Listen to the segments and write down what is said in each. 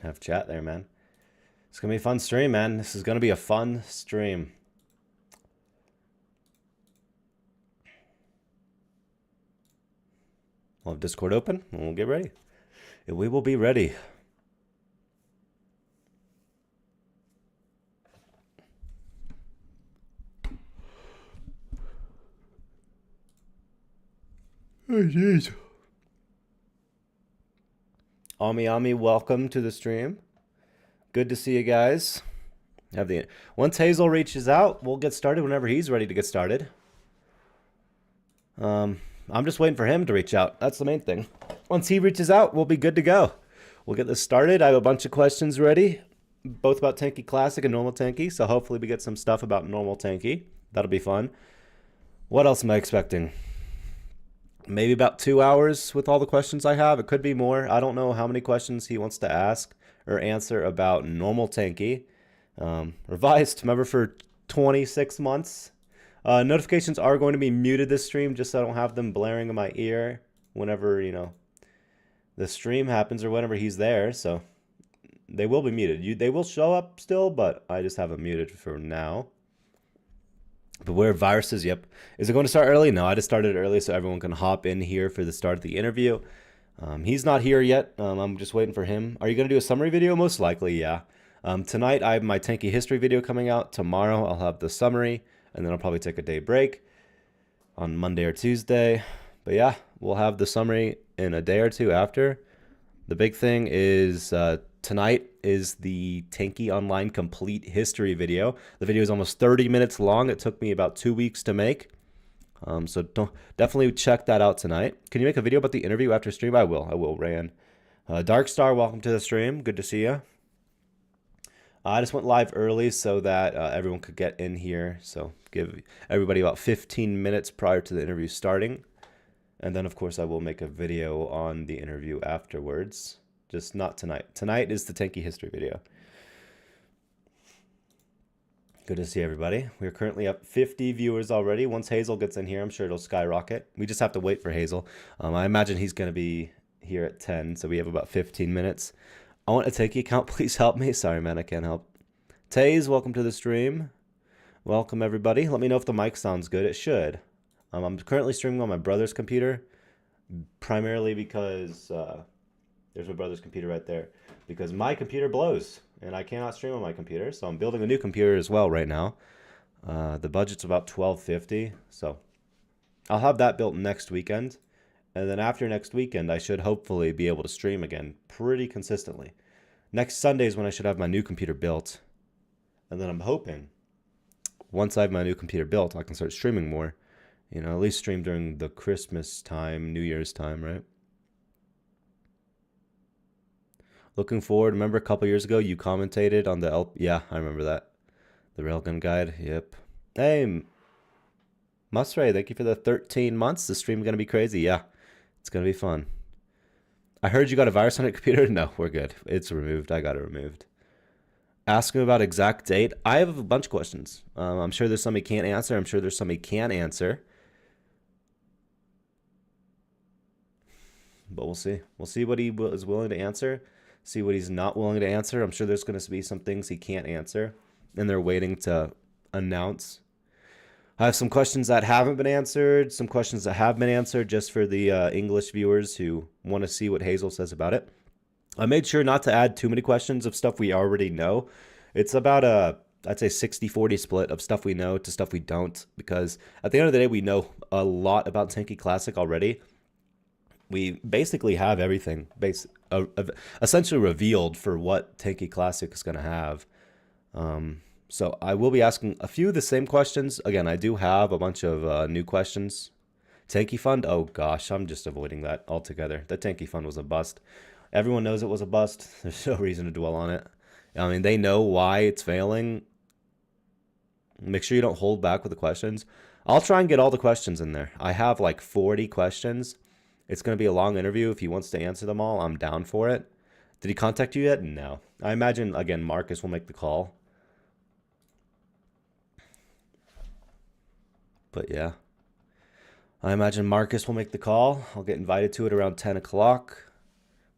Have chat there, man. It's going to be a fun stream, man. This is going to be a fun stream. We'll have Discord open and we'll get ready. We will be ready. Oh, jeez. Ami, welcome to the stream. Good to see you guys. Once Hazel reaches out, we'll get started whenever he's ready to get started. I'm just waiting for him to reach out. That's the main thing. Once he reaches out, we'll be good to go. We'll get this started. I have a bunch of questions ready, both about Tanki Classic and normal Tanki. So hopefully we get some stuff about normal Tanki. That'll be fun. What else am I expecting? Maybe about 2 hours with all the questions I have. It could be more. I don't know how many questions he wants to ask or answer about normal Tanki. Revised, remember, for 26 months. Notifications are going to be muted this stream, just so I don't have them blaring in my ear whenever, you know, the stream happens or whenever he's there. So they will be muted. They will show up still, but I just have them muted for now. Beware viruses, yep. Is it going to start early? No, I just started early so everyone can hop in here for the start of the interview. He's not here yet. I'm just waiting for him. Are you going to do a summary video? Most likely, yeah. Tonight I have my Tanki history video coming out. Tomorrow I'll have the summary, and then I'll probably take a day break on Monday or Tuesday. But yeah, we'll have the summary in a day or two after. The big thing is tonight is the Tanki Online complete history video. The video is almost 30 minutes long. It took me about 2 weeks to make. So definitely check that out tonight. Can you make a video about the interview after stream? I will, Rayan. Darkstar, welcome to the stream. Good to see you. I just went live early so that everyone could get in here. So give everybody about 15 minutes prior to the interview starting. And then, of course, I will make a video on the interview afterwards. Just not tonight. Tonight is the Tanki history video. Good to see everybody. We're currently up 50 viewers already. Once Hazel gets in here, I'm sure it'll skyrocket. We just have to wait for Hazel. I imagine he's going to be here at 10, so we have about 15 minutes. I want a Tanki account. Please help me. Sorry, man, I can't help. Taze, welcome to the stream. Welcome, everybody. Let me know if the mic sounds good. It should. I'm currently streaming on my brother's computer, primarily because there's my brother's computer right there, because my computer blows and I cannot stream on my computer. So I'm building a new computer as well right now. The budget's about $1250, so I'll have that built next weekend. And then after next weekend, I should hopefully be able to stream again pretty consistently. Next Sunday is when I should have my new computer built. And then I'm hoping once I have my new computer built, I can start streaming more. You know, at least stream during the Christmas time, New Year's time, right? Looking forward. Remember a couple years ago you commentated on the yeah, I remember that. The Railgun Guide. Yep. Hey, Musray, thank you for the 13 months. The stream going to be crazy. Yeah, it's going to be fun. I heard you got a virus on your computer. No, we're good. It's removed. I got it removed. Ask him about exact date. I have a bunch of questions. I'm sure there's some he can't answer. I'm sure there's some he can answer. But we'll see. We'll see what he is willing to answer. See what he's not willing to answer. I'm sure there's going to be some things he can't answer, and they're waiting to announce. I have some questions that haven't been answered, some questions that have been answered just for the English viewers who want to see what Hazel says about it. I made sure not to add too many questions of stuff we already know. It's about a, I'd say 60-40 split of stuff we know to stuff we don't, because at the end of the day, we know a lot about Tanki Classic already. We basically have everything essentially revealed for what Tanki Classic is going to have. So I will be asking a few of the same questions. Again, I do have a bunch of new questions. Tanki Fund? Oh gosh, I'm just avoiding that altogether. The Tanki Fund was a bust. Everyone knows it was a bust. There's no reason to dwell on it. I mean, they know why it's failing. Make sure you don't hold back with the questions. I'll try and get all the questions in there. I have like 40 questions. It's going to be a long interview. If he wants to answer them all, I'm down for it. Did he contact you yet? No. I imagine, again, Marcus will make the call. But yeah. I imagine Marcus will make the call. I'll get invited to it around 10 o'clock.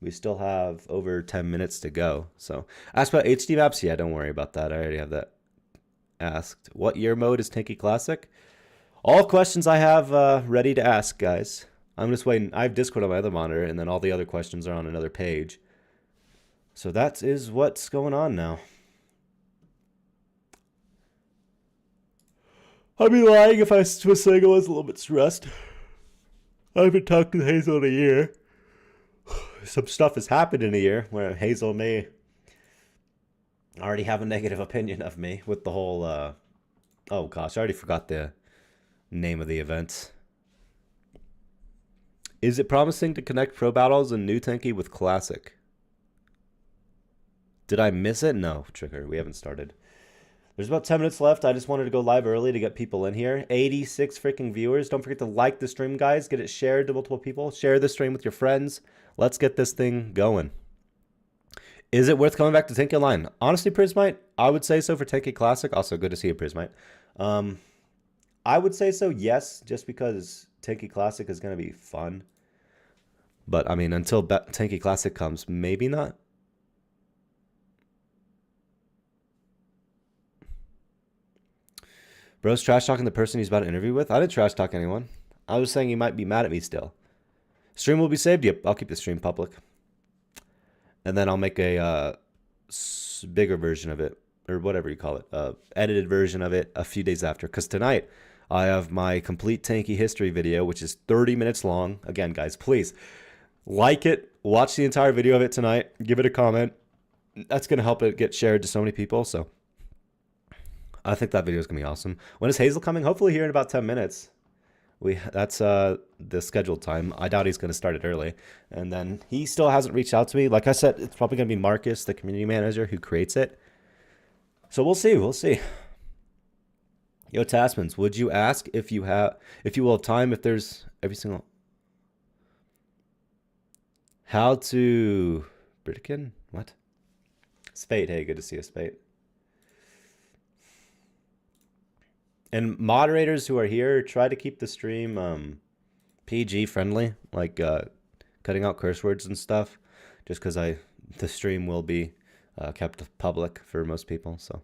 We still have over 10 minutes to go. So ask about HD maps. Yeah, don't worry about that. I already have that asked. What year mode is Tanki Classic? All questions I have ready to ask, guys. I'm just waiting. I have Discord on my other monitor, and then all the other questions are on another page. So that is what's going on now. I'd be lying if I was saying I was a little bit stressed. I haven't talked to Hazel in a year. Some stuff has happened in a year where Hazel may already have a negative opinion of me with the whole, oh gosh, I already forgot the name of the event. Is it promising to connect pro battles and new Tanki with classic? Did I miss it? No, Trigger, we haven't started. There's about 10 minutes left. I just wanted to go live early to get people in here. 86 freaking viewers. Don't forget to like the stream, guys. Get it shared to multiple people. Share the stream with your friends. Let's get this thing going. Is it worth coming back to Tanki Online? Honestly, Prismite, I would say so for Tanki Classic. Also, good to see you, Prismite. I would say so, yes, just because Tanki Classic is going to be fun. But, I mean, until Tanki Classic comes, maybe not. Bro's trash talking the person he's about to interview with? I didn't trash talk anyone. I was saying he might be mad at me still. Stream will be saved? Yep, I'll keep the stream public. And then I'll make a bigger version of it, or whatever you call it, edited version of it a few days after. Because tonight, I have my complete Tanki history video, which is 30 minutes long. Again, guys, please like it. Watch the entire video of it tonight. Give it a comment. That's going to help it get shared to so many people, so I think that video is going to be awesome. When is Hazel coming? Hopefully here in about 10 minutes. That's the scheduled time. I doubt he's going to start it early. And then he still hasn't reached out to me. Like I said, it's probably going to be Marcus, the community manager, who creates it. So we'll see. We'll see. Yo, Taspens, would you ask if you will have time if there's every single... How to... Britican? What? Spade. Hey, good to see you, Spade. And moderators who are here, try to keep the stream PG friendly, like cutting out curse words and stuff, just because the stream will be kept public for most people. So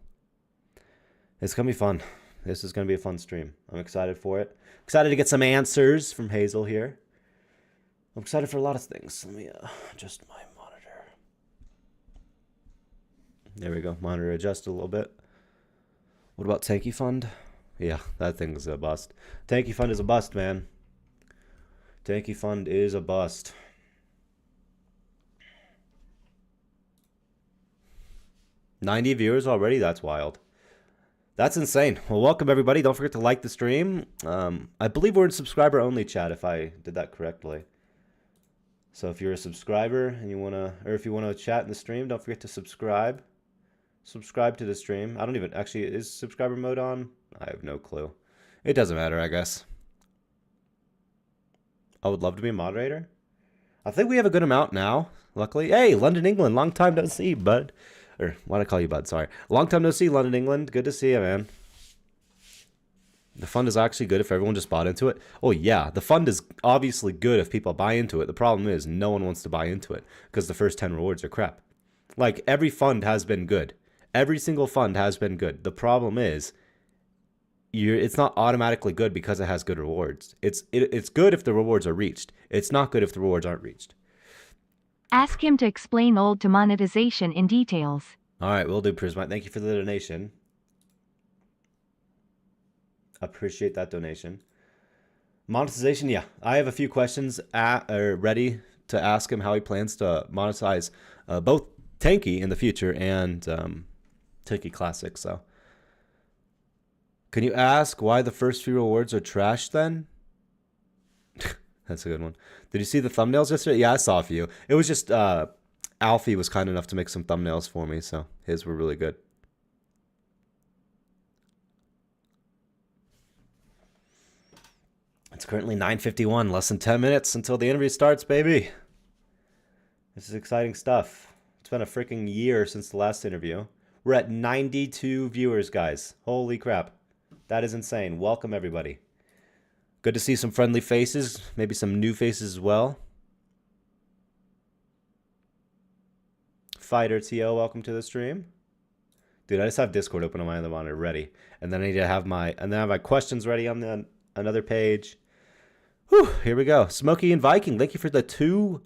it's gonna be fun. This is gonna be a fun stream. I'm excited for it. Excited to get some answers from Hazel here. I'm excited for a lot of things. Let me adjust my monitor. There we go. Monitor adjust a little bit. What about Tanki Fund? Yeah, that thing's a bust. Tanki Fund is a bust, man. Tanki Fund is a bust. $90 viewers already? That's wild. That's insane. Well, welcome, everybody. Don't forget to like the stream. I believe we're in subscriber-only chat, if I did that correctly. So if you're a subscriber and you want to, or if you want to chat in the stream, don't forget to subscribe. Subscribe to the stream. I don't even, actually, is subscriber mode on? I have no clue. It doesn't matter, I guess. I would love to be a moderator. I think we have a good amount now, luckily. Hey, London, England. Long time no see, bud. Or, why did I call you bud? Sorry. Long time no see, London, England. Good to see you, man. The fund is actually good if everyone just bought into it. Oh, yeah. The fund is obviously good if people buy into it. The problem is no one wants to buy into it because the first 10 rewards are crap. Like, every fund has been good. Every single fund has been good. The problem is it's not automatically good because it has good rewards. It's good if the rewards are reached. It's not good if the rewards aren't reached. Ask him to explain old to monetization in details. All right, we'll do, Prismite. Thank you for the donation. Appreciate that donation. Monetization, yeah. I have a few questions ready to ask him how he plans to monetize both Tanki in the future and Tanki Classic. So, can you ask why the first few rewards are trash then? That's a good one. Did you see the thumbnails yesterday? Yeah, I saw a few. It was just Alfie was kind enough to make some thumbnails for me, so his were really good. It's currently 9:51, less than 10 minutes until the interview starts, baby. This is exciting stuff. It's been a freaking year since the last interview. We're at 92 viewers, guys. Holy crap. That is insane. Welcome, everybody. Good to see some friendly faces, maybe some new faces as well. Fighter TO, welcome to the stream. Dude, I just have Discord open on my other monitor ready. And then I need to have my questions ready on the another page. Whew, here we go. Smokey and Viking, thank you for the £2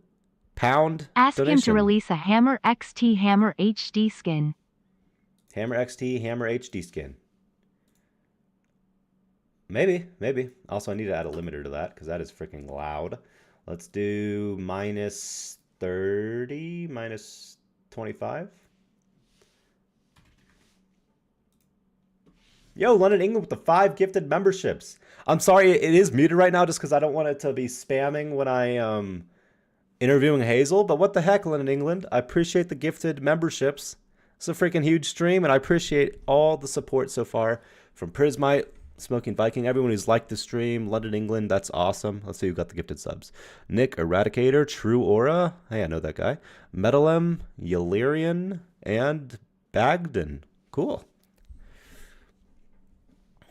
Ask donation. him to release a Hammer XT Hammer HD skin. Hammer XT, Hammer HD skin. Maybe. Also, I need to add a limiter to that because that is freaking loud. Let's do minus 30, minus 25. Yo, London, England with the 5 gifted memberships. I'm sorry, it is muted right now just because I don't want it to be spamming when I interviewing Hazel. But what the heck, London, England? I appreciate the gifted memberships. It's a freaking huge stream, and I appreciate all the support so far from Prismite, Smoking Viking, everyone who's liked the stream. London, England, that's awesome. Let's see who got the gifted subs. Nick, Eradicator, True Aura. Hey, I know that guy. Metalem, Yalirian, and Bagden. Cool.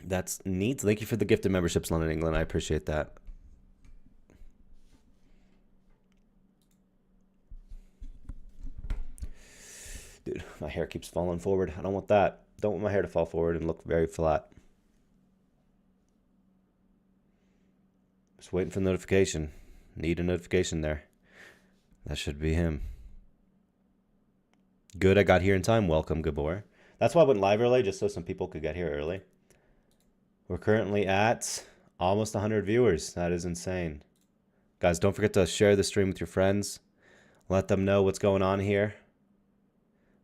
That's neat. Thank you for the gifted memberships, London, England. I appreciate that. Dude, my hair keeps falling forward. I don't want that. Don't want my hair to fall forward and look very flat. Just waiting for the notification. Need a notification there. That should be him. Good, I got here in time. Welcome, Gabor. That's why I went live early, just so some people could get here early. We're currently at almost 100 viewers. That is insane. Guys, don't forget to share the stream with your friends. Let them know what's going on here.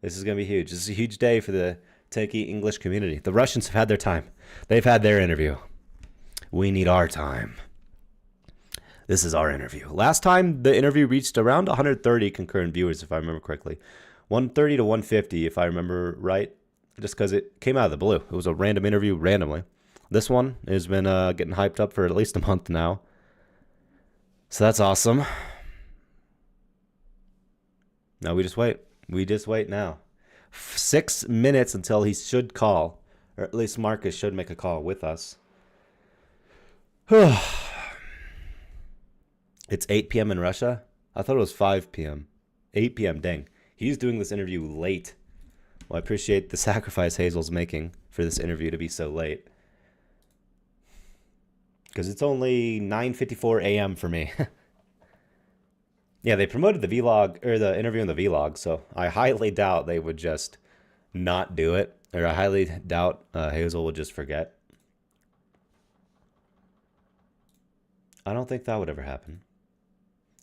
This is going to be huge. This is a huge day for the Tanki English community. The Russians have had their time. They've had their interview. We need our time. This is our interview. Last time, the interview reached around 130 concurrent viewers, if I remember correctly. 130 to 150, if I remember right, just because it came out of the blue. It was a random interview randomly. This one has been getting hyped up for at least a month now. So that's awesome. Now we just wait. We just wait now. 6 minutes until he should call, or at least Marcus should make a call with us. It's 8 p.m. in Russia? I thought it was 5 p.m. 8 p.m. Dang. He's doing this interview late. Well, I appreciate the sacrifice Hazel's making for this interview to be so late. Because it's only 9:54 a.m. for me. Yeah, they promoted the vlog, or the interview in the vlog, so I highly doubt they would just not do it. Or I highly doubt Hazel would just forget. I don't think that would ever happen.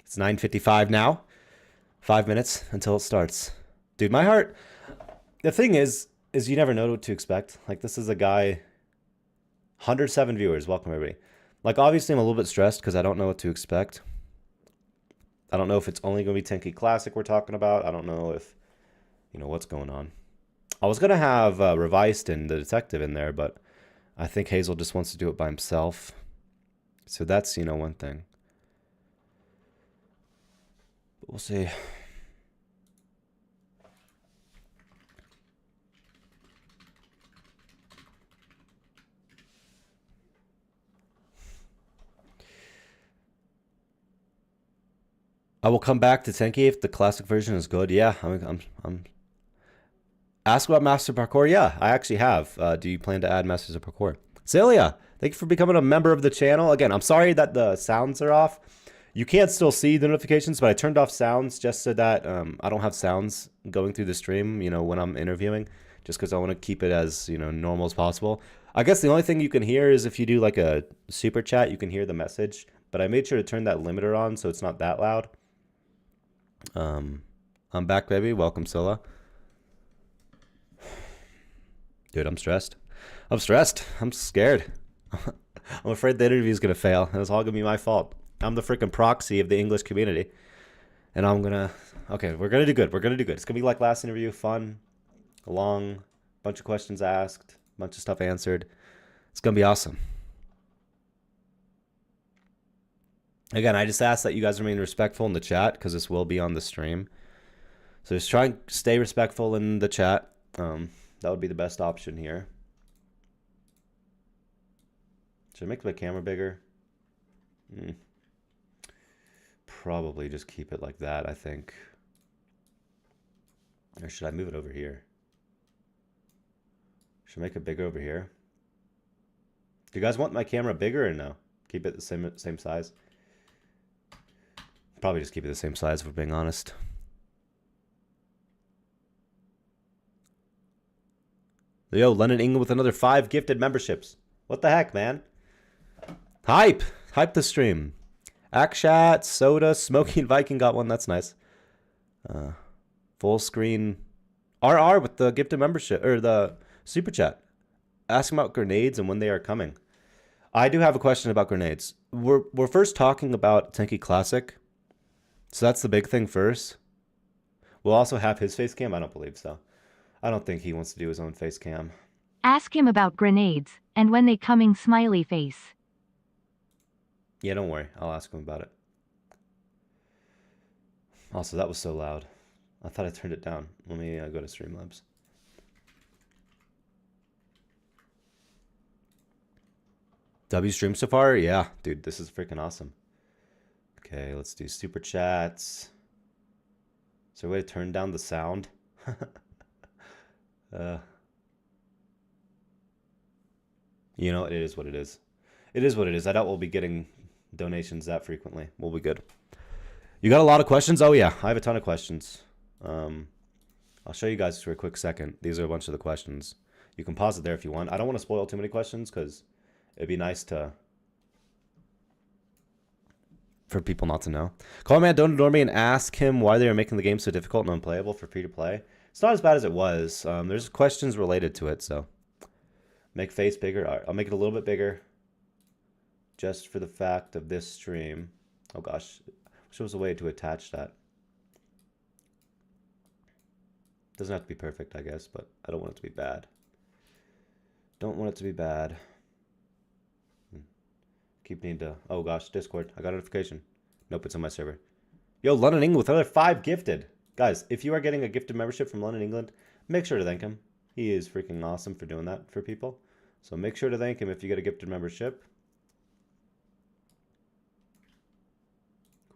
It's 9:55 now. 5 minutes until it starts. Dude, my heart... The thing is you never know what to expect. Like, this is a guy... 107 viewers. Welcome, everybody. Like, obviously, I'm a little bit stressed because I don't know what to expect. I don't know if it's only going to be Tanki Classic we're talking about. I don't know if, you know, what's going on. I was going to have Revised and the detective in there, but I think Hazel just wants to do it by himself. So that's, you know, one thing. But we'll see. I will come back to Tanki if the classic version is good. Yeah, I'm. Ask about Master Parkour. Yeah, I actually have. Do you plan to add Masters of Parkour? Celia, thank you for becoming a member of the channel. Again, I'm sorry that the sounds are off. You can't still see the notifications, but I turned off sounds just so that I don't have sounds going through the stream, you know, when I'm interviewing, just because I want to keep it as, you know, normal as possible. I guess the only thing you can hear is if you do like a super chat, you can hear the message, but I made sure to turn that limiter on so it's not that loud. I'm back, baby. Welcome, Scylla. Dude, I'm stressed. I'm stressed. I'm scared. I'm afraid the interview is going to fail, and it's all going to be my fault. I'm the freaking proxy of the English community, and I'm going to... Okay, we're going to do good. We're going to do good. It's going to be like last interview, fun, long, bunch of questions asked, bunch of stuff answered. It's going to be awesome. Again, I just ask that you guys remain respectful in the chat because this will be on the stream. So just try and stay respectful in the chat. That would be the best option here. Should I make my camera bigger? Probably just keep it like that, I think. Or should I move it over here? Should I make it bigger over here? Do you guys want my camera bigger or no? Keep it the same size? Probably just keep it the same size if we're being honest. Yo, London, England with another 5 gifted memberships. What the heck, man? Hype! Hype the stream. Akshat, Soda, Smoking Viking got one. That's nice. Full screen. RR with the gifted membership, or the super chat. Asking about grenades and when they are coming. I do have a question about grenades. We're first talking about Tanki Classic. So that's the big thing first. We'll also have his face cam. I don't believe so. I don't think he wants to do his own face cam. Ask him about grenades, and when they coming smiley face. Yeah, don't worry. I'll ask him about it. Also, that was so loud. I thought I turned it down. Let me go to Streamlabs. W stream so far? Yeah, dude, this is freaking awesome. Okay, let's do super chats. Is there a way to turn down the sound? You know, it is what it is. It is what it is. I doubt we'll be getting donations that frequently. We'll be good. You got a lot of questions? Oh, yeah. I have a ton of questions. I'll show you guys for a quick second. These are a bunch of the questions. You can pause it there if you want. I don't want to spoil too many questions because it'd be nice for people not to know. Call man, don't ignore me and ask him why they are making the game so difficult and unplayable for free to play. It's not as bad as it was. There's questions related to it, so make face bigger. All right, I'll make it a little bit bigger just for the fact of this stream. Oh gosh, I wish there was a way to attach that. Doesn't have to be perfect, I guess, but I don't want it to be bad. Don't want it to be bad. Keep needing to... Oh gosh, Discord. I got a notification. Nope, it's on my server. Yo, London, England with another 5 gifted. Guys, if you are getting a gifted membership from London, England, make sure to thank him. He is freaking awesome for doing that for people. So make sure to thank him if you get a gifted membership.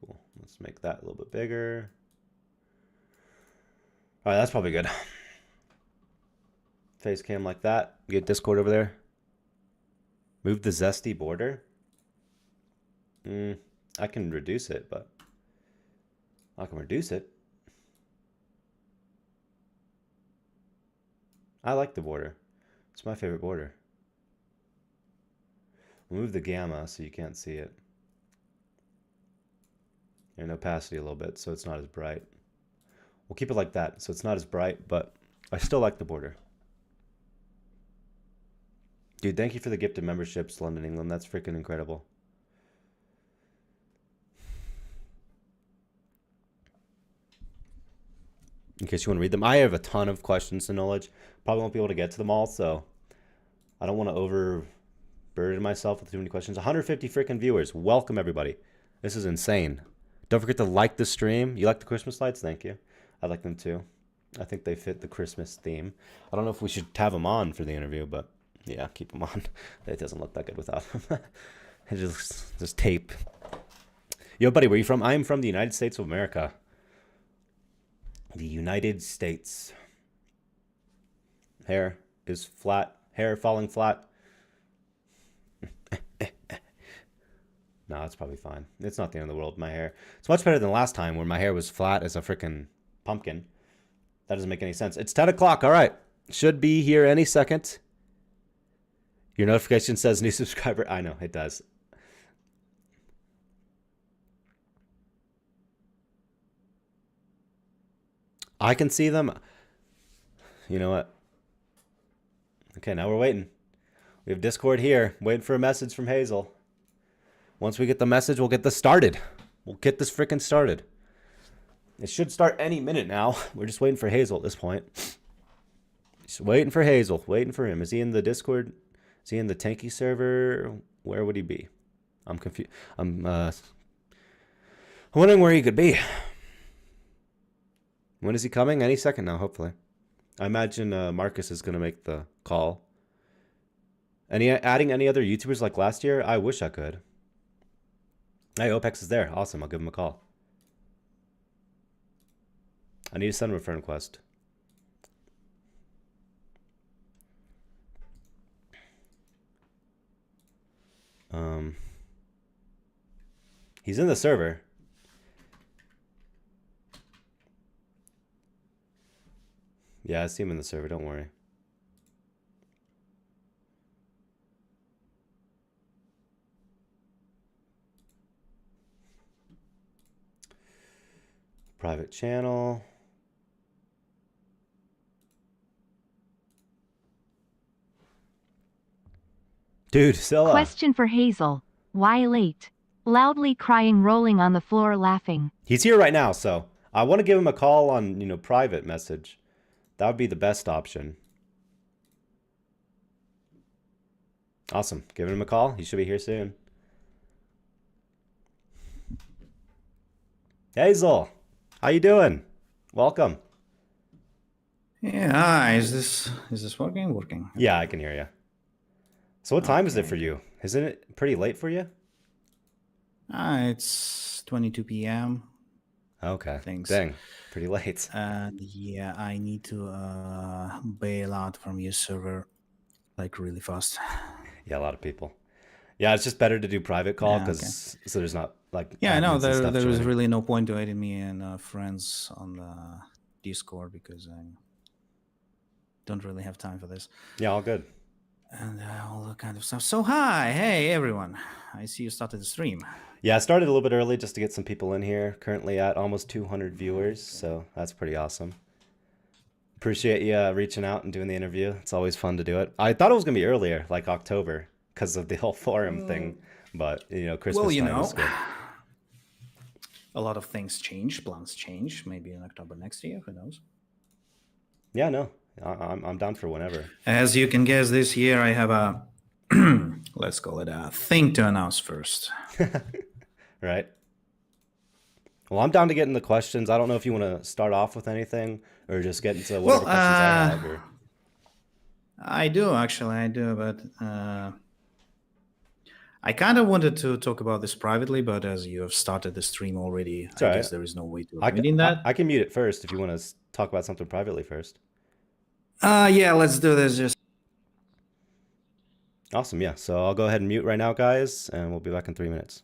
Cool. Let's make that a little bit bigger. All right, that's probably good. Face cam like that. Get Discord over there. Move the zesty border. I can reduce it, but I can reduce it. I like the border. It's my favorite border. We'll move the gamma so you can't see it. And opacity a little bit so it's not as bright. We'll keep it like that so it's not as bright, but I still like the border. Dude, thank you for the gifted memberships, London, England. That's freaking incredible. In case you want to read them. I have a ton of questions to knowledge. Probably won't be able to get to them all, so I don't want to overburden myself with too many questions. 150 freaking viewers. Welcome, everybody. This is insane. Don't forget to like the stream. You like the Christmas lights? Thank you. I like them too. I think they fit the Christmas theme. I don't know if we should have them on for the interview, but yeah, keep them on. It doesn't look that good without them. It's just tape. Yo, buddy, where are you from? I am from the United States of America. The United States. Hair is flat. Hair falling flat. No, it's probably fine. It's not the end of the world, my hair. It's much better than last time where my hair was flat as a freaking pumpkin. That doesn't make any sense. It's 10 o'clock. All right. Should be here any second. Your notification says new subscriber. I know, it does. I can see them. You know what? Okay, now we're waiting. We have Discord here. Waiting for a message from Hazel. Once we get the message, we'll get this started. We'll get this freaking started. It should start any minute now. We're just waiting for Hazel at this point. Just waiting for Hazel. Waiting for him. Is he in the Discord? Is he in the Tanki server? Where would he be? I'm confused. I'm wondering where he could be. When is he coming? Any second now, hopefully. I imagine Marcus is going to make the call. Adding any other YouTubers like last year? I wish I could. Hey, OPEX is there. Awesome. I'll give him a call. I need to send him a friend request. He's in the server. Yeah, I see him in the server. Don't worry. Private channel. Dude, Scylla. Question for Hazel. Why late? Loudly crying, rolling on the floor, laughing. He's here right now, so I want to give him a call on, private message. That would be the best option. Awesome. Giving him a call. He should be here soon. Hazel, how you doing? Welcome. Yeah, hi. Is this working? Working. Yeah, I can hear you. So what time is it for you? Isn't it pretty late for you? It's 22 p.m. Okay. Thanks. Dang, pretty late. And yeah, I need to bail out from your server like really fast. Yeah, a lot of people. Yeah, it's just better to do private call Yeah, because so there's not like Yeah, I know admins and stuff there was joining. really no point to adding me and friends on the Discord because I don't really have time for this. Yeah, all good. And all that kind of stuff. So hi, hey everyone. I see you started the stream. Yeah, I started a little bit early just to get some people in here. Currently at almost 200 viewers, so that's pretty awesome. Appreciate you reaching out and doing the interview. It's always fun to do it. I thought it was gonna be earlier, like October, because of the whole forum thing. But Christmas Well, time is good. A lot of things change, plans change. Maybe in October next year, who knows? Yeah, no, I'm down for whenever. As you can guess, this year I have a let's call it a thing to announce first. Right. Well, I'm down to get into questions. I don't know if you want to start off with anything or just get into whatever questions I have. Or... I do, but I kind of wanted to talk about this privately, but as you have started the stream already, I guess there is no way to avoid that. I can mute it first if you want to talk about something privately first. Yeah, let's do this. Just awesome. Yeah. So I'll go ahead and mute right now, guys, and we'll be back in 3 minutes.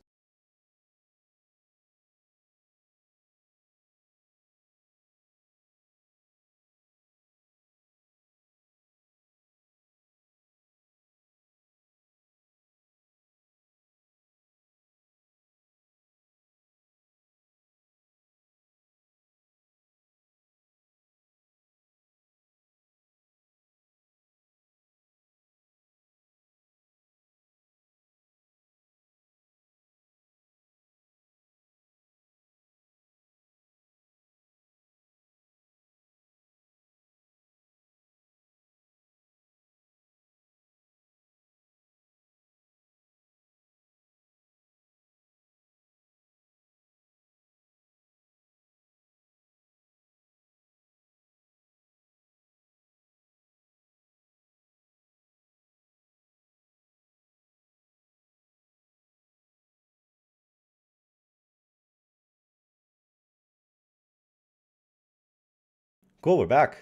Cool, we're back.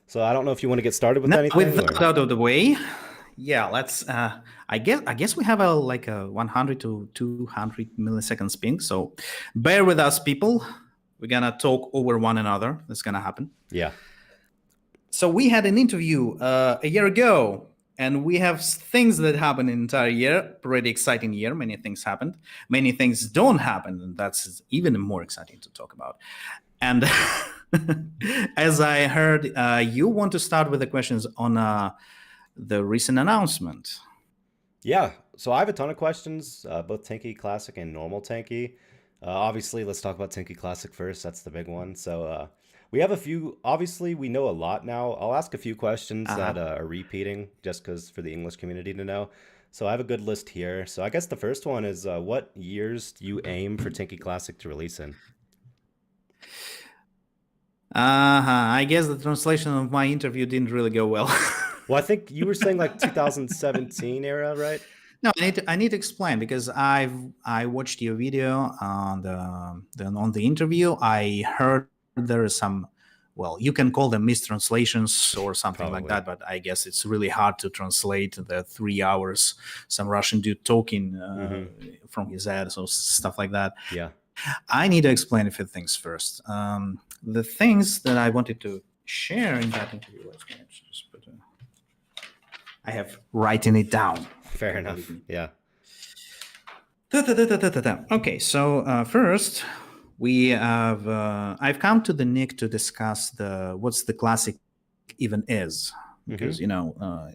So I don't know if you want to get started with anything. With that out of the way, yeah, let's. I guess we have a 100 to 200 milliseconds ping. So bear with us, people. We're gonna talk over one another. That's gonna happen. Yeah. So we had an interview a year ago, and we have things that happened in the entire year. Pretty exciting year. Many things happened. Many things don't happen, and that's even more exciting to talk about. And as I heard, you want to start with the questions on the recent announcement. Yeah, so I have a ton of questions, both Tanki Classic and normal Tanki. Obviously, let's talk about Tanki Classic first. That's the big one. So we have a few. Obviously, we know a lot now. I'll ask a few questions that are repeating just because for the English community to know. So I have a good list here. So I guess the first one is what years do you aim for Tanki Classic to release in? I guess the translation of my interview didn't really go well. Well, I think you were saying like 2017 era, right? No, I need to explain because I watched your video on the interview. I heard there is some well, you can call them mistranslations or something like Probably. that, but I guess it's really hard to translate the 3 hours some Russian dude talking from his head, so stuff like that. Yeah. I need to explain a few things first. The things that I wanted to share in that interview, I have writing it down. Fair enough. Yeah. Okay, so first we have I've come to the Nick to discuss what's the classic even is, because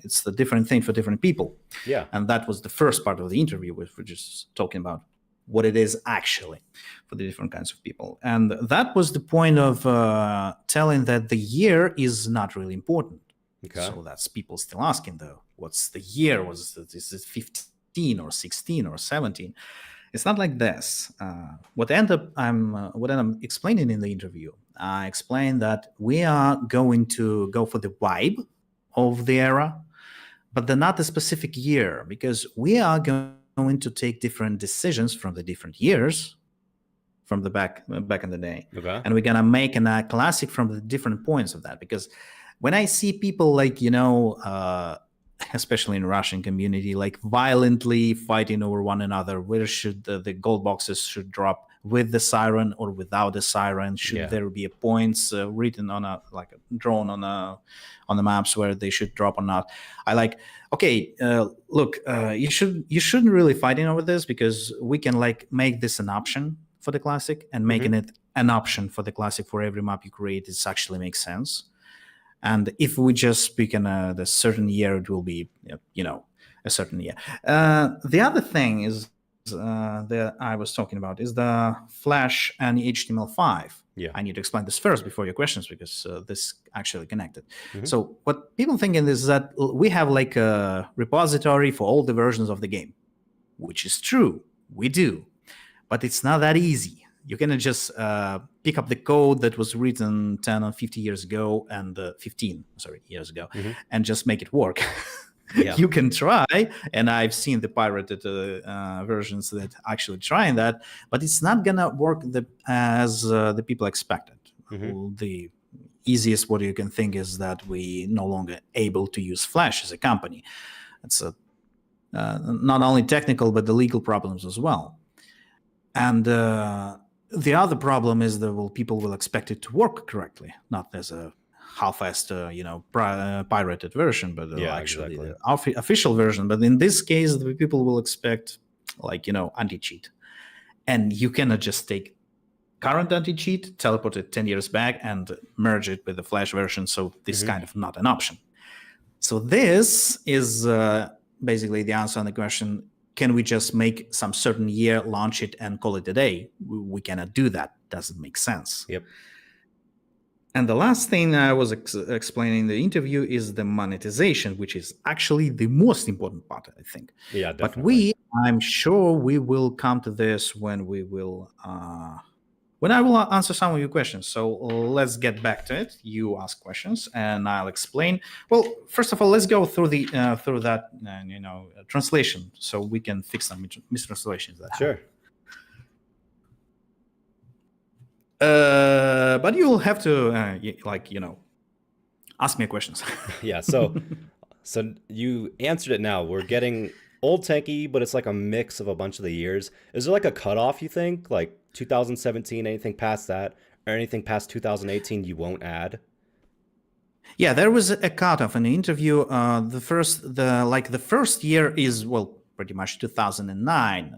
it's the different thing for different people. Yeah. And that was the first part of the interview, which we're just talking about what it is actually for the different kinds of people. And that was the point of telling that the year is not really important. Okay. So that's people still asking though, what's the year? Is it 15 or 16 or 17? It's not like this. What I'm explaining in the interview, I explained that we are going to go for the vibe of the era, but they're not a specific year, because we are going to take different decisions from the different years from the back in the day. Okay. And we're going to make a classic from the different points of that. Because when I see people like, especially in Russian community, like violently fighting over one another, where should the gold boxes should drop, with the siren or without the siren? Should there be a points written on drawn on the maps where they should drop or not? I like, okay, look, you shouldn't really fighting over this, because we can make this an option for the classic, and making it an option for the classic for every map you create, it actually makes sense. And if we just speak in the certain year, it will be, a certain year. The other thing is that I was talking about is the Flash and HTML5. Yeah. I need to explain this first before your questions, because this actually connected. So what people thinking is that we have a repository for all the versions of the game, which is true. We do, but it's not that easy. You cannot just pick up the code that was written 10 or 50 years ago and 15 years ago and just make it work. Yeah. You can try, and I've seen the pirated versions that actually trying that, but it's not gonna work as the people expected. The easiest what you can think is that we no longer able to use Flash as a company. It's not only technical, but the legal problems as well. And the other problem is that people will expect it to work correctly, not as a half-assed, pirated version, but actually the official version. But in this case, the people will expect, anti-cheat. And you cannot just take current anti-cheat, teleport it 10 years back, and merge it with the Flash version. So this is kind of not an option. So this is basically the answer on the question, can we just make some certain year, launch it, and call it a day? We cannot do that. Doesn't make sense. Yep. And the last thing I was explaining in the interview is the monetization, which is actually the most important part, I think. Yeah, definitely. But I'm sure we will come to this when we will, when I will answer some of your questions. So let's get back to it. You ask questions and I'll explain. Well, first of all, let's go through that translation, so we can fix some mistranslations that happen. Sure. But you'll have to ask me questions. Yeah. So you answered it now. We're getting old Tanki, but it's like a mix of a bunch of the years. Is there a cutoff, you think? 2017, anything past that, or anything past 2018 you won't add? Yeah, there was a cutoff in the interview. The first year is, pretty much 2009.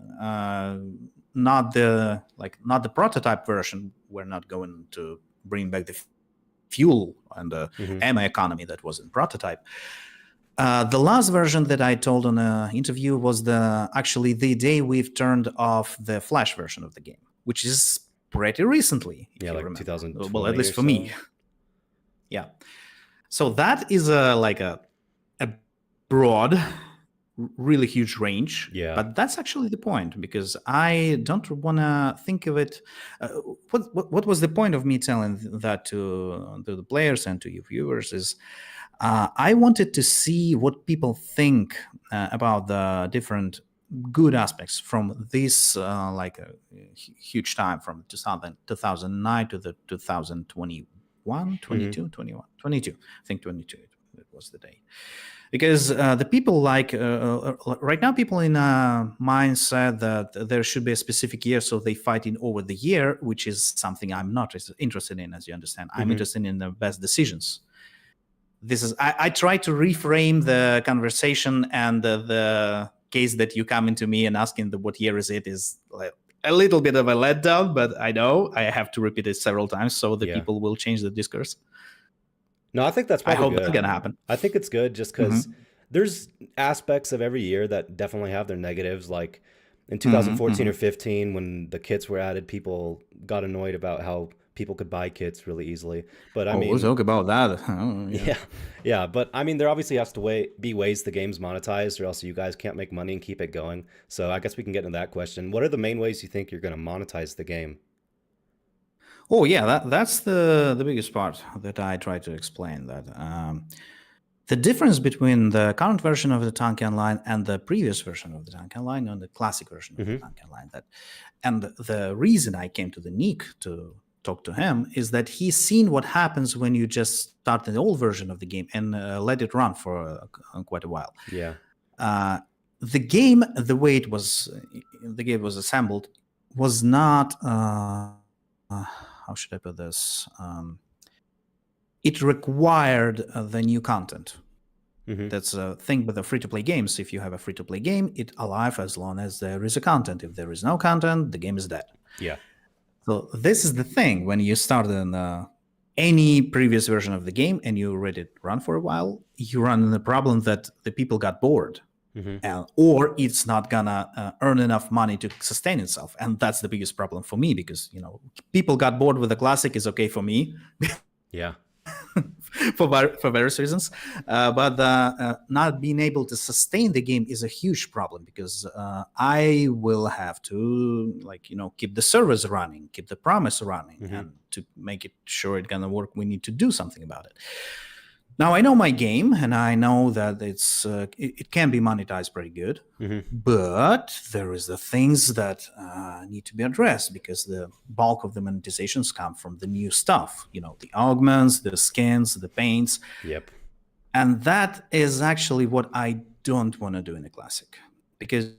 Not the prototype version. We're not going to bring back the fuel and the ammo economy that was in prototype. The last version that I told on the interview was actually the day we've turned off the Flash version of the game, which is pretty recently. Yeah, 2020. Well, at least for me. Yeah. So that is a broad, really huge range. Yeah. But that's actually the point, because I don't want to think of it. What was the point of me telling that to the players and to you viewers is, I wanted to see what people think about the different good aspects from this a huge time from 2009 to the 2020 21, 22, 21, 22. I think 22 it was the day. Because the people right now, people in mindset that there should be a specific year, so they fight in over the year, which is something I'm not interested in, as you understand. I'm interested in the best decisions. I try to reframe the conversation, and the case that you come into me and asking what year is it is like a little bit of a letdown, but I know I have to repeat it several times so the people will change the discourse. No, I think that's probably I hope good. that's gonna happen. I think it's good just because there's aspects of every year that definitely have their negatives. Like in 2014 or 15, when the kits were added, people got annoyed about how people could buy kits really easily. But I mean, we'll talk about that. Oh, yeah. But I mean, there obviously has to be ways the game's monetized, or else you guys can't make money and keep it going. So I guess we can get into that question. What are the main ways you think you're going to monetize the game? Oh yeah, that's the biggest part that I try to explain. That the difference between the current version of the Tanki Online and the previous version of the Tanki Online and the classic version of the Tanki Online. And the reason I came to the Nick to talk to him is that he's seen what happens when you just start the old version of the game and let it run for quite a while. Yeah. The game, the way it was, the game was assembled, was not. How should I put this? It required the new content. That's a thing with the free-to-play games. If you have a free-to-play game, it's alive as long as there is a content. If there is no content, the game is dead. Yeah. So this is the thing. When you start in any previous version of the game and you let it run for a while, you run into the problem that the people got bored. Or it's not gonna earn enough money to sustain itself, and that's the biggest problem for me, because people got bored with the classic is okay for me, yeah, for various reasons, but not being able to sustain the game is a huge problem, because I will have to keep the servers running, keep the promise running, and to make it sure it's gonna work, we need to do something about it. Now, I know my game, and I know that it can be monetized pretty good, but there is the things that need to be addressed, because the bulk of the monetizations come from the new stuff, the augments, the skins, the paints. Yep. And that is actually what I don't want to do in the classic, because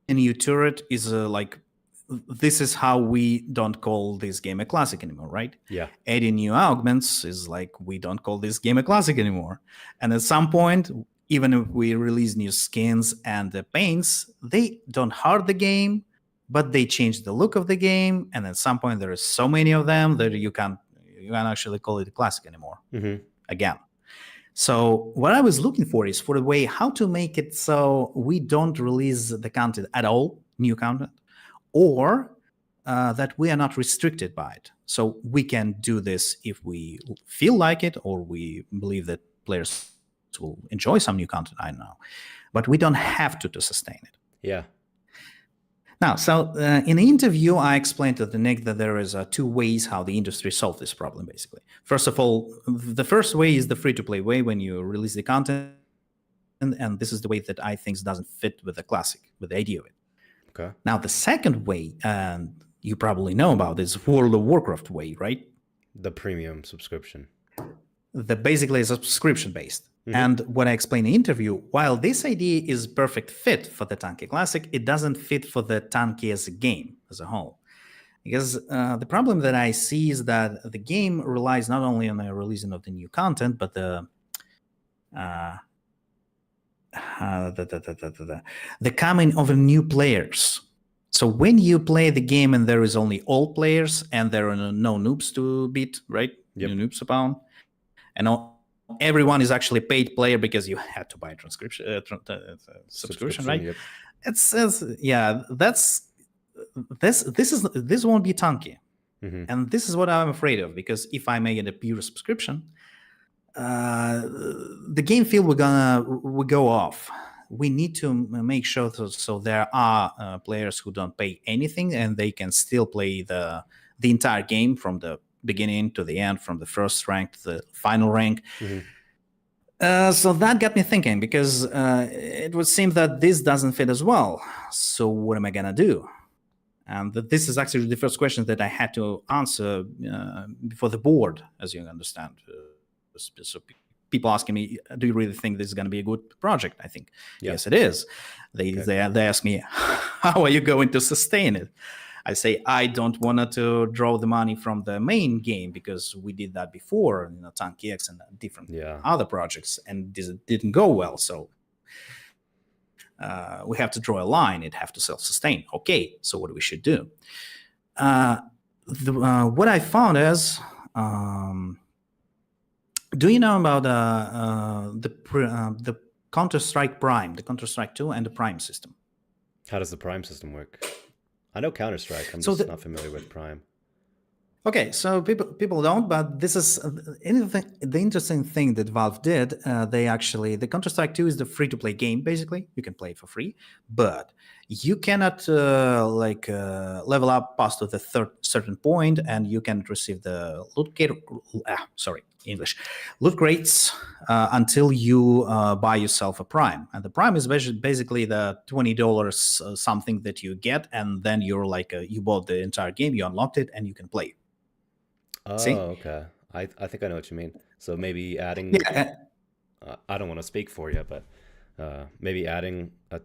a new turret is this is how we don't call this game a classic anymore, right? Yeah. Adding new augments is like we don't call this game a classic anymore. And at some point, even if we release new skins and the paints, they don't hurt the game, but they change the look of the game. And at some point, there are so many of them that you can't actually call it a classic anymore. Again. So what I was looking for is for a way how to make it so we don't release the content at all, new content, or that we are not restricted by it. So we can do this if we feel like it, or we believe that players will enjoy some new content, I don't know. But we don't have to sustain it. Yeah. Now, so in the interview, I explained to the Nick that there is two ways how the industry solved this problem, basically. First of all, the first way is the free-to-play way, when you release the content, and this is the way that I think doesn't fit with the classic, with the idea of it. Okay. Now, the second way, and you probably know about this, World of Warcraft way, right? The premium subscription. Basically is a subscription-based. And what I explained in the interview, while this idea is perfect fit for the Tanki Classic, it doesn't fit for the Tanki as a game, as a whole. Because the problem that I see is that the game relies not only on the releasing of the new content, but the coming of new players. So when you play the game and there is only old players and there are no noobs to beat, right? Yep. No noobs abound, and everyone is actually paid player because you had to buy a subscription, right? Yep. It says, yeah, this won't be Tanki, and this is what I'm afraid of, because if I make it a pure subscription, the game field will go off. We need to make sure so there are players who don't pay anything and they can still play the entire game from the beginning to the end, from the first rank to the final rank. So that got me thinking, because it would seem that this doesn't fit as well. So what am I gonna do? And this is actually the first question that I had to answer before the board, as you understand. So people asking me, do you really think this is going to be a good project? I think, yes, it is. They ask me, how are you going to sustain it? I say, I don't want to draw the money from the main game, because we did that before, Tanki X and different other projects, and this didn't go well. So we have to draw a line. It have to self-sustain. Okay, so what we should do? What I found is, do you know about the Counter-Strike Prime, the Counter-Strike 2 and the Prime system? How does the Prime system work? I know Counter-Strike. I'm just not familiar with Prime. Okay, so people don't, but this is the interesting thing that Valve did. The Counter-Strike 2 is the free-to-play game, basically. You can play it for free, but you cannot level up past to the certain point, and you can receive the loot crates until you buy yourself a Prime. And the Prime is basically the $20 something that you get, and then you're you bought the entire game, you unlocked it, and you can play. Oh, See? okay. I think I know what you mean. So maybe adding, I don't want to speak for you, but maybe adding a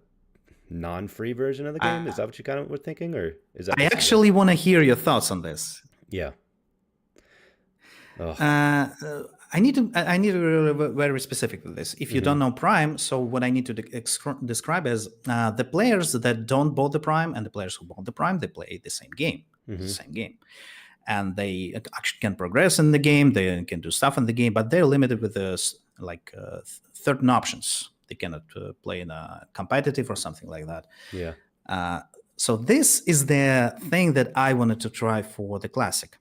non-free version of the game. Is that what you kind of were thinking, or is that? I actually want to hear your thoughts on this. Yeah. I need to be very specific with this. If you don't know Prime, so what I need to describe is the players that don't bought the Prime and the players who bought the Prime, they play the same game. The same game. And they actually can progress in the game. They can do stuff in the game, but they're limited with certain options. They cannot play in a competitive or something like that. Yeah. So this is the thing that I wanted to try for the Classic.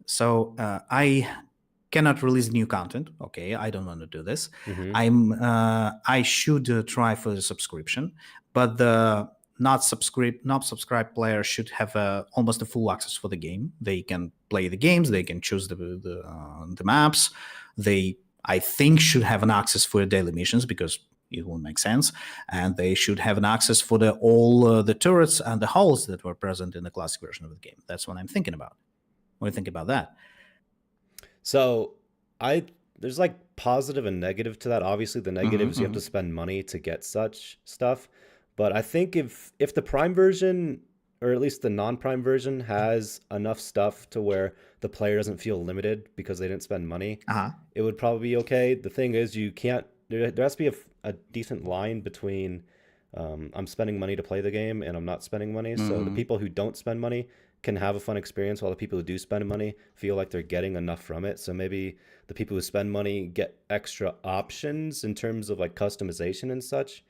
So I cannot release new content. Okay, I don't want to do this. I should try for the subscription, but the not subscribed player should have almost a full access for the game. They can play the games. They can choose the maps. They, I think, should have an access for daily missions, because it will make sense. And they should have an access for all the turrets and the hulls that were present in the classic version of the game. That's what I'm thinking about. What do you think about that? So there's like positive and negative to that. Obviously, the negative is you have to spend money to get such stuff. But I think if the Prime version, or at least the non-Prime version, has enough stuff to where the player doesn't feel limited because they didn't spend money, it would probably be okay. The thing is, you can't. There has to be a decent line between I'm spending money to play the game and I'm not spending money. So the people who don't spend money can have a fun experience, while the people who do spend money feel like they're getting enough from it. So maybe the people who spend money get extra options in terms of like customization and such.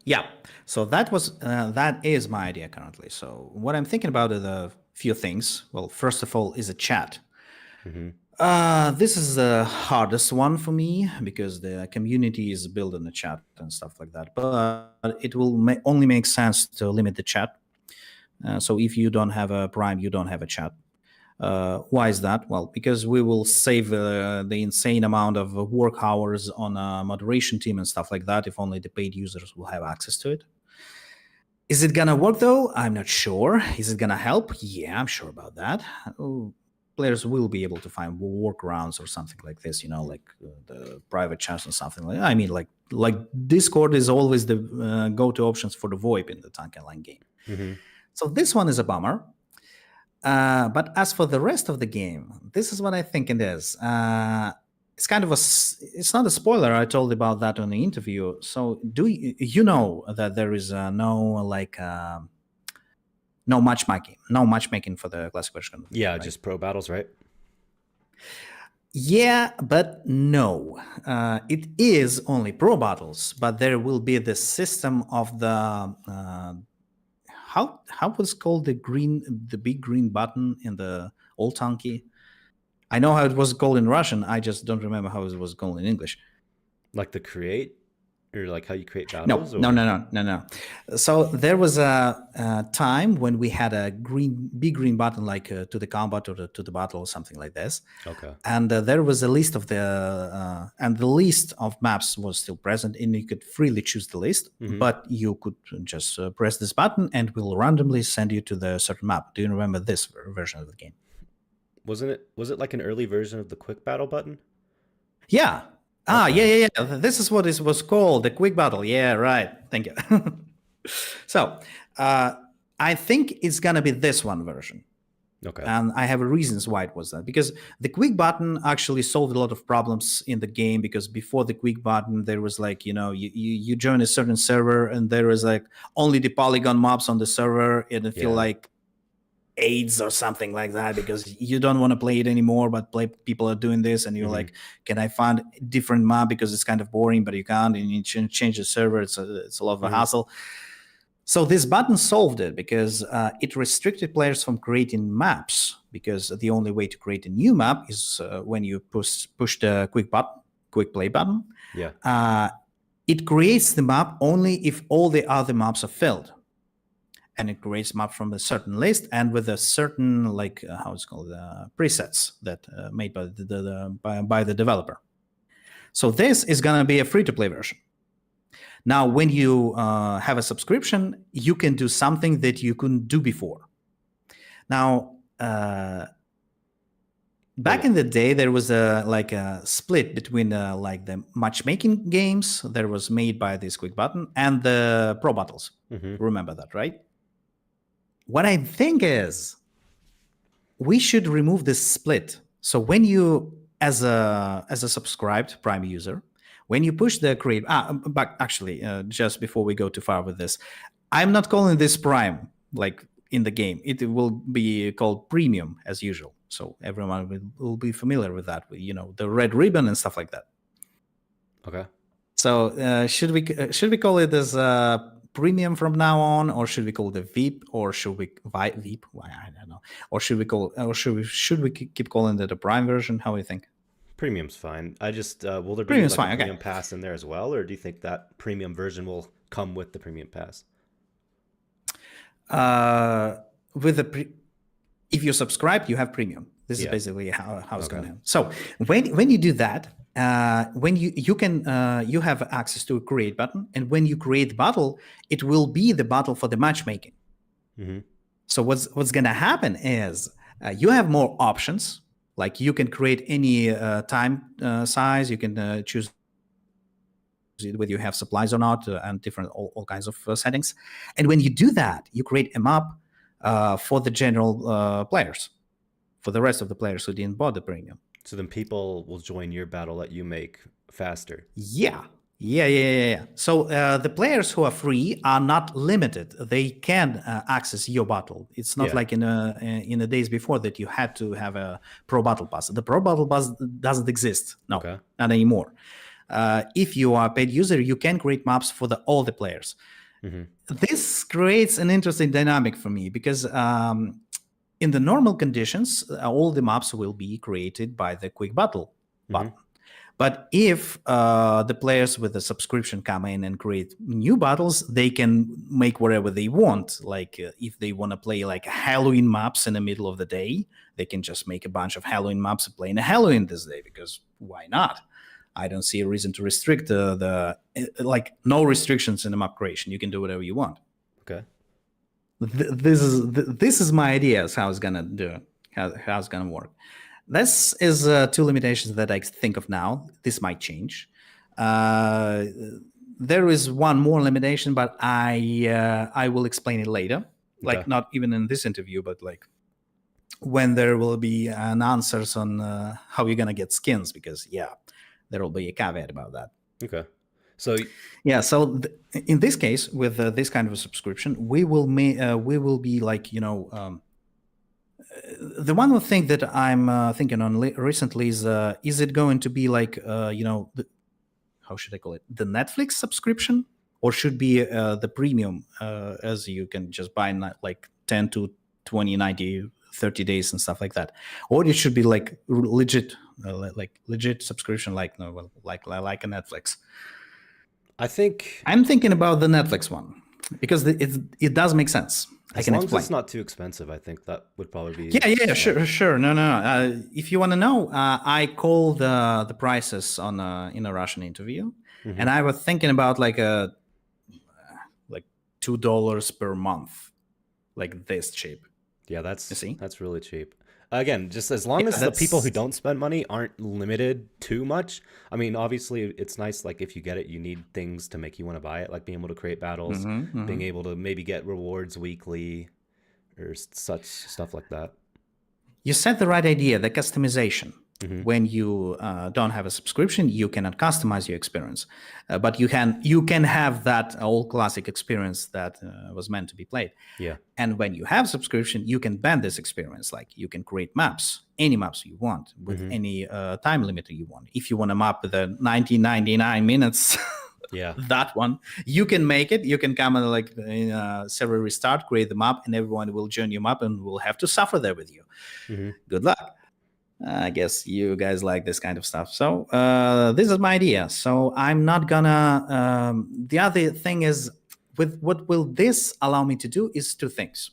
Yeah, so that is my idea currently. So what I'm thinking about is a few things. Well, first of all, is a chat. This is the hardest one for me, because the community is built in the chat and stuff like that. But it will only make sense to limit the chat. So if you don't have a Prime, you don't have a chat. Why is that? Well, because we will save the insane amount of work hours on a moderation team and stuff like that if only the paid users will have access to it. Is it gonna work though? I'm not sure. Is it gonna help? Yeah, I'm sure about that. Players will be able to find workarounds or something like this, like the private chats or something like that. I mean, like Discord is always the go-to options for the VoIP in the Tanki Online game. So this one is a bummer. But as for the rest of the game, this is what I think it is. It's kind of it's not a spoiler. I told about that on the interview. So do you know that there is no matchmaking for the classic version? Yeah, right? Just pro battles, right? Yeah, but no. It is only pro battles, but there will be the system of the how was called the big green button in the old Tanki? I know how it was called in Russian. I just don't remember how it was called in English. Like the create? or like how you create No, battles? no. So there was a time when we had a big green button, like to the combat or to the battle or something like this. Okay. And there was a list of and the list of maps was still present, and you could freely choose the list, but you could just press this button and we'll randomly send you to the certain map. Do you remember this version of the game? Was it like an early version of the quick battle button? Yeah. Okay. Yeah. This is what it was called, the quick battle. Yeah, right. Thank you. So I think it's gonna be this one version. Okay. And I have reasons why it was that, because the quick button actually solved a lot of problems in the game, because before the quick button there was like, you join a certain server and there is like only the polygon mobs on the server, and it feel like AIDS or something like that, because you don't want to play it anymore, but people are doing this, and you're like, can I find a different map, because it's kind of boring, but you can't, and you change the server. It's a lot of a hassle. So this button solved it, because it restricted players from creating maps, because the only way to create a new map is when you push the quick play button. Yeah. It creates the map only if all the other maps are filled. And it creates map from a certain list and with a certain, like, how it's called, presets that made by the developer. So this is going to be a free-to-play version. Now, when you have a subscription, you can do something that you couldn't do before. Now, back in the day, there was a split between like the matchmaking games that was made by this quick button and the pro battles. Remember that, right? What I think is we should remove this split. So when you, as a subscribed Prime user, when you push the create, but actually, just before we go too far with this, I'm not calling this Prime like in the game. It will be called Premium as usual. So everyone will be familiar with that, the red ribbon and stuff like that. Okay. So should we call it as Premium from now on, or should we call it a VIP, or should we VIP? I don't know. Or should we keep calling it a Prime version? How do you think? Premium's fine. I just will there be Premium's like fine, a premium okay. pass in there as well, or do you think that premium version will come with the premium pass? If you subscribe, you have premium. This is basically how it's going to happen. So when you do that, when you have access to a create button, and when you create battle, it will be the battle for the matchmaking. So what's going to happen is you have more options. Like you can create any time size. You can choose whether you have supplies or not, and different all kinds of settings. And when you do that, you create a map for the general players, for the rest of the players who didn't buy the premium. So then people will join your battle that you make faster. Yeah. So the players who are free are not limited. They can access your battle. It's not like in the days before that you had to have a pro battle pass. The pro battle pass doesn't exist. No, not anymore. If you are a paid user, you can create maps for all the players. This creates an interesting dynamic for me, because in the normal conditions, all the maps will be created by the quick battle button. But if the players with the subscription come in and create new battles, they can make whatever they want. Like if they want to play like Halloween maps in the middle of the day, they can just make a bunch of Halloween maps and play in Halloween this day, because why not? I don't see a reason to restrict no restrictions in the map creation. You can do whatever you want. Okay. This is my idea of how it's gonna do, how it's gonna work. This is two limitations that I think of now. This might change. There is one more limitation, but I will explain it later. Like not even in this interview, but like when there will be an answers on how you're gonna get skins, because there will be a caveat about that. Okay. So so in this case, with this kind of a subscription, we will be like, the one thing that I'm thinking on recently is it going to be like how should I call it, the Netflix subscription, or should be the premium, as you can just buy like 10 to 20, 90, 30 days and stuff like that, or it should be like legit subscription, like a Netflix. I think I'm thinking about the Netflix one because it does make sense. I as can long explain. as it's not too expensive, I think that would probably be. Yeah, sure. No. If you want to know, I called the prices on in a Russian interview, and I was thinking about like $2 per month, like this cheap. Yeah, You see? that's really cheap. Again, just as long as the people who don't spend money aren't limited too much. I mean, obviously, it's nice. Like if you get it, you need things to make you want to buy it, like being able to create battles, being able to maybe get rewards weekly, or such stuff like that. You said the right idea, the customization. When you don't have a subscription, you cannot customize your experience, but you can have that old classic experience that was meant to be played. Yeah. And when you have subscription, you can bend this experience. Like you can create maps, any maps you want, with any time limit you want. If you want a map with 1999 minutes, Yeah. that one, you can make it. You can come and like in a server restart, create the map, and everyone will join your map and will have to suffer there with you. Good luck. I guess you guys like this kind of stuff. So this is my idea. So I'm not gonna. The other thing is, with what will this allow me to do is two things.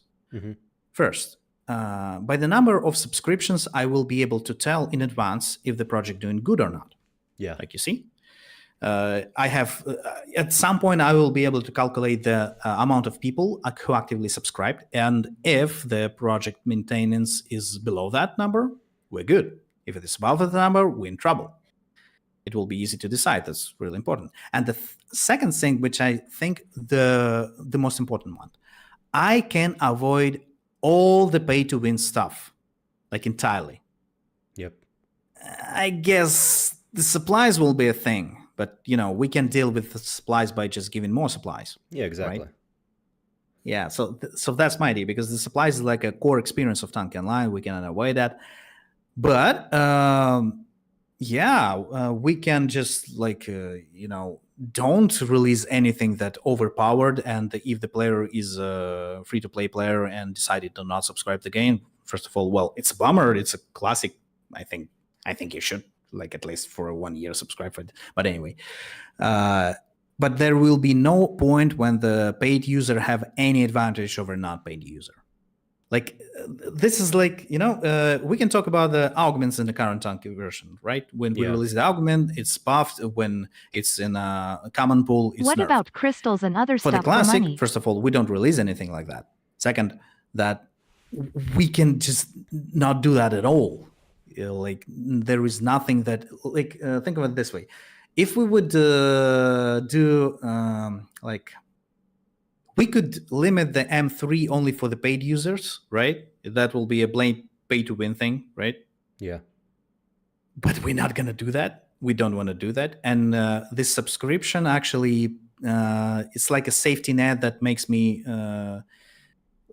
First, by the number of subscriptions, I will be able to tell in advance if the project doing good or not. Yeah. Like you see, I have at some point I will be able to calculate the amount of people who actively subscribed, and if the project maintenance is below that number, we're good. If it is above the number, we're in trouble. It will be easy to decide. That's really important. And the second thing, which I think the most important one, I can avoid all the pay-to-win stuff, like entirely. Yep. I guess the supplies will be a thing, but we can deal with the supplies by just giving more supplies. Yeah, exactly. Right? Yeah, so that's my idea, because the supplies is like a core experience of Tanki Online. We cannot avoid that. But we can just don't release anything that overpowered. And if the player is a free-to-play player and decided to not subscribe to the game, first of all, well, it's a bummer. It's a classic. I think you should at least for 1 year subscribe for it. But anyway, but there will be no point when the paid user have any advantage over not paid user. This is we can talk about the augments in the current Tanki version, right? When we release the augment, it's buffed. When it's in a common pool, it's What nerfed. about crystals and other For stuff the classic, for money? first of all, we don't release anything like that. Second, that we can just not do that at all. There is nothing that think of it this way. If we would we could limit the M3 only for the paid users, right? That will be a plain pay-to-win thing, right? Yeah. But we're not going to do that. We don't want to do that. And this subscription actually, it's like a safety net that makes me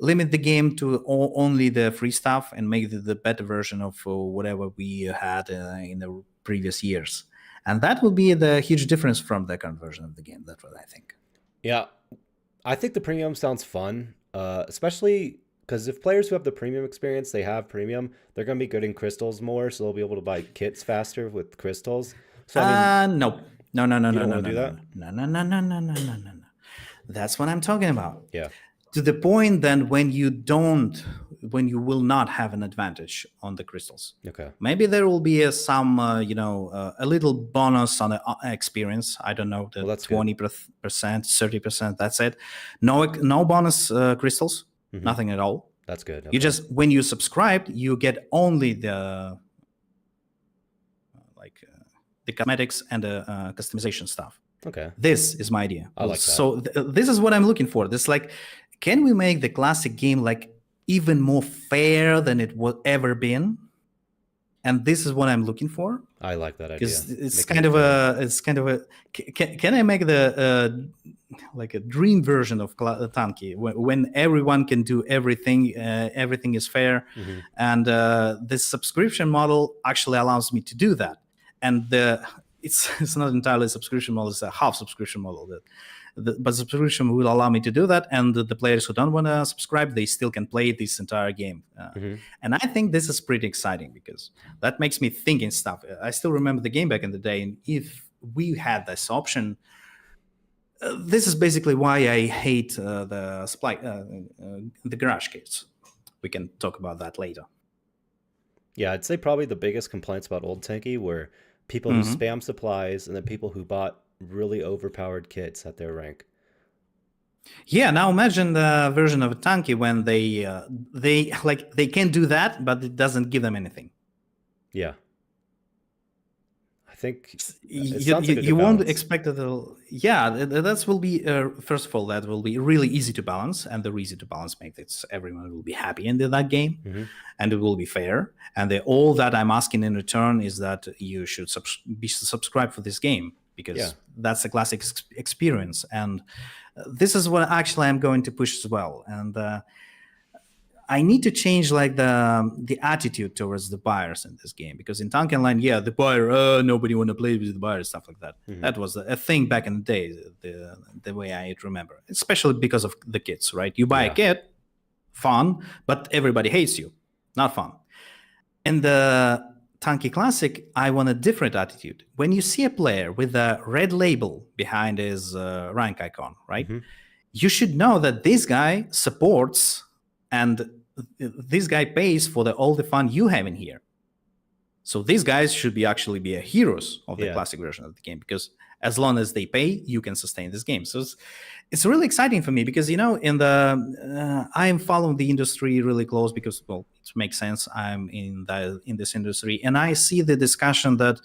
limit the game to only the free stuff and make the better version of whatever we had in the previous years. And that will be the huge difference from the current version of the game. That's what I think. Yeah. I think the premium sounds fun, especially because if players who have the premium experience, they have premium, they're going to be good in crystals more, so they'll be able to buy kits faster with crystals. So No. You don't want to do that? No. That's what I'm talking about. Yeah. To the point then when you will not have an advantage on the crystals. Okay. Maybe there will be a little bonus on the experience. I don't know, the 20%, 30%. That's it. No bonus crystals. Nothing at all. That's good. Okay. You just, when you subscribe, you get only the the cosmetics and the customization stuff. Okay. This is my idea. I like that. So this is what I'm looking for. This can we make the classic game even more fair than it would ever been? And this is what I'm looking for. I like that idea. Because it's kind of a. Can I make the a dream version of Tanki when everyone can do everything? Everything is fair, and this subscription model actually allows me to do that. And it's not entirely a subscription model; it's a half subscription model. But subscription will allow me to do that, and the players who don't want to subscribe, they still can play this entire game. And I think this is pretty exciting because that makes me thinking stuff. I still remember the game back in the day, and if we had this option, This is basically why I hate the garage kits. We can talk about that later. Yeah, I'd say probably the biggest complaints about Old Tanky were people who Mm-hmm. spam supplies and then people who bought really overpowered kits at their rank. Yeah, now imagine the version of a Tanki when they can do that, but it doesn't give them anything. Yeah. I think it You, sounds you, like a you good won't balance. expect that. That will be first of all, that will be really easy to balance, and the easy to balance makes it so everyone will be happy in that game, Hmm. and it will be fair. And all that I'm asking in return is that you should be subscribed for this game, because Yeah. that's a classic experience, and this is what actually I'm going to push as well. And I need to change like the attitude towards the buyers in this game, because in Tanki Online, yeah, the buyer, nobody want to play with the buyer, stuff like that. Hmm. That was a thing back in the day, the way I remember, especially because of the kits, right? You buy a Yeah. kit, fun, but everybody hates you, not fun. In the Tanki Classic, I want a different attitude. When you see a player with a red label behind his rank icon, right? Hmm. You should know that this guy supports and this guy pays for all the fun you have in here. So these guys should actually be heroes of the Yeah. classic version of the game, because as long as they pay, you can sustain this game. So it's really exciting for me, because I am following the industry really close, because, well, it makes sense. I'm in this industry, and I see the discussion that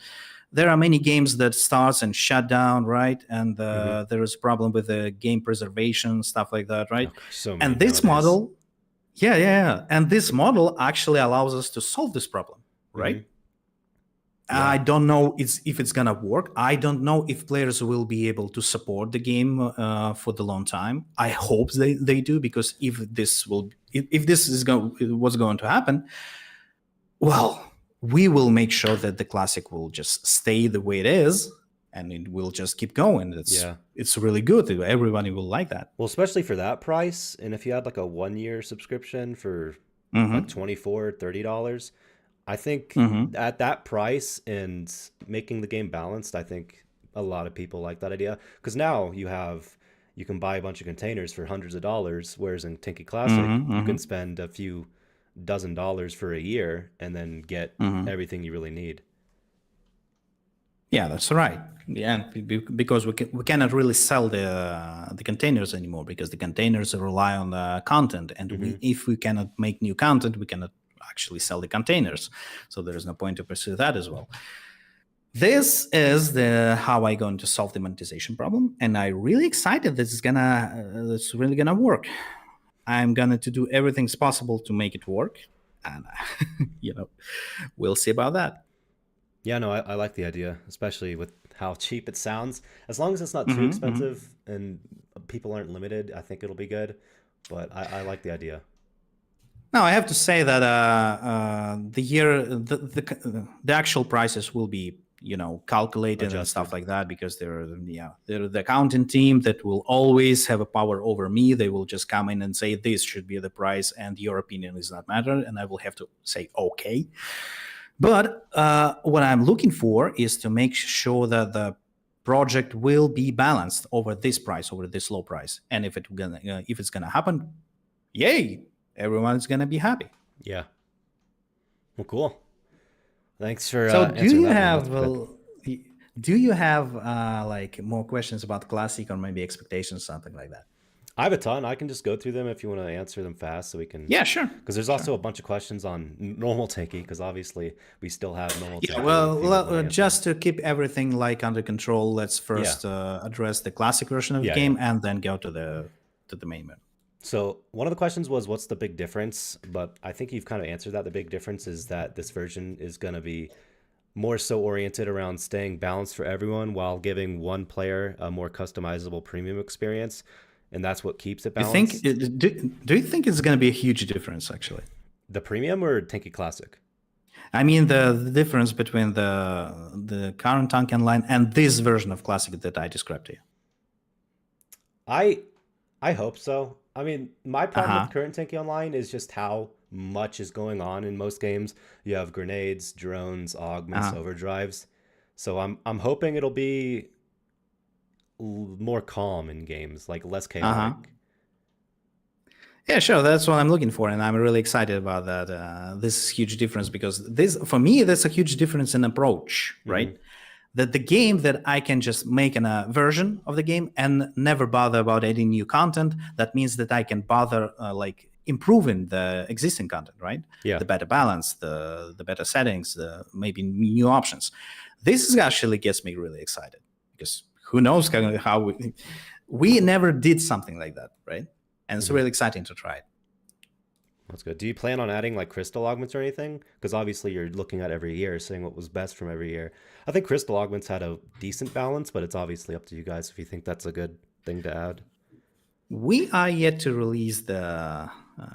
there are many games that starts and shut down, right? And there is a problem with the game preservation, stuff like that, right? Oh, gosh, so many And this nowadays. model, yeah. And this model actually allows us to solve this problem, right? Hmm. Yeah. I don't know if it's gonna work. I don't know if players will be able to support the game for the long time. I hope they do, because if this is what's going to happen, well, we will make sure that the classic will just stay the way it is, and it will just keep going. Yeah. It's really good. Everybody will like that. Well, especially for that price. And if you had like a 1 year subscription for like Mm-hmm. $24, $30, I think Mm-hmm. at that price and making the game balanced, I think a lot of people like that idea. Because now you can buy a bunch of containers for hundreds of dollars, whereas in Tinky Classic, Mm-hmm. you Mm-hmm. can spend a few dozen dollars for a year and then get Mm-hmm. everything you really need. Yeah, that's right. Yeah, because we cannot really sell the containers anymore, because the containers rely on the content, and Hmm. if we cannot make new content, we cannot actually sell the containers. So there is no point to pursue that as well. This is how I going to solve the monetization problem, and I'm really excited that it's really gonna work. I'm gonna to do everything possible to make it work, and we'll see about that. Yeah, no, I like the idea, especially with how cheap it sounds. As long as it's not too Mm-hmm, mm-hmm. expensive and people aren't limited, I think it'll be good. But I like the idea. Now I have to say that the actual prices will be calculated and Adjusted. stuff like that, because they're the accounting team that will always have a power over me. They will just come in and say this should be the price, and your opinion is not matter, and I will have to say okay. But what I'm looking for is to make sure that the project will be balanced over this low price, and if it's gonna happen, yay! Everyone's gonna be happy. Yeah. Well, cool. Thanks for So, answering that one. That's quick. do you have like more questions about classic, or maybe expectations, something like that? I have a ton. I can just go through them if you want to answer them fast so we can. Yeah, sure. Because there's also a bunch of questions on normal tanky, because obviously we still have normal Yeah, tanky. well, if you want to answer. just to keep everything like under control, let's first address the classic version of the game, and then go to the main menu. So one of the questions was, what's the big difference? But I think you've kind of answered that. The big difference is that this version is going to be more so oriented around staying balanced for everyone while giving one player a more customizable premium experience. And that's what keeps it balanced. Do you think it's going to be a huge difference, actually? The premium or Tanky Classic? I mean, the difference between the current Tanki Online and this version of Classic that I described to you. I hope so. I mean, my problem with current Tanky Online is just how much is going on in most games. You have grenades, drones, augments, overdrives. So I'm hoping it'll be more calm in games, like less Uh-huh. chaotic. Yeah, sure. That's what I'm looking for, and I'm really excited about that. This is a huge difference because this, for me, that's a huge difference in approach, Mm-hmm. right? That the game that I can just make a version of the game and never bother about adding new content. That means that I can bother like improving the existing content, right? Yeah. The better balance, the better settings, the maybe new options. This is actually gets me really excited because who knows how we never did something like that, right? And it's Mm-hmm. really exciting to try it. That's good. Do you plan on adding like crystal augments or anything? Because obviously you're looking at every year, seeing what was best from every year. I think crystal augments had a decent balance, but it's obviously up to you guys if you think that's a good thing to add. We are yet to release the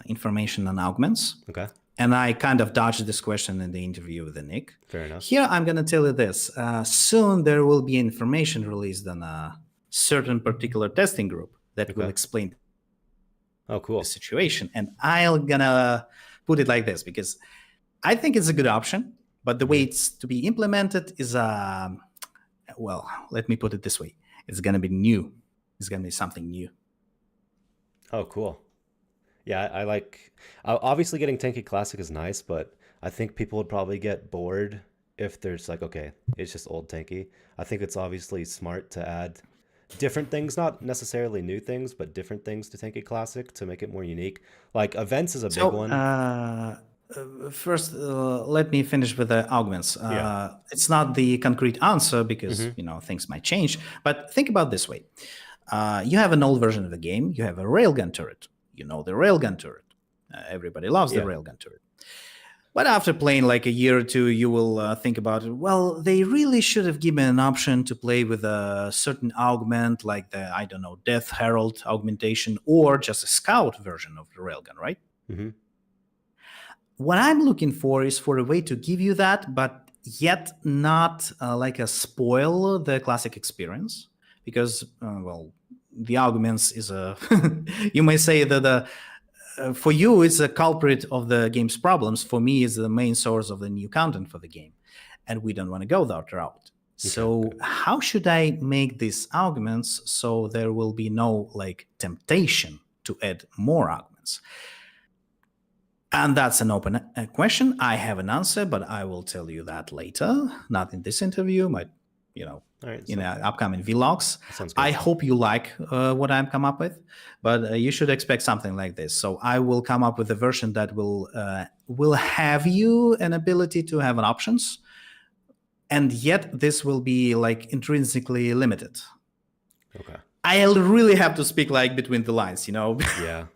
information on augments, Okay, and I kind of dodged this question in the interview with Nick. fair enough. Here, I'm going to tell you this. Soon there will be information released on a certain particular testing group that will Okay. explain Oh, the cool. situation. And I'm going to put it like this because I think it's a good option, but the way it's to be implemented is, well, let me put it this way. It's going to be new. It's going to be something new. Oh, cool. Yeah, I like. Obviously, getting Tanky Classic is nice, but I think people would probably get bored if there's like, okay, it's just old Tanky. I think it's obviously smart to add different things, not necessarily new things, but different things to Tanky Classic to make it more unique. Like events is a big So, one. first, let me finish with the augments. Yeah. It's not the concrete answer because Mm-hmm. things might change. But think about this way: you have an old version of the game. You have a railgun turret. You know the railgun turret. Everybody loves the Yeah. railgun turret. But after playing like a year or two, you will think about it. Well, they really should have given an option to play with a certain augment, like the Death Herald augmentation, or just a scout version of the railgun, right? Mm-hmm. What I'm looking for is for a way to give you that, but yet not like a spoil the classic experience, because well, the augments is a you may say that for you it's a culprit of the game's problems. For me, it's the main source of the new content for the game, and we don't want to go that route. So Okay. how should I make these augments so there will be no like temptation to add more augments? And that's an open question. I have an answer, but I will tell you that later, not in this interview, but All right. in upcoming vlogs. Sounds good. I hope you like what I'm come up with, but you should expect something like this. So I will come up with a version that will have you an ability to have an options, and yet this will be like intrinsically limited. Okay. I'll really have to speak like between the lines, Yeah.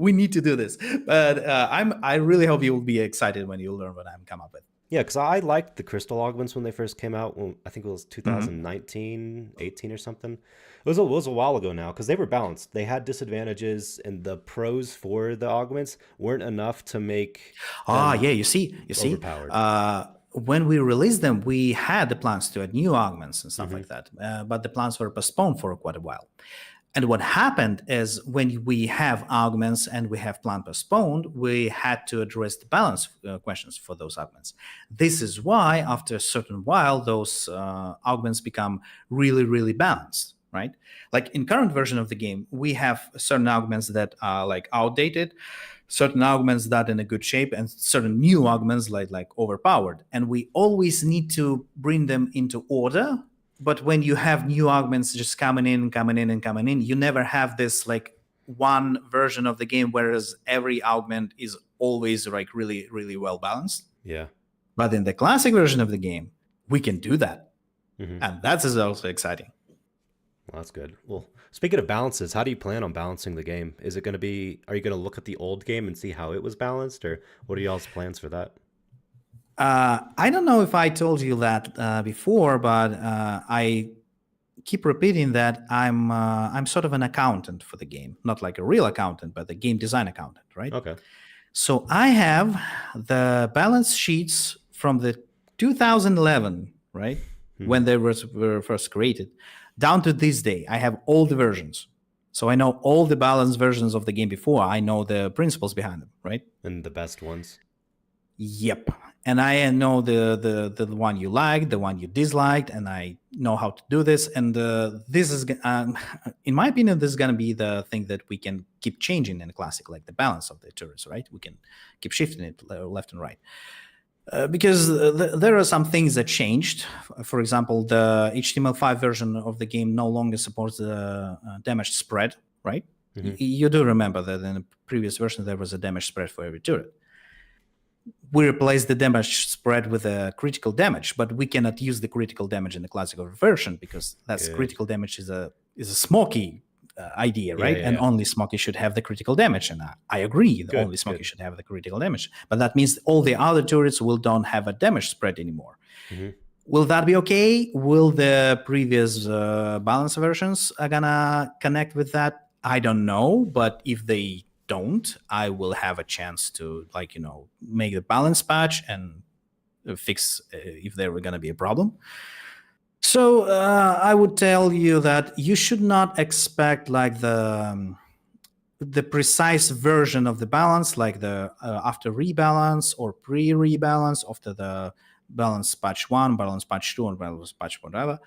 we need to do this, but I really hope you will be excited when you learn what I'm come up with. Yeah, because I liked the crystal augments when they first came out. When, I think it was 2019, 18 or something. It was a while ago now because they were balanced. They had disadvantages, and the pros for the augments weren't enough to make them Yeah, you see, overpowered. when we released them, we had the plans to add new augments and stuff like that, but the plans were postponed for quite a while. And what happened is when we have augments and we have plan postponed, we had to address the balance questions for those augments. This is why after a certain while, those augments become really, really balanced, right? Like in current version of the game, we have certain augments that are like outdated, certain augments that in a good shape, and certain new augments like overpowered. And we always need to bring them into order. But when you have new augments just coming in, you never have this like one version of the game, whereas every augment is always like really, really well balanced. Yeah. But in the classic version of the game, we can do that. Mm-hmm. And that is also exciting. Well, that's good. Well, speaking of balances, how do you plan on balancing the game? Are you going to look at the old game and see how it was balanced, or what are y'all's plans for that? I don't know if I told you that before, but I keep repeating that I'm sort of an accountant for the game, not like a real accountant, but a game design accountant, right? Okay. So I have the balance sheets from the 2011, right, when they were first created, down to this day. I have all the versions, so I know all the balance versions of the game before. I know the principles behind them, right? And the best ones. Yep. And I know the one you liked, the one you disliked, and I know how to do this. And this is, in my opinion, this is going to be the thing that we can keep changing in the classic, like the balance of the turrets, right? We can keep shifting it left and right. Because there are some things that changed. For example, the HTML5 version of the game no longer supports the damage spread, right? You do remember that in the previous version, there was a damage spread for every turret. We replaced the damage spread with a critical damage, but we cannot use the critical damage in the classical version because that's critical damage is a smoky idea, right? And only Smoky should have the critical damage, and I agree. Only Smoky should have the critical damage, but that means all the other turrets don't have a damage spread anymore. Will that be okay? Will the previous balance versions are gonna connect with that? I don't know, but if they don't, I will have a chance to make the balance patch and fix if there were going to be a problem. So I would tell you that you should not expect like the precise version of the balance, like the after rebalance or pre-rebalance after the balance patch 1, balance patch 2, or balance patch whatever.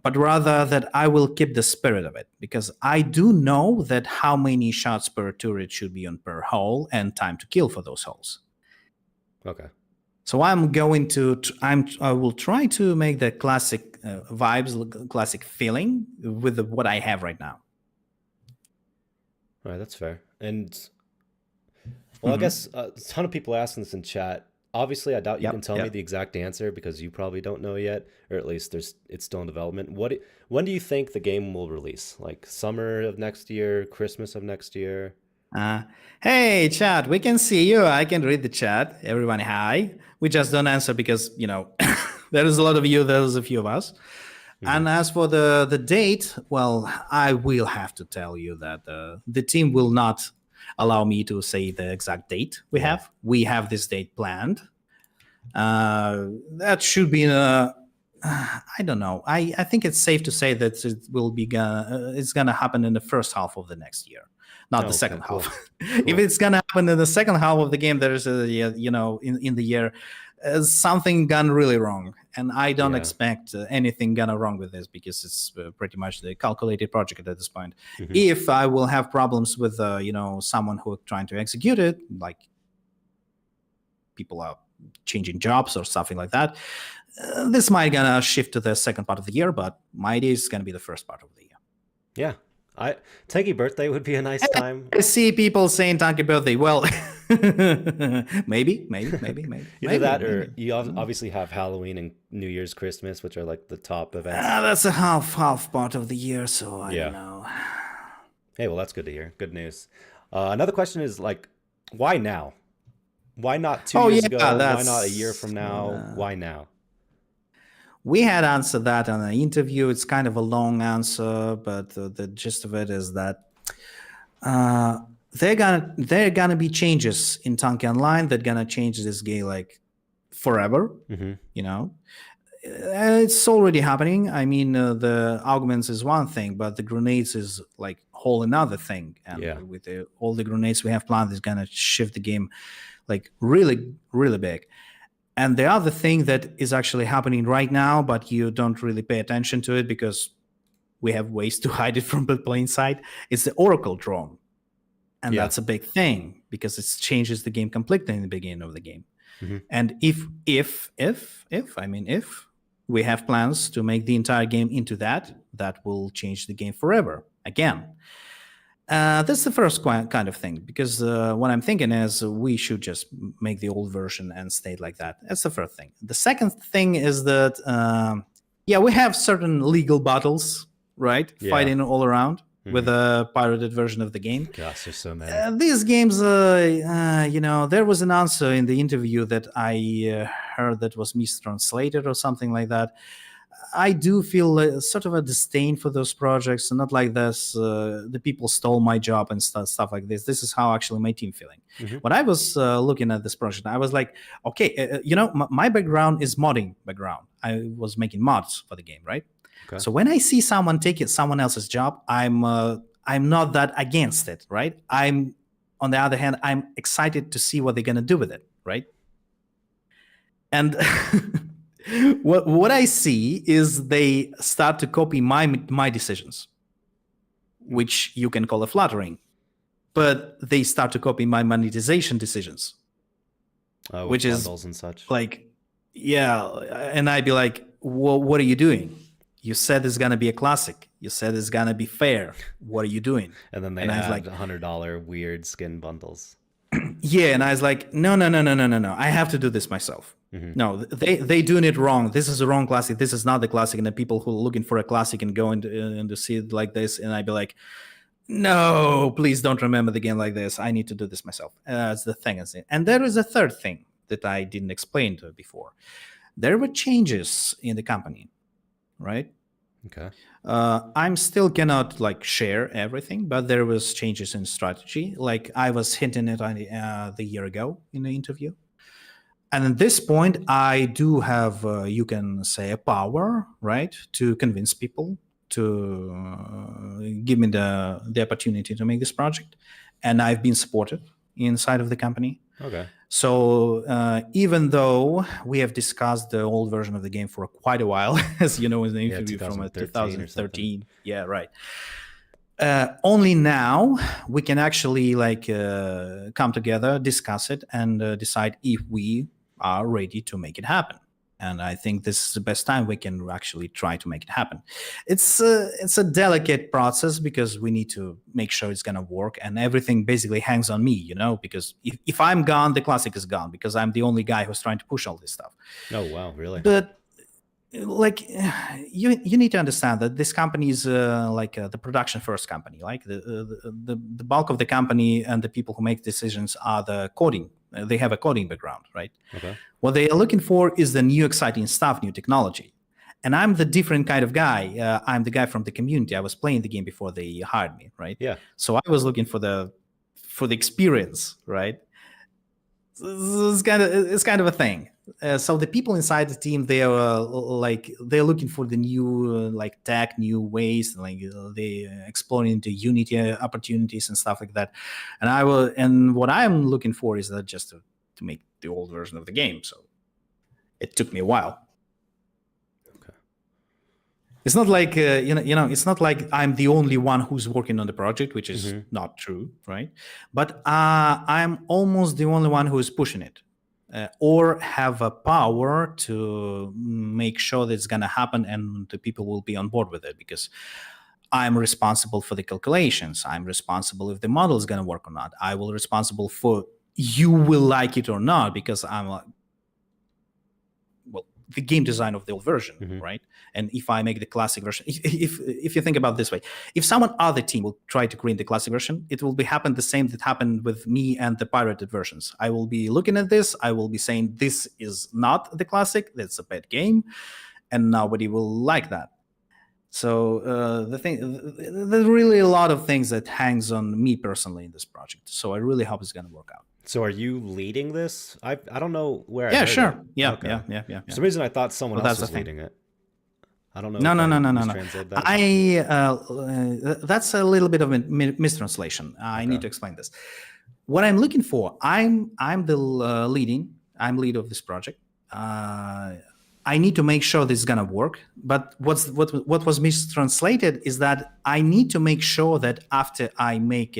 But rather that I will keep the spirit of it, because I do know that how many shots per turret should be on per hole and time to kill for those holes. Okay. So I'm going to, I will try to make the classic vibes, classic feeling with what I have right now. All right, that's fair. And well, I guess a ton of people asking this in chat. Obviously, I doubt you can tell me the exact answer because you probably don't know yet, or at least it's still in development. When do you think the game will release? Like summer of next year, Christmas of next year? Hey, chat, we can see you. I can read the chat. Everyone, hi. We just don't answer because, there is a lot of you, there's a few of us. And as for the date, well, I will have to tell you that the team will not allow me to say the exact date we have. We have this date planned. That should be I don't know. I think it's safe to say that it will be it's gonna happen in the first half of the next year, not the second half. Cool. If it's gonna happen in the second half of the game, there's in the year something gone really wrong, and I don't expect anything gone wrong with this because it's pretty much the calculated project at this point. If I will have problems with someone who are trying to execute it, like people are changing jobs or something like that, this might gonna shift to the second part of the year, but my idea is gonna be the first part of the year. Yeah. Tanki birthday would be a nice time. I see people saying Tanki birthday. Well, maybe. Either that, or you obviously have Halloween and New Year's, Christmas, which are like the top events. That's a half part of the year, so I don't know. Hey, well, that's good to hear. Good news. Another question is like, why now? Why not 2 years ago? Why not a year from now? Why now? We had answered that on an interview. It's kind of a long answer, but the gist of it is that there are gonna be changes in Tanki Online that gonna change this game like forever. It's already happening. I mean, the augments is one thing, but the grenades is like whole another thing. And with all the grenades we have planned, is gonna shift the game like really, really big. And the other thing that is actually happening right now, but you don't really pay attention to it because we have ways to hide it from the plain sight, is the Oracle drone. And that's a big thing because it changes the game completely in the beginning of the game. And if we have plans to make the entire game into that will change the game forever again. That's the first kind of thing, because what I'm thinking is we should just make the old version and stay like that. That's the first thing. The second thing is that, we have certain legal battles, right? Fighting all around with a pirated version of the game. Gosh, there's so many. These games, there was an answer in the interview that I heard that was mistranslated or something like that. I do feel sort of a disdain for those projects, and not like this. The people stole my job and stuff like this. This is how actually my team feeling. When I was looking at this project, I was like, okay, my background is modding background. I was making mods for the game, right? Okay. So when I see someone taking someone else's job, I'm not that against it, right? On the other hand, I'm excited to see what they're gonna do with it, right? And what I see is they start to copy my decisions, which you can call a flattering, but they start to copy my monetization decisions, which is bundles and such. like, yeah. And I'd be like, well, what are you doing? You said it's gonna be a classic. You said it's gonna be fair. What are you doing? And then they I was add like, $100 weird skin bundles. yeah. And I was like, no. I have to do this myself. No, they doing it wrong. This is the wrong classic. This is not the classic. And the people who are looking for a classic and go and to see it like this, and I'd be like, no, please don't remember the game like this. I need to do this myself. That's the thing. And there is a third thing that I didn't explain to before. There were changes in the company, right? Okay. I'm still cannot like share everything, but there was changes in strategy. Like I was hinting it on the year ago in the interview. And at this point, I do have, you can say, a power, right, to convince people to give me the opportunity to make this project. And I've been supported inside of the company. Okay. So even though we have discussed the old version of the game for quite a while, as you know, in the interview from 2013. Yeah, right. Only now we can actually like come together, discuss it, and decide if we are ready to make it happen. And I think this is the best time we can actually try to make it happen. It's a delicate process because we need to make sure it's going to work, and everything basically hangs on me, you know, because if I'm gone, the classic is gone because I'm the only guy who's trying to push all this stuff. Oh, wow, really? But like you need to understand that this company is the production first company. Like the bulk of the company and the people who make decisions are the coding. They have a coding background, right? Okay. What they are looking for is the new exciting stuff, new technology. And I'm the different kind of guy. I'm the guy from the community. I was playing the game before they hired me, right? Yeah. So I was looking for the experience, right? It's kind of a thing. So the people inside the team, they are they're looking for the new tech, new ways, they exploring the Unity opportunities and stuff like that. And what I'm looking for is that just to make the old version of the game. So it took me a while. Okay. It's not like it's not like I'm the only one who's working on the project, which is not true, right? But I'm almost the only one who is pushing it. Or have a power to make sure that it's going to happen and the people will be on board with it, because I'm responsible for the calculations. I'm responsible if the model is going to work or not. I will responsible for you will like it or not, because I'm the game design of the old version, right? And if I make the classic version, if you think about it this way, if someone other team will try to create the classic version, it will be happen the same that happened with me and the pirated versions. I will be looking at this, I will be saying this is not the classic, that's a bad game, and nobody will like that. So there's really a lot of things that hangs on me personally in this project. So I really hope it's going to work out. So are you leading this? I don't know where. Yeah, I heard sure. it. Yeah, Okay. yeah. For some reason, I thought someone else was leading it. I don't know. No. That. That's a little bit of a mistranslation. I need to explain this. What I'm looking for, I'm the I'm lead of this project. I need to make sure this is gonna work. But what was mistranslated is that I need to make sure that after I make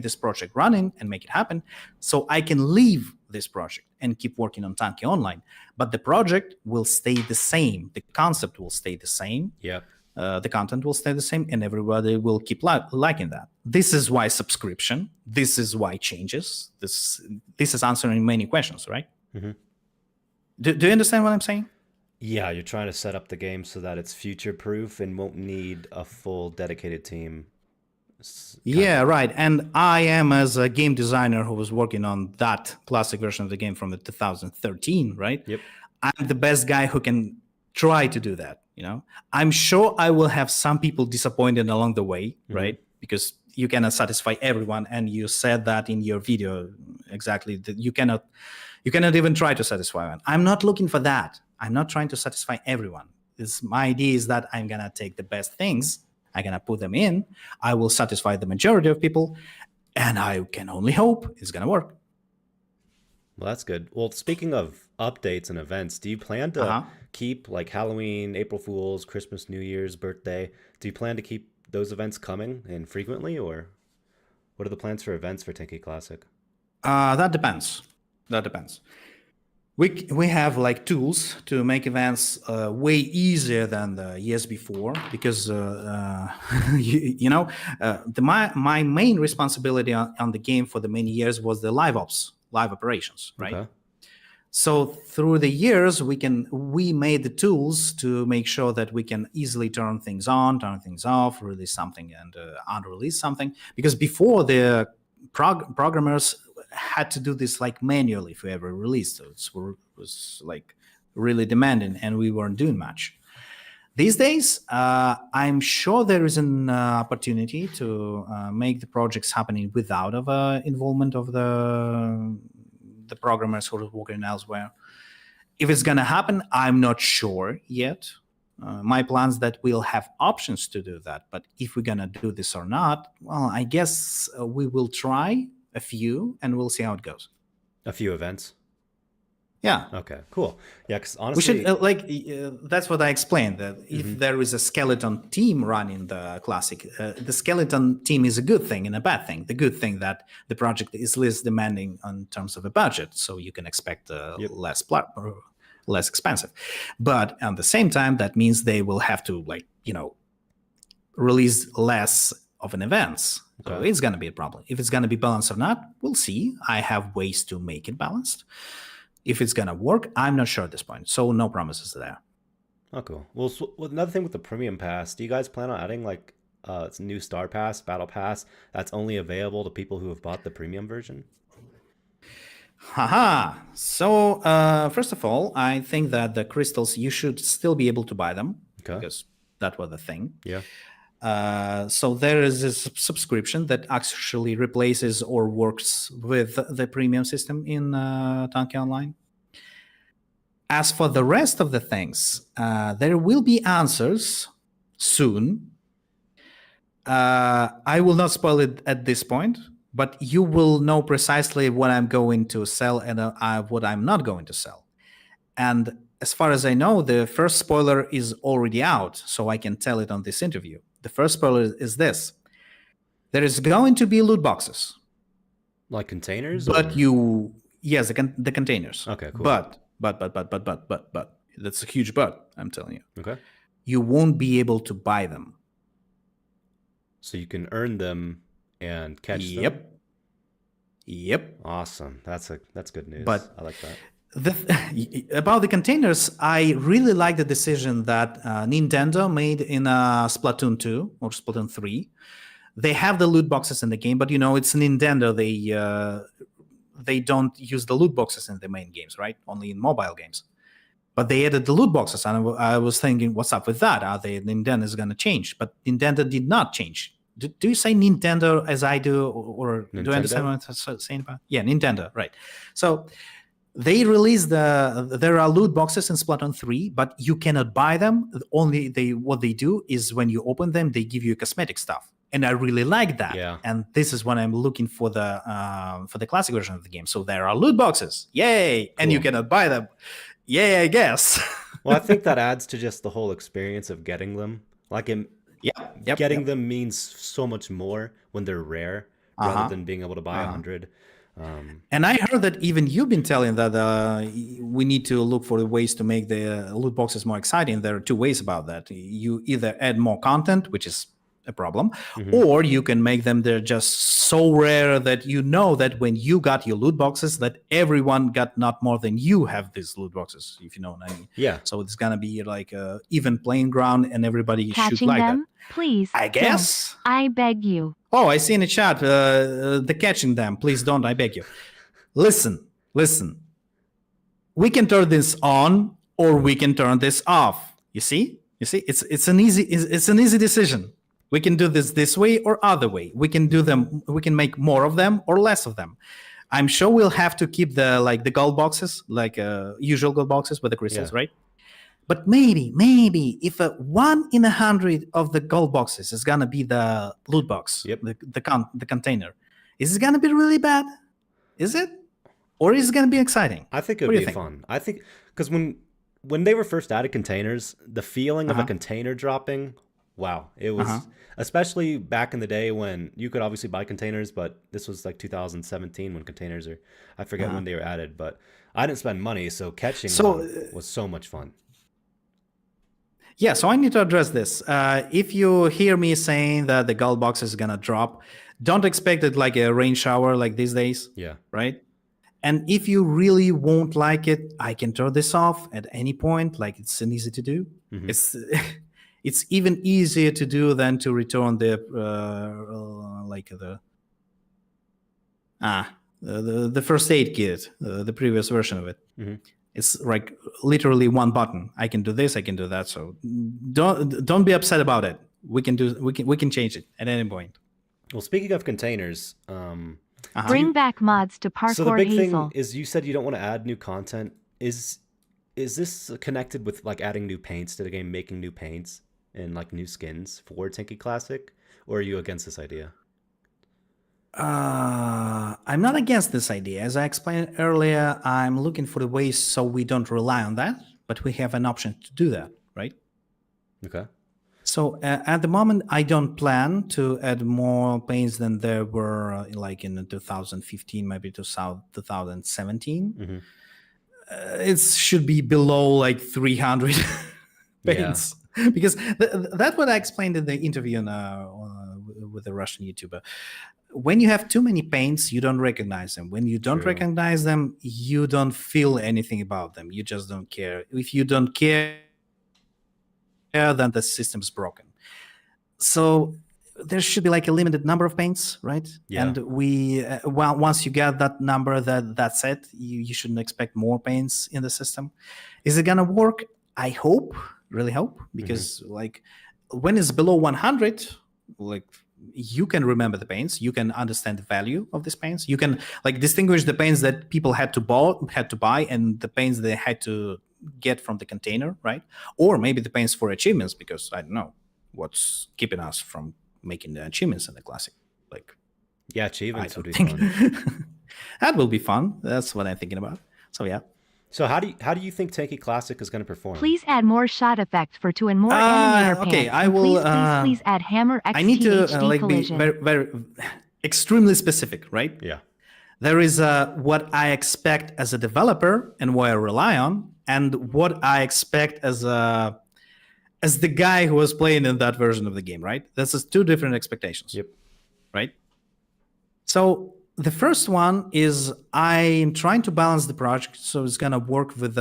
this project running and make it happen, so I can leave this project and keep working on Tanki Online. But the project will stay the same. The concept will stay the same. Yeah. The content will stay the same, and everybody will keep liking that. This is why subscription. This is why changes. This is answering many questions, right? Do you understand what I'm saying? Yeah, you're trying to set up the game so that it's future-proof and won't need a full dedicated team. Yeah, right. And I am, as a game designer who was working on that classic version of the game from the 2013, right? Yep. I'm the best guy who can try to do that, you know? I'm sure I will have some people disappointed along the way, right? Because you cannot satisfy everyone, and you said that in your video exactly, that you cannot even try to satisfy everyone. I'm not looking for that. I'm not trying to satisfy everyone. My idea is that I'm gonna take the best things, I'm gonna put them in, I will satisfy the majority of people, and I can only hope it's gonna work. Well, that's good. Well, speaking of updates and events, do you plan to Uh-huh. keep like Halloween, April Fools, Christmas, New Year's, birthday? Do you plan to keep those events coming and frequently, or what are the plans for events for Tanki Classic? That depends. That depends. We have like tools to make events way easier than the years before because my main responsibility on the game for the many years was the live operations, right? Okay. So through the years, we made the tools to make sure that we can easily turn things on, turn things off, release something and unrelease something. Because before the programmers had to do this like manually for every release, so it was like really demanding, and we weren't doing much. These days, I'm sure there is an opportunity to make the projects happening without of involvement of the programmers who are working elsewhere. If it's going to happen, I'm not sure yet. My plan's that we'll have options to do that. But if we're going to do this or not, well, I guess we will try a few and we'll see how it goes. A few events. Yeah. Okay, cool. Yeah, because We honestly, should that's what I explained, that if there is a skeleton team running the classic, the skeleton team is a good thing and a bad thing. The good thing that the project is less demanding in terms of a budget, so you can expect less expensive. But at the same time, that means they will have to release less of an events. So Okay. it's going to be a problem. If it's going to be balanced or not, we'll see. I have ways to make it balanced. If it's going to work, I'm not sure at this point. So no promises there. Oh, cool. Well, another thing with the premium pass, do you guys plan on adding like it's a new star pass, battle pass that's only available to people who have bought the premium version? Haha. So first of all, I think that the crystals, you should still be able to buy them. Okay. Because that was the thing. Yeah. So there is a subscription that actually replaces or works with the premium system in Tanki Online. As for the rest of the things, there will be answers soon. I will not spoil it at this point, but you will know precisely what I'm going to sell and what I'm not going to sell. And as far as I know, the first spoiler is already out, so I can tell it on this interview. The first spoiler is this. There is going to be loot boxes. Like containers? But or... yes, the containers. Okay, cool. But, that's a huge but, I'm telling you. Okay. You won't be able to buy them. So you can earn them and catch them? Yep. Awesome. That's good news. But I like that. About the containers, I really like the decision that Nintendo made in Splatoon 2 or Splatoon 3. They have the loot boxes in the game, but it's Nintendo. They don't use the loot boxes in the main games, right? Only in mobile games. But they added the loot boxes, and I was thinking, what's up with that? Are Nintendo is going to change? But Nintendo did not change. Do you say Nintendo as I do, or do I understand what I'm saying about? Yeah, Nintendo, right. So they released there are loot boxes in Splatoon 3, but you cannot buy them. What they do is when you open them, they give you cosmetic stuff. And I really like that. Yeah. And this is what I'm looking for the classic version of the game. So there are loot boxes. Yay. Cool. And you cannot buy them. Yay, I guess. Well, I think that adds to just the whole experience of getting them. Like getting them means so much more when they're rare rather than being able to buy 100. And I heard that even you've been telling that we need to look for ways to make the loot boxes more exciting. There are two ways about that. You either add more content, which is a problem, or you can make them, they're just so rare that that when you got your loot boxes, that everyone got not more than you have these loot boxes, if you know what I mean. Yeah. So it's gonna be like a even playing ground, and everybody Catching should like them? that. Please. I guess. Don't. I beg you. Oh, I see in the chat, the catching them. Please don't, I beg you. Listen. We can turn this on, or we can turn this off. You see, it's an easy decision. We can do this way or other way. We can do them. We can make more of them or less of them. I'm sure we'll have to keep the gold boxes, like usual gold boxes with the crystals, right? But maybe if 1 in 100 of the gold boxes is gonna be the loot box, the container, is it gonna be really bad? Is it? or is it going to be exciting? I think it What would do you be think? fun. I think because when they were first added containers, the feeling of a Uh-huh. container dropping, wow, it Uh-huh. was especially back in the day when you could obviously buy containers, but this was like 2017 when containers are, I forget Uh-huh. when they were added, but I didn't spend money, so catching So one was so much fun. yeah, so I need to address this. If you hear me saying that the gold box is gonna drop, don't expect it like a rain shower like these days, Yeah. right? And if you really won't like it, I can turn this off at any point. Like it's an easy to do. Mhm. It's it's even easier to do than to return the like the first aid kit, the previous version of it. Mhm. It's like literally one button. I can do this, I can do that. So don't be upset about it. We can change it at any point. Well, speaking of containers, Uh-huh. Bring back mods to so the parkour big Hazel. thing is you said you don't want to add new content. Is this connected with like adding new paints to the game, making new paints and like new skins for Tanki Classic, or are you against this idea? I'm not against this idea. As I explained earlier, I'm looking for the ways so we don't rely on that, but we have an option to do that, right? Okay. So at the moment, I don't plan to add more paints than there were like in 2015, maybe 2017. Mm-hmm. It should be below like 300 Yeah. paints. Because that's what I explained in the interview with the Russian YouTuber. When you have too many paints, you don't recognize them. When you don't True. recognize them, you don't feel anything about them. You just don't care. If you don't care, then the system's broken. So there should be like a limited number of paints, right? Yeah. And we once you get that number, that's it. You shouldn't expect more paints in the system. Is it gonna work? I hope, really hope, because like when it's below 100, like you can remember the paints, you can understand the value of these paints, you can like distinguish the paints that people had to buy and the paints they had to get from the container, right? Or maybe the paints for achievements, because I don't know what's keeping us from making the achievements in the classic. Like, Yeah, I achievements would don't be think fun. that will be fun. That's what I'm thinking about. So yeah. So how do you think Tanki Classic is going to perform? Please add more shot effect for two and more animator Okay, pants. I And will. Please add hammer XT I need to HD like collision. be very extremely specific, right? Yeah. There is what I expect as a developer and what I rely on, and what I expect as the guy who was playing in that version of the game, right? That's just two different expectations. Yep. Right? So the first one is I'm trying to balance the project so it's going to work with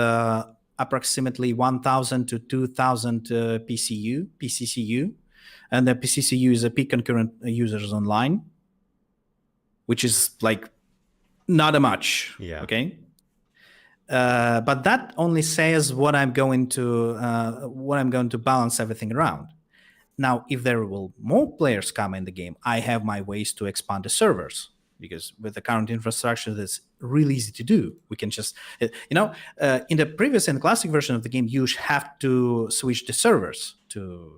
approximately 1,000 to 2,000 PCCU. And the PCCU is a peak concurrent users online, which is like not a much. Yeah. Okay. But that only says what I'm going to balance everything around. Now, if there will more players come in the game, I have my ways to expand the servers, because with the current infrastructure, that's really easy to do. We can just, in the classic version of the game, you have to switch the servers to,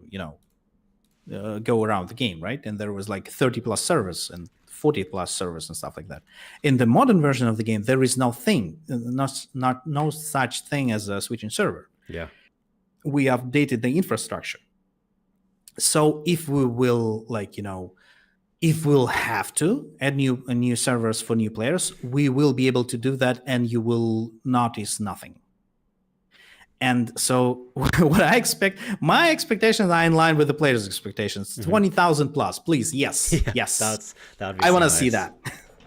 go around the game, right? And there was like 30 plus servers and 40 plus servers and stuff like that. In the modern version of the game, there is no such thing as a switching server. Yeah. We updated the infrastructure. So if we will, if we'll have to add new servers for new players, we will be able to do that, and you will notice nothing. And so what I expect, my expectations are in line with the players' expectations. 20,000 plus, please. Yes. Yeah, yes. That would be I so want to nice. see that.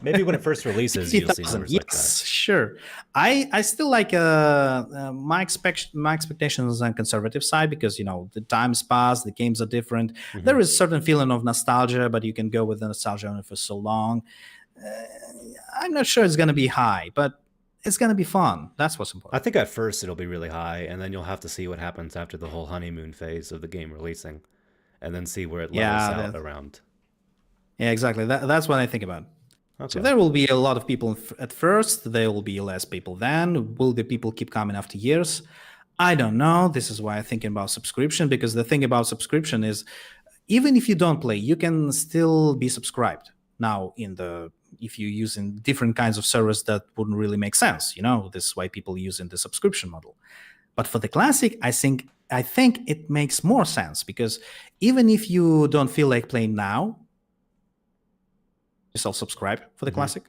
Maybe when it first releases, you'll see 50,000. numbers Yes, like that. sure. I still like my expectations on conservative side, because the times pass, the games are different. There is a certain feeling of nostalgia, but you can go with the nostalgia only for so long. I'm not sure it's going to be high, but it's going to be fun. That's what's important. I think at first it'll be really high, and then you'll have to see what happens after the whole honeymoon phase of the game releasing, and then see where it levels out around. Yeah, exactly. That's what I think about. Okay. So there will be a lot of people at first. There will be less people then. Will the people keep coming after years? I don't know. This is why I'm thinking about subscription, because the thing about subscription is, even if you don't play, you can still be subscribed now in the if you use in different kinds of servers, that wouldn't really make sense. This is why people use in the subscription model. But for the classic, I think it makes more sense, because even if you don't feel like playing now, you self-subscribe for the classic.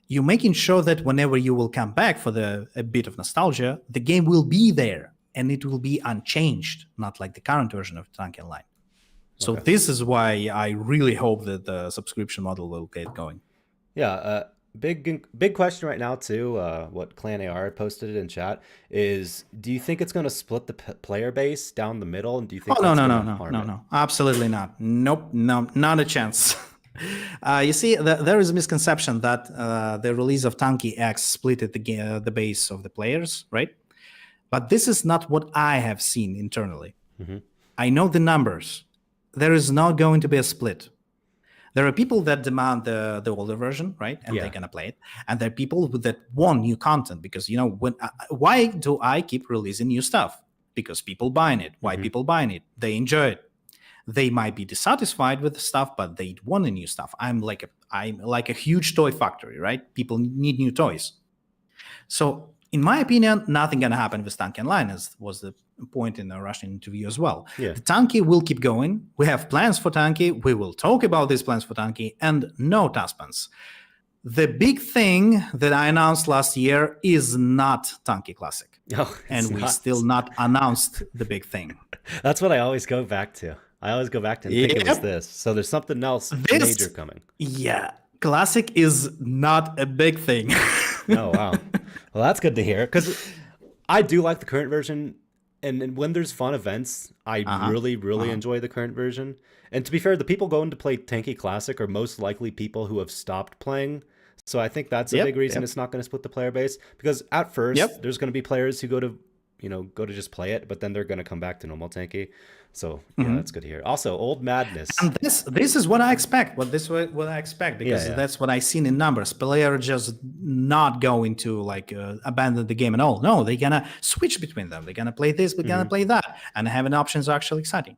You're making sure that whenever you will come back for a bit of nostalgia, the game will be there and it will be unchanged, not like the current version of Tanki Online. So this is why I really hope that the subscription model will get going. Yeah, big question right now too. What Clan AR posted in chat is: do you think it's going to split the player base down the middle? And do you think? No, absolutely not. Nope, no, not a chance. You see, there is a misconception that the release of Tanki X split the base of the players, right? But this is not what I have seen internally. I know the numbers. There is not going to be a split. There are people that demand the older version, right? And they're going to play it. And there are people that want new content, because, why do I keep releasing new stuff? Because people buying it. Why people buying it? They enjoy it. They might be dissatisfied with the stuff, but they want a new stuff. I'm like a huge toy factory, right? People need new toys. So in my opinion, nothing going to happen with Tanki Online, as was the point in the Russian interview as well. The Tanki will keep going. We have plans for Tanki. We will talk about these plans for Tanki, and no Taspens. The big thing that I announced last year is not Tanki Classic. And we still not announced the big thing. That's what I always go back to. I always go back to and think it was this. So there's something else major coming. Yeah. Classic is not a big thing. Oh, wow. Well, that's good to hear, because I do like the current version. And when there's fun events, I really enjoy the current version. And to be fair, the people going to play Tanki Classic are most likely people who have stopped playing. So I think that's a big reason it's not going to split the player base. Because at first, there's going to be players who go to just play it, but then they're going to come back to normal Tanki. So yeah, that's good to hear. Also, Old Madness. And this is what I expect. What I expect, because that's what I seen in numbers. Players just not going to abandon the game at all. No, they're gonna switch between them. They're gonna play this, they're gonna play that, and having options are actually exciting.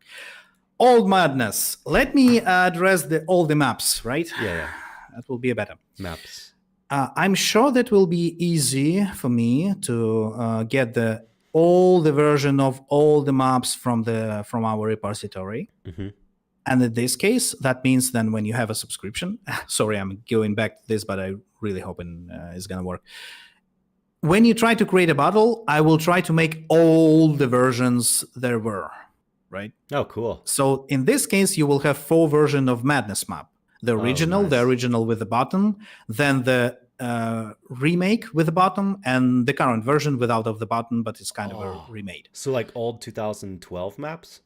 Old Madness. Let me address all the maps, right? Yeah. That will be better. Maps. I'm sure that will be easy for me to get all the version of all the maps from our repository. And in this case, that means then when you have a subscription, sorry, I'm going back to this, but I really hope it's going to work. When you try to create a battle, I will try to make all the versions there were, right? Oh, cool. So in this case, you will have 4 versions of Madness map. The original, the original with the button, then the remake with the button, and the current version without of the button, but it's kind of a remade. So like old 2012 maps?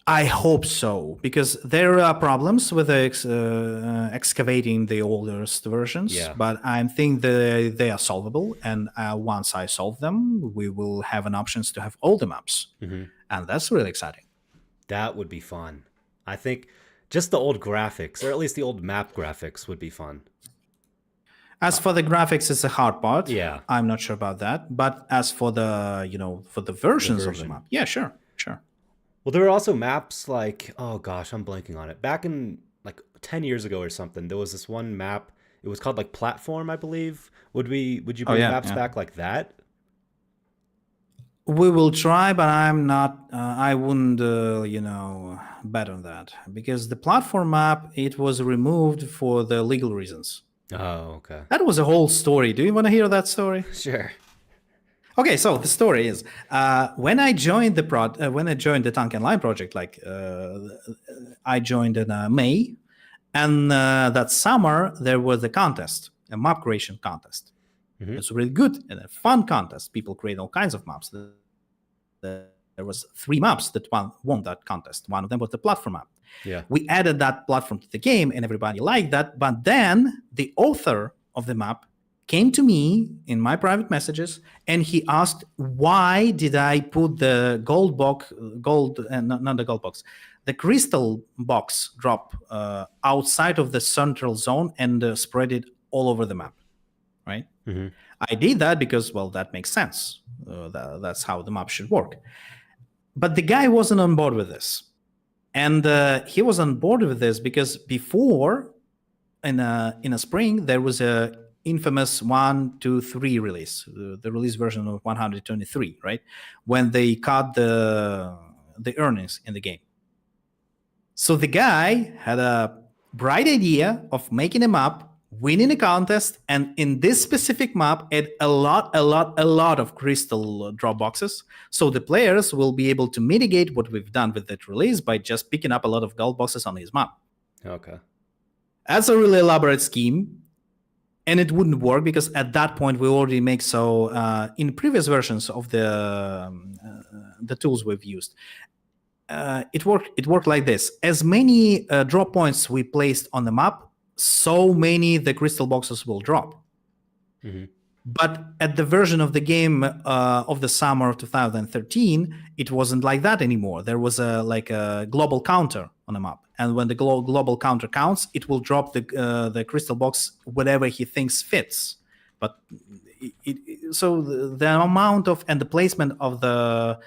I hope so, because there are problems with excavating the oldest versions, but I think that they are solvable, and once I solve them, we will have an options to have all the maps, and that's really exciting. That would be fun. I think just the old graphics, or at least the old map graphics, would be fun. As for the graphics, it's a hard part. Yeah. I'm not sure about that. But as for the versions of the map, yeah, sure. Well, there were also maps like, oh gosh, I'm blanking on it. Back in 10 years ago or something, there was this one map. It was called Platform, I believe. Would you bring maps back like that? We will try, but I'm not. I wouldn't, bet on that, because the Platform map, it was removed for the legal reasons. Oh, okay. That was a whole story. Do you want to hear that story? Sure. Okay, so the story is when I joined the Tanki Online project, I joined in May, and that summer there was a map creation contest. It was really good and a fun contest. People create all kinds of maps. There was 3 maps that won that contest. One of them was the Platform map. Yeah. We added that platform to the game, and everybody liked that. But then the author of the map came to me in my private messages, and he asked, why did I put the the crystal box drop outside of the central zone and spread it all over the map, right? I did that because, well, that makes sense. That's how the map should work. But the guy wasn't on board with this. And he was on board with this because before, in a spring there was a infamous 1.2.3 release, the release version of 123, right? When they cut the earnings in the game. So the guy had a bright idea of making a map, winning a contest, and in this specific map, add a lot of crystal drop boxes. So the players will be able to mitigate what we've done with that release by just picking up a lot of gold boxes on his map. Okay. That's a really elaborate scheme. And it wouldn't work because at that point we already make so in previous versions of the tools we've used. It worked like this. As many drop points we placed on the map, so many the crystal boxes will drop. Mm-hmm. But at the version of the game of the summer of 2013, it wasn't like that anymore. There was a global counter on the map. And when the global counter counts, it will drop the crystal box whatever he thinks fits. But so the amount of and the placement of the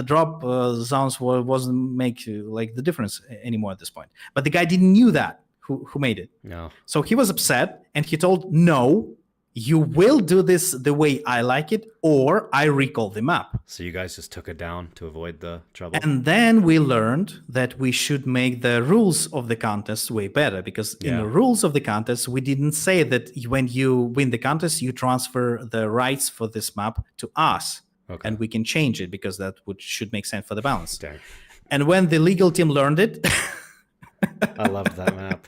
drop zones wasn't make like the difference anymore at this point. But the guy didn't knew that who made it. No. So he was upset and he told, no, you will do this the way I like it, or I recall the map. So you guys just took it down to avoid the trouble? And then we learned that we should make the rules of the contest way better, because in the rules of the contest, we didn't say that when you win the contest, you transfer the rights for this map to us. Okay. And we can change it because that should make sense for the balance. Dang. And when the legal team learned it... I loved that map.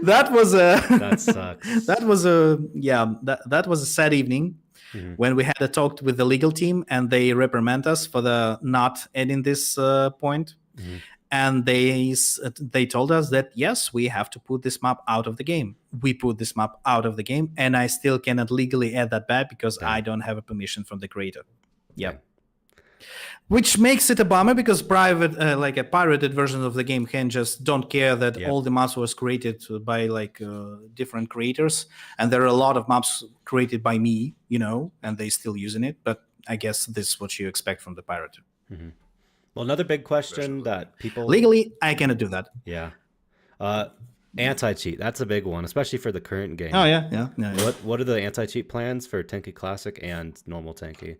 That sucks. That was a sad evening when we had a talk with the legal team and they reprimand us for the not adding this point. Mm-hmm. And they told us that yes, we have to put this map out of the game. We put this map out of the game, and I still cannot legally add that back because I don't have a permission from the creator. Yeah. Which makes it a bummer because a pirated version of the game can just don't care that all the maps was created by different creators, and there are a lot of maps created by me, and they still using it. But I guess this is what you expect from the pirate. Mm-hmm. Well, another big question that people legally I cannot do that. Yeah, anti-cheat. That's a big one, especially for the current game. Oh yeah. What are the anti-cheat plans for Tanki Classic and normal Tanki?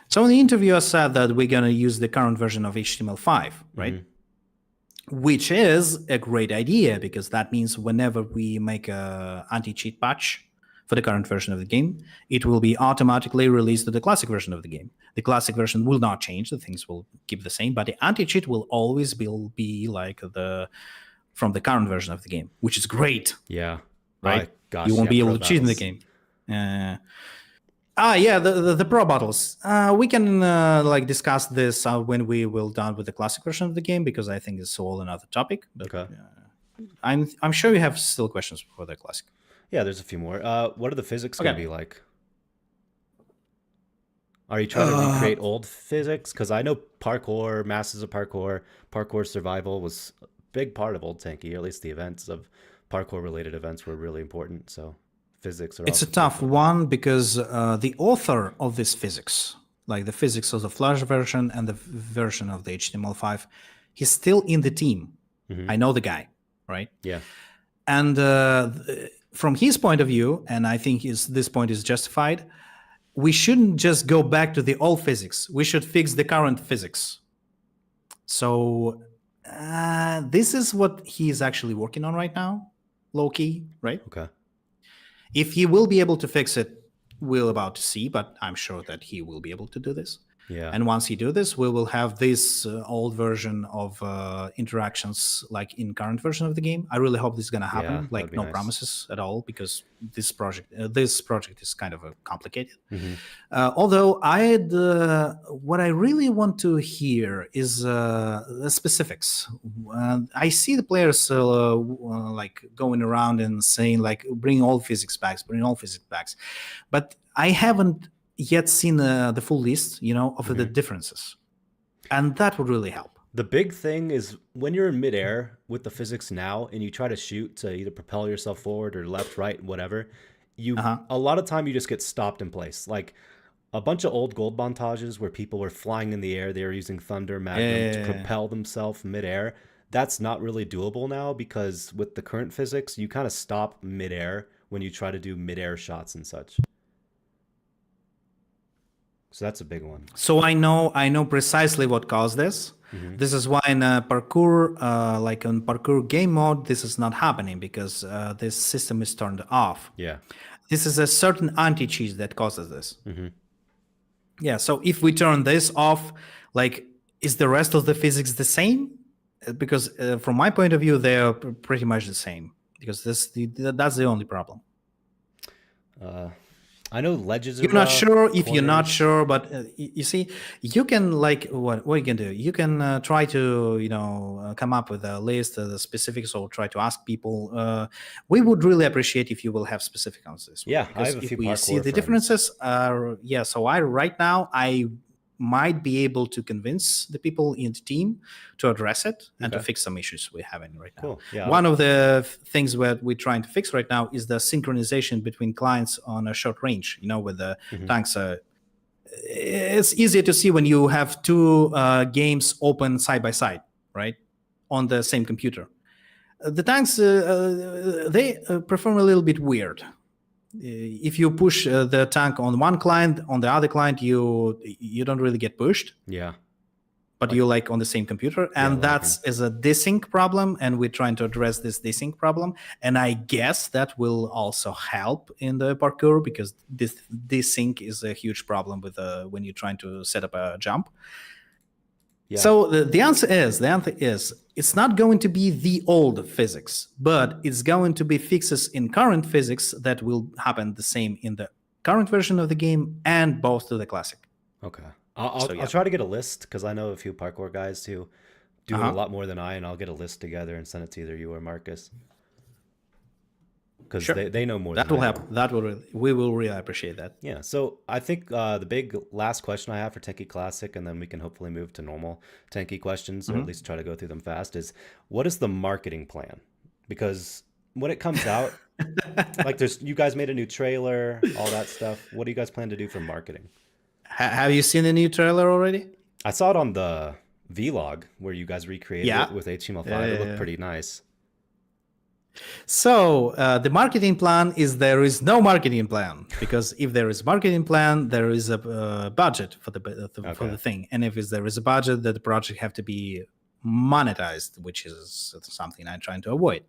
So in the interview, I said that we're going to use the current version of HTML5, right? Mm-hmm. Which is a great idea because that means whenever we make a anti-cheat patch for the current version of the game, it will be automatically released to the classic version of the game. The classic version will not change. The things will keep the same, but the anti-cheat will always be like from the current version of the game, which is great. Yeah. Right? You won't be able to cheat in the game. The pro battles. We can discuss this when we will done with the classic version of the game because I think it's all another topic. But, okay. I'm sure you have still questions for the classic. Yeah, there's a few more. What are the physics going to be like? Are you trying to recreate old physics? Because I know parkour, Masters of Parkour Survival was a big part of Old Tanki, or at least the events of parkour-related events were really important. So. Physics it's a tough one because the author of this physics, like the physics of the Flash version and the version of the HTML5, he's still in the team. Mm-hmm. I know the guy, right? Yeah. And from his point of view, and I think this point is justified, we shouldn't just go back to the old physics. We should fix the current physics. So this is what he is actually working on right now, low-key, right? Okay. If he will be able to fix it, we're about to see, but I'm sure that he will be able to do this. Yeah. And once he do this, we will have this old version of interactions like in current version of the game. I really hope this is going to happen. No nice. Promises at all because this project is kind of complicated. Mm-hmm. Although what I really want to hear is the specifics. I see the players going around and saying bring all physics back, but I haven't yet seen the full list, of mm-hmm. the differences. And that would really help. The big thing is when you're in midair with the physics now and you try to shoot to either propel yourself forward or left, right, whatever, a lot of time you just get stopped in place. Like a bunch of old gold montages where people were flying in the air, they were using thunder, magnum to propel themselves midair. that's not really doable now because with the current physics, you kind of stop midair when you try to do midair shots and such. So that's a big one. So I know precisely what caused this. This is why in parkour, like in parkour game mode, this is not happening because this system is turned off. Yeah. This is a certain anti-cheat that causes this. Yeah. So if we turn this off, like, is the rest of the physics the same? Because from my point of view, they are pretty much the same. Because that's the only problem. I know ledges are You're not rough, sure if you're not corners. sure, but you see, you can like what you can do. You can try to come up with a list, the specifics, or try to ask people. We would really appreciate if you will have specific answers. Yeah, I because have a if few we see parkour the friends. differences, yeah. So right now I might be able to convince the people in the team to address it and to Okay. fix some issues we're having right now. Cool. Yeah. One of the things that we're trying to fix right now is the synchronization between clients on a short range, with the tanks. It's easier to see when you have two games open side by side, right, on the same computer. The tanks, they perform a little bit weird. If you push the tank on one client, on the other client, you don't really get pushed, Yeah. but you like on the same computer, and that's is a desync problem, and we're trying to address this desync problem. And I guess that will also help in the parkour because this desync is a huge problem with when you're trying to set up a jump. Yeah. So the answer is it's not going to be the old physics, but it's going to be fixes in current physics that will happen the same in the current version of the game and both to the classic. Okay. I'll try to get a list because I know a few parkour guys who do it a lot more than I, and I'll get a list together and send it to either you or Marcus because they know more. That than will I happen. do. That will we will really appreciate that. Yeah. So I think the big last question I have for Tanki Classic, and then we can hopefully move to normal Tanki questions, or at least try to go through them fast, is what is the marketing plan? Because when it comes out, like you guys made a new trailer, all that stuff. What do you guys plan to do for marketing? Have you seen the new trailer already? I saw it on the vlog where you guys recreated it with HTML5. It looked pretty nice. So the marketing plan is there is no marketing plan because if there is marketing plan, there is a budget for the thing, and if there is a budget, that the project have to be monetized, which is something I'm trying to avoid.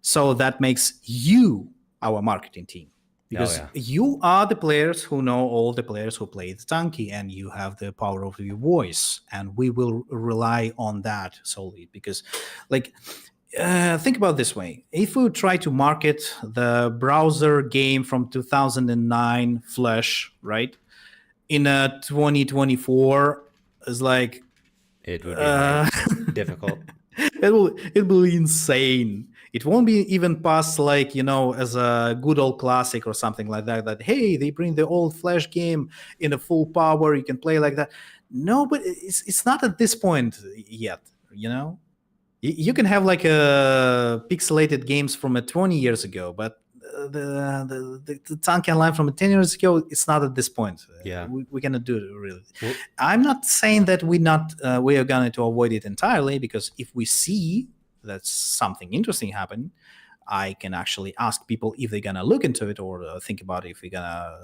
So that makes you our marketing team. Because you are the players who know all the players who play the Tanki, and you have the power of your voice, and we will rely on that solely. Because, like, think about it this way: if we try to market the browser game from 2009 Flash, right, in 2024, it's like it would be difficult. It will be insane. It won't be even past like as a good old classic or something like that. That hey, they bring the old Flash game in a full power. You can play like that. No, but it's not at this point yet. You can have like pixelated games from 20 years ago, but the Tanki Online from 10 years ago, it's not at this point. Yeah, we cannot do it really. Well, I'm not saying that we are going to avoid it entirely, because if we see that something interesting happen, I can actually ask people if they're gonna look into it or think about it, if we're gonna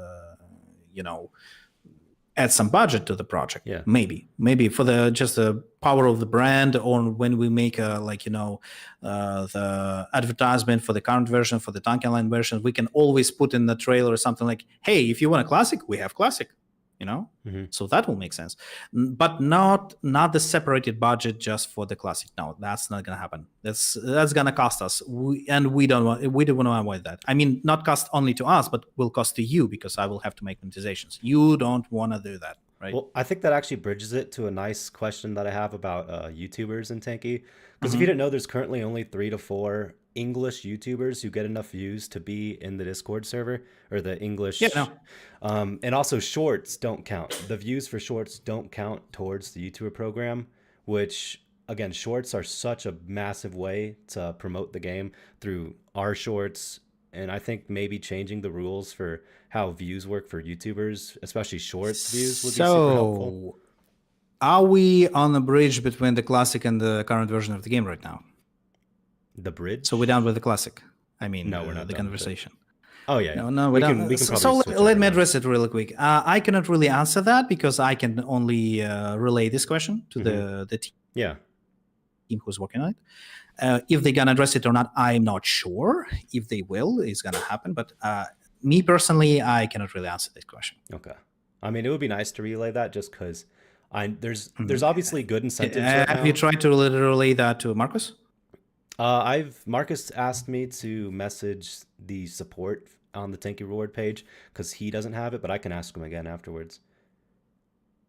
add some budget to the project. Yeah, maybe for the power of the brand, or when we make the advertisement for the current version, for the Tanki Online version, we can always put in the trailer or something like, hey, if you want a classic, we have classic. So that will make sense, but not the separated budget just for the classic. No, that's not gonna happen. That's gonna cost us, we don't want to avoid that. I mean, not cost only to us, but will cost to you, because I will have to make monetizations. You don't want to do that, right? Well, I think that actually bridges it to a nice question that I have about YouTubers in Tanki. Because if you didn't know, there's currently only 3 to 4 English YouTubers who get enough views to be in the Discord server, or the English. And also shorts don't count. The views for shorts don't count towards the YouTuber program, which again, shorts are such a massive way to promote the game through our shorts. And I think maybe changing the rules for how views work for YouTubers, especially shorts views, would be super helpful. Are we on the bridge between the classic and the current version of the game right now? The bridge? So we're done with the classic. I mean, No, we're not the done with it. conversation. Oh yeah. No, we can don't. probably So switch let me over now. address it really quick. I cannot really answer that because I can only relay this question to the Yeah. team who's working on it. If they're gonna address it or not, I'm not sure. If they will, it's gonna happen. But me personally, I cannot really answer this question. Okay. I mean, it would be nice to relay that just because there's obviously good incentives right now. Have you tried to relay that to Marcus? Marcus asked me to message the support on the Tanky Reward page because he doesn't have it, but I can ask him again afterwards.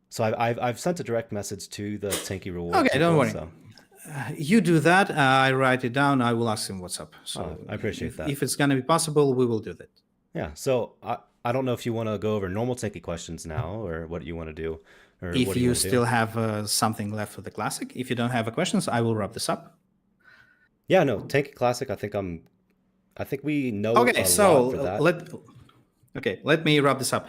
So I've sent a direct message to the Tanky Reward. Okay, don't worry. So. You do that. I write it down. I will ask him what's up. So I appreciate that. If it's going to be possible, we will do that. Yeah. So I don't know if you want to go over normal Tanky questions now or what you want to do. Or if you still have something left for the classic. If you don't have questions, I will wrap this up. Yeah, no, Tanky Classic. I think we know. Okay, so for that. let me wrap this up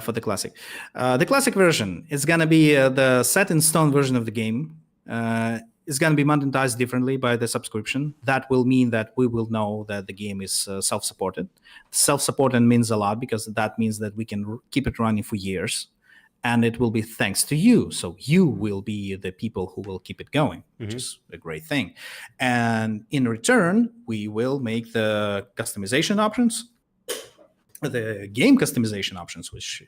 for the classic. The classic version is gonna be the set in stone version of the game. It's gonna be monetized differently by the subscription. That will mean that we will know that the game is self-supported. Self-supported means a lot because that means that we can keep it running for years. And it will be thanks to you. So you will be the people who will keep it going, which is a great thing. And in return, we will make the customization options, the game customization options, which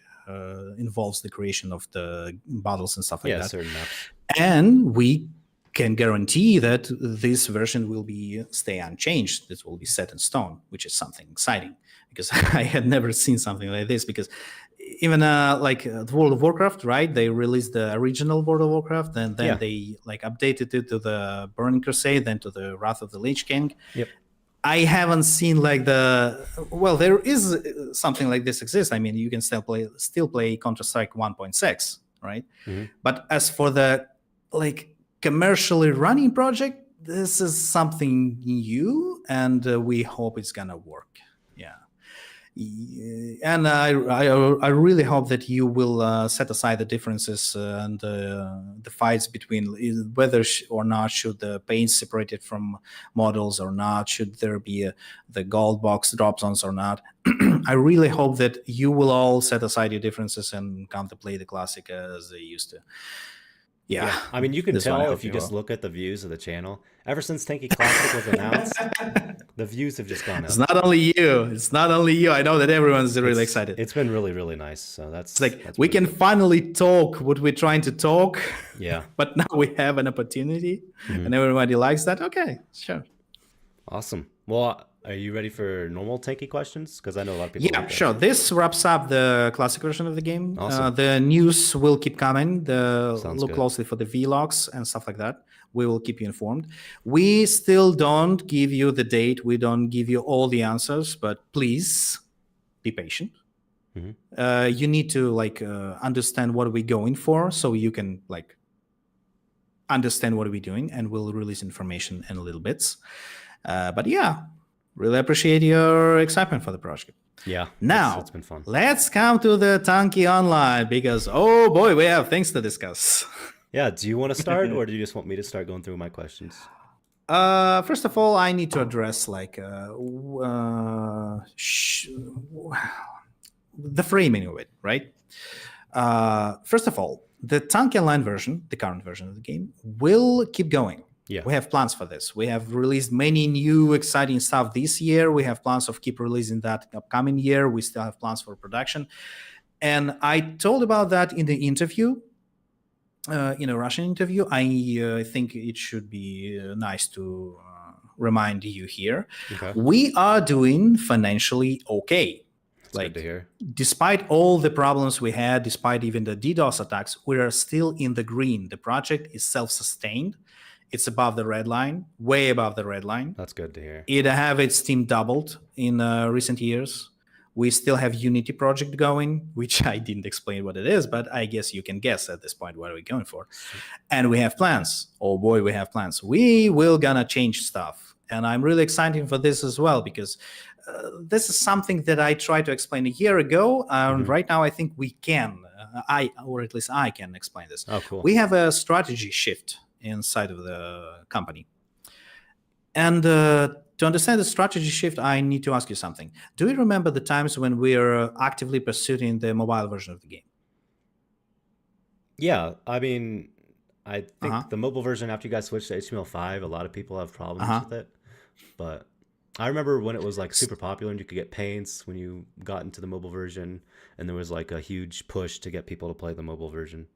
involves the creation of the battles and stuff like that. Certain maps. And we can guarantee that this version will stay unchanged. This will be set in stone, which is something exciting because I had never seen something like this. Because even like World of Warcraft, right? They released the original World of Warcraft, and then they like updated it to the Burning Crusade, then to the Wrath of the Lich King. Yep. I haven't seen like there is something like this exists. I mean, you can still play Counter-Strike 1.6, right? Mm-hmm. But as for the like commercially running project, this is something new, and we hope it's gonna work. And I really hope that you will set aside the differences and the fights between whether or not should the paint separated from models or not, should there be the gold box drop zones or not. I really hope that you will all set aside your differences and contemplate the classic as they used to. Yeah. I mean, you can tell if you just look at the views of the channel. Ever since Tanky Classic was announced, the views have just gone up. It's not only you. I know that everyone's really excited. It's been really, really nice. So that's we can finally talk what we're trying to talk. Yeah. But now we have an opportunity, and everybody likes that. Okay, sure. Awesome. Well, are you ready for normal Tanky questions? Because I know a lot of people. Yeah, sure. This wraps up the classic version of the game. Awesome. The news will keep coming. Look good. closely for the vlogs and stuff like that. We will keep you informed. We still don't give you the date. We don't give you all the answers, but please be patient. Mm-hmm. You need to understand what we're going for, so you can understand what we're doing, and we'll release information in little bits. But yeah. Really appreciate your excitement for the project. Yeah. Now, it's been fun. Let's come to the Tanki Online because, oh boy, we have things to discuss. Yeah. Do you want to start or do you just want me to start going through my questions? First of all, I need to address the framing of it, right? First of all, the Tanki Online version, the current version of the game, will keep going. Yeah. We have plans for this. We have released many new exciting stuff this year. We have plans of keep releasing that upcoming year. We still have plans for production. And I told about that in the interview, in a Russian interview. I think it should be nice to remind you here. Okay. We are doing financially okay. That's good to hear. Despite all the problems we had, despite even the DDoS attacks, we are still in the green. The project is self-sustained. It's above the red line, way above the red line. That's good to hear. It have its team doubled in recent years. We still have Unity project going, which I didn't explain what it is, but I guess you can guess at this point what are we going for. And we have plans. Oh boy, we have plans. We will gonna change stuff. And I'm really excited for this as well, because this is something that I tried to explain a year ago. Right now, I think we can or at least I can explain this. Oh, cool. We have a strategy shift inside of the company. And to understand the strategy shift, I need to ask you something. Do you remember the times when we are actively pursuing the mobile version of the game? Yeah, I mean, I think Uh-huh. the mobile version after you guys switched to HTML5, a lot of people have problems Uh-huh. with it. But I remember when it was like super popular and you could get paints when you got into the mobile version, and there was like a huge push to get people to play the mobile version.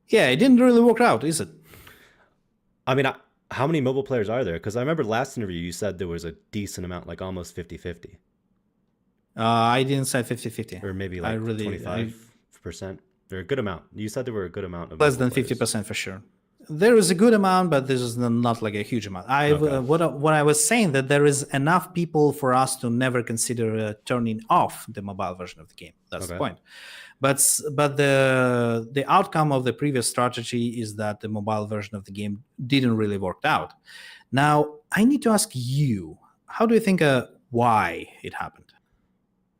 Yeah, it didn't really work out, is it? I mean, how many mobile players are there? Because I remember last interview you said there was a decent amount, like almost 50-50, I didn't say 50-50. or maybe like 25%. They're a good amount. You said there were a good amount of Less mobile than players. 50% for sure. There is a good amount, but this is not like a huge amount. Okay. What I was saying, that there is enough people for us to never consider turning off the mobile version of the game. That's the Okay. point. But the outcome of the previous strategy is that the mobile version of the game didn't really work out. Now, I need to ask you, how do you think why it happened?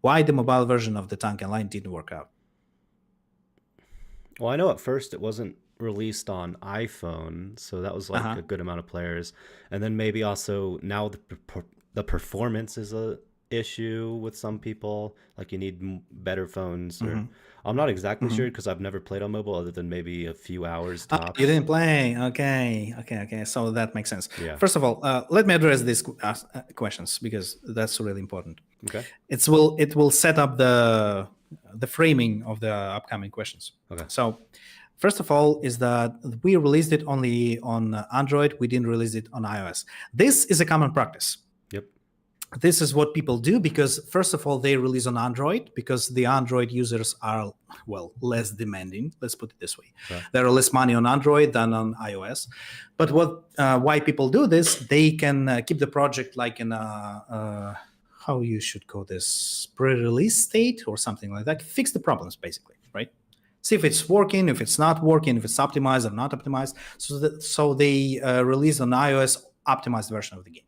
Why the mobile version of the Tanki Online didn't work out? Well, I know at first it wasn't released on iPhone, so that was like a good amount of players. And then maybe also now the performance is a issue with some people. Like you need better phones. Or I'm not exactly sure because I've never played on mobile other than maybe a few hours tops. You didn't play. Okay. So that makes sense. Yeah. First of all, let me address these questions because that's really important. Okay. It will set up the framing of the upcoming questions. Okay. So, first of all, is that we released it only on Android. We didn't release it on iOS. This is a common practice. Yep. This is what people do because, first of all, they release on Android because the Android users are, well, less demanding. Let's put it this way. Okay. There are less money on Android than on iOS. But why people do this, they can keep the project like in a, how you should call this, pre-release state or something like that. Fix the problems, basically, right? See if it's working, if it's not working, if it's optimized or not optimized. So they release an iOS optimized version of the game,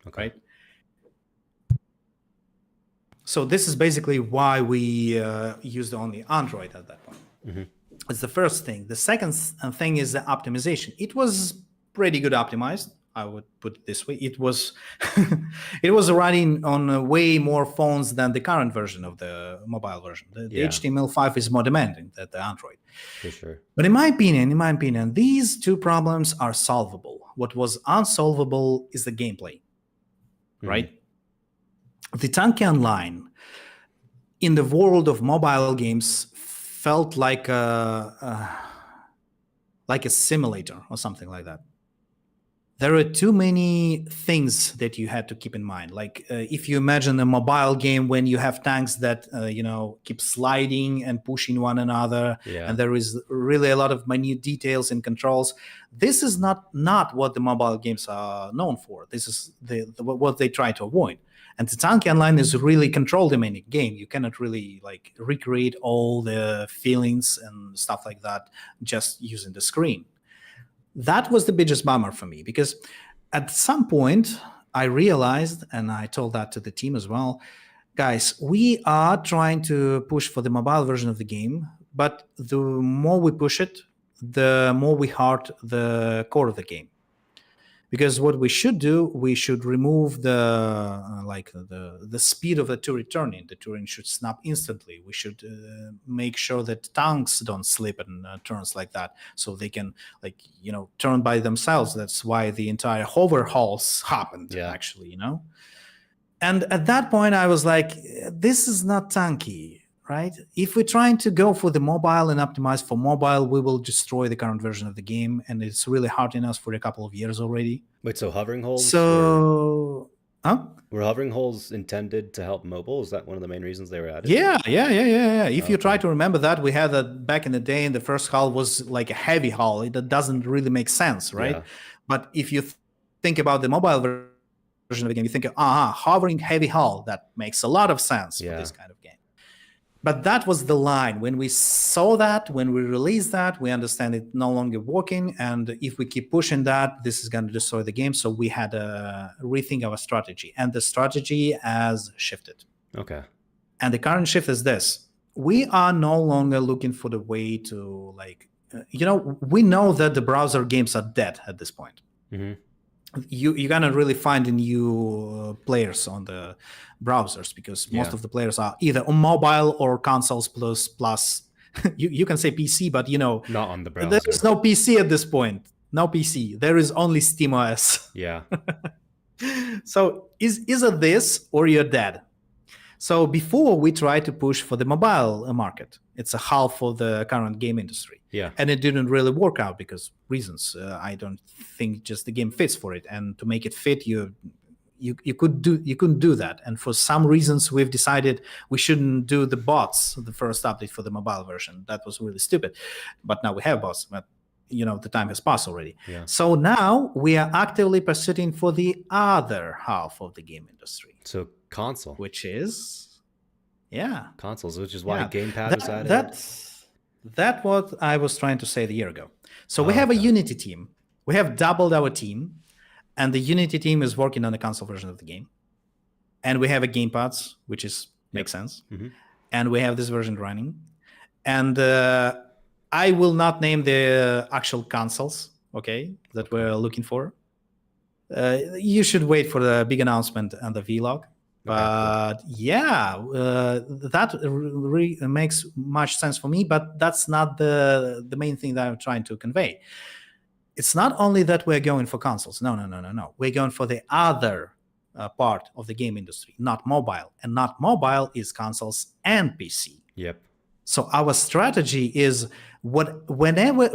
Okay. right? So this is basically why we used only Android at that point. It's the first thing. The second thing is the optimization. It was pretty good optimized. I would put it this way. It was it was running on way more phones than the current version of the mobile version. The HTML5 is more demanding than the Android. For sure. But in my opinion, these two problems are solvable. What was unsolvable is the gameplay, right? The Tanki Online in the world of mobile games felt like a simulator or something like that. There are too many things that you had to keep in mind. Like if you imagine a mobile game when you have tanks that keep sliding and pushing one another, and there is really a lot of minute details and controls. This is not what the mobile games are known for. This is what they try to avoid. And the Tanki Online is really control-demanding game. You cannot really like recreate all the feelings and stuff like that just using the screen. That was the biggest bummer for me because at some point I realized, and I told that to the team as well, guys, we are trying to push for the mobile version of the game, but the more we push it, the more we hurt the core of the game. Because what we should do, we should remove the speed of the turret turning. The turret should snap instantly. We should make sure that tanks don't slip and turns like that, so they can turn by themselves. That's why the entire overhauls happened, actually, And at that point, I was like, this is not Tanki, right? If we're trying to go for the mobile and optimize for mobile, we will destroy the current version of the game, and it's really hurting us for a couple of years already. Wait, so hovering holes? Were hovering holes intended to help mobile? Is that one of the main reasons they were added? Yeah. If you try to remember that, we had that back in the day, and the first hull was like a heavy hull. It doesn't really make sense, right? Yeah. But if you think about the mobile version of the game, you think, hovering heavy hull, that makes a lot of sense for this kind of game. But that was the line. When we saw that, when we released that, we understand it no longer working. And if we keep pushing that, this is going to destroy the game. So we had to rethink our strategy. And the strategy has shifted. Okay. And the current shift is this. we are no longer looking for the way to like, we know that the browser games are dead at this point. You're gonna really find new players on the browsers because most of the players are either on mobile or consoles plus you can say PC, but not on the browser. There's no PC at this point. No PC. There is only SteamOS. Yeah. So is it this or you're dead? So before we tried to push for the mobile market, it's a half of the current game industry. Yeah. And it didn't really work out because reasons. I don't think just the game fits for it. And to make it fit, you couldn't do that. And for some reasons, we've decided we shouldn't do the bots, the first update for the mobile version. That was really stupid. But now we have bots. But the time has passed already. Yeah. So now we are actively pursuing for the other half of the game industry. So console. Which is, consoles, which is why gamepad was added. That's what I was trying to say a year ago. So we have a Unity team. We have doubled our team, and the Unity team is working on the console version of the game. And we have a gamepads, which makes sense. And we have this version running. And I will not name the actual consoles, that we're looking for. You should wait for the big announcement and the vlog. But that really makes much sense for me, but that's not the main thing that I'm trying to convey. It's not only that we're going for consoles. No. We're going for the other part of the game industry, not mobile. And not mobile is consoles and PC. Yep. So our strategy is wherever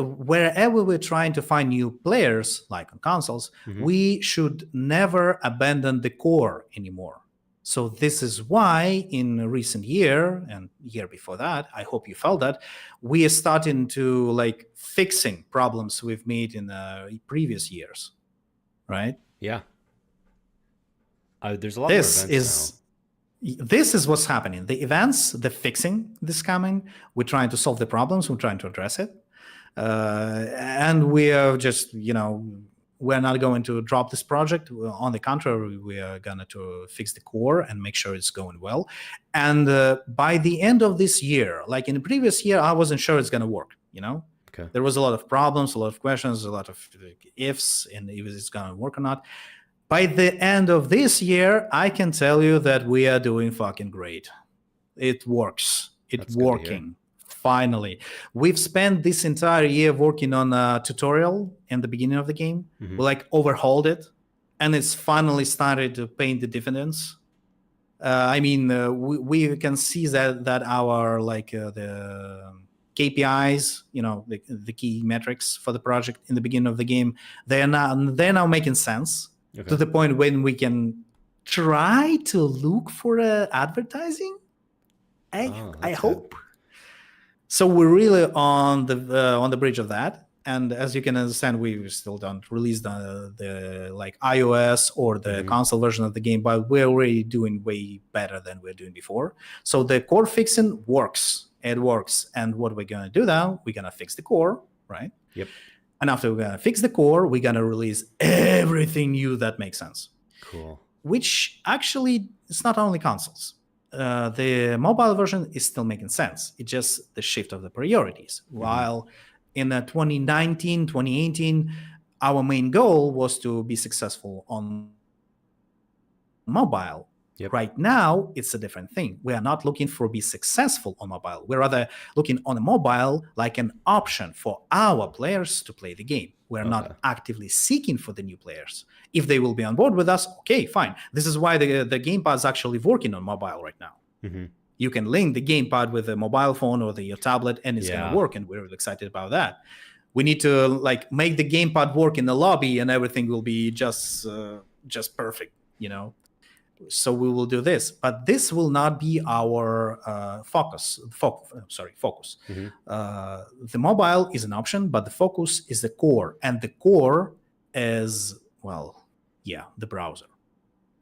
we're trying to find new players, like on consoles, we should never abandon the core anymore. So this is why in a recent year and year before that, I hope you felt that, we are starting to fixing problems we've made in previous years, right? Yeah. There's a lot more events now. This is what's happening. The events, the fixing this coming, we're trying to solve the problems, we're trying to address it. And we are just, we're not going to drop this project. On the contrary, we are going to fix the core and make sure it's going well. And by the end of this year, like in the previous year, I wasn't sure it's going to work, Okay. There was a lot of problems, a lot of questions, a lot of ifs, and if it's going to work or not. By the end of this year, I can tell you that we are doing fucking great. It works. It's working. Finally. We've spent this entire year working on a tutorial in the beginning of the game. We overhauled it, and it's finally started to pay the dividends. We can see that our the KPIs, the key metrics for the project in the beginning of the game, they're now making sense. To the point when we can try to look for advertising. I hope. So we're really on the bridge of that, and as you can understand, we still don't release the iOS or the console version of the game, but we're already doing way better than we're doing before. So the core fixing works. It works, and what we're gonna do now? We're gonna fix the core, right? Yep. And after we're gonna fix the core, we're gonna release everything new that makes sense. Cool. Which actually, it's not only consoles. The mobile version is still making sense. It's just the shift of the priorities. While in 2019, 2018, our main goal was to be successful on mobile. Yep. Right now, it's a different thing. We are not looking for be successful on mobile. We're rather looking on a mobile like an option for our players to play the game. We're not actively seeking for the new players. If they will be on board with us, okay, fine. This is why the gamepad is actually working on mobile right now. You can link the gamepad with a mobile phone or your tablet, and it's going to work, and we're really excited about that. We need to make the gamepad work in the lobby, and everything will be just perfect, So we will do this, but this will not be our focus. The mobile is an option, but the focus is the core, and the core is the browser.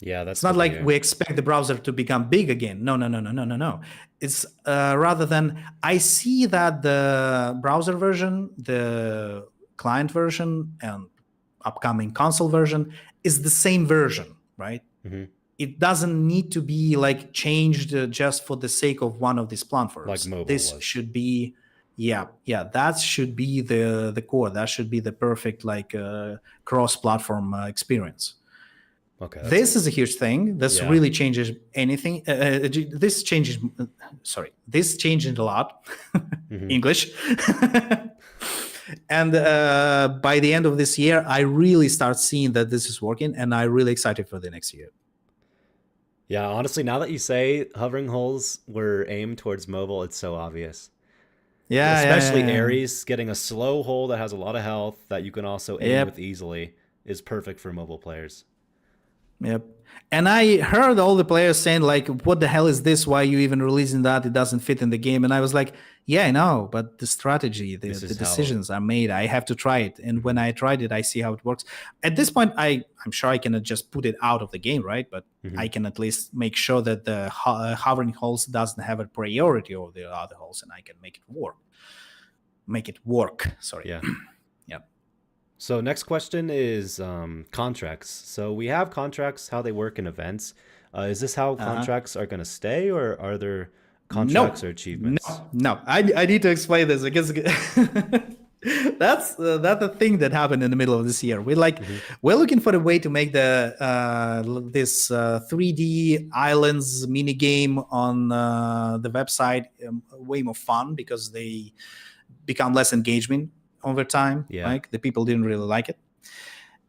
Yeah, that's. It's not like we expect the browser to become big again. No. It's rather than I see that the browser version, the client version, and upcoming console version is the same version, right? it doesn't need to be like changed just for the sake of one of these platforms. Like mobile this was. should be, that should be the core. That should be the perfect like cross-platform experience. Okay. This is a huge thing. This really changes anything. This changes. This changed a lot. English. And by the end of this year, I really start seeing that this is working, and I'm really excited for the next year. Yeah, honestly, now that you say hovering holes were aimed towards mobile, it's so obvious. Yeah, especially Ares, getting a slow hole that has a lot of health that you can also aim with easily is perfect for mobile players. Yep. And I heard all the players saying like, what the hell is this? Why are you even releasing that? It doesn't fit in the game. And I was like, yeah, I know, but the strategy, the decisions are made. I have to try it. And when I tried it, I see how it works. At this point, I'm sure I cannot just put it out of the game, right? But I can at least make sure that the hovering holes doesn't have a priority over the other holes, and I can make it work. Sorry. Yeah. Yep. So next question is contracts. So we have contracts, how they work in events. Is this how contracts are going to stay, or are there contracts or achievements? No. I need to explain this because that's the thing that happened in the middle of this year. We're looking for a way to make the this 3D islands mini game on the website way more fun, because they become less engagement over time. Like the people didn't really like it,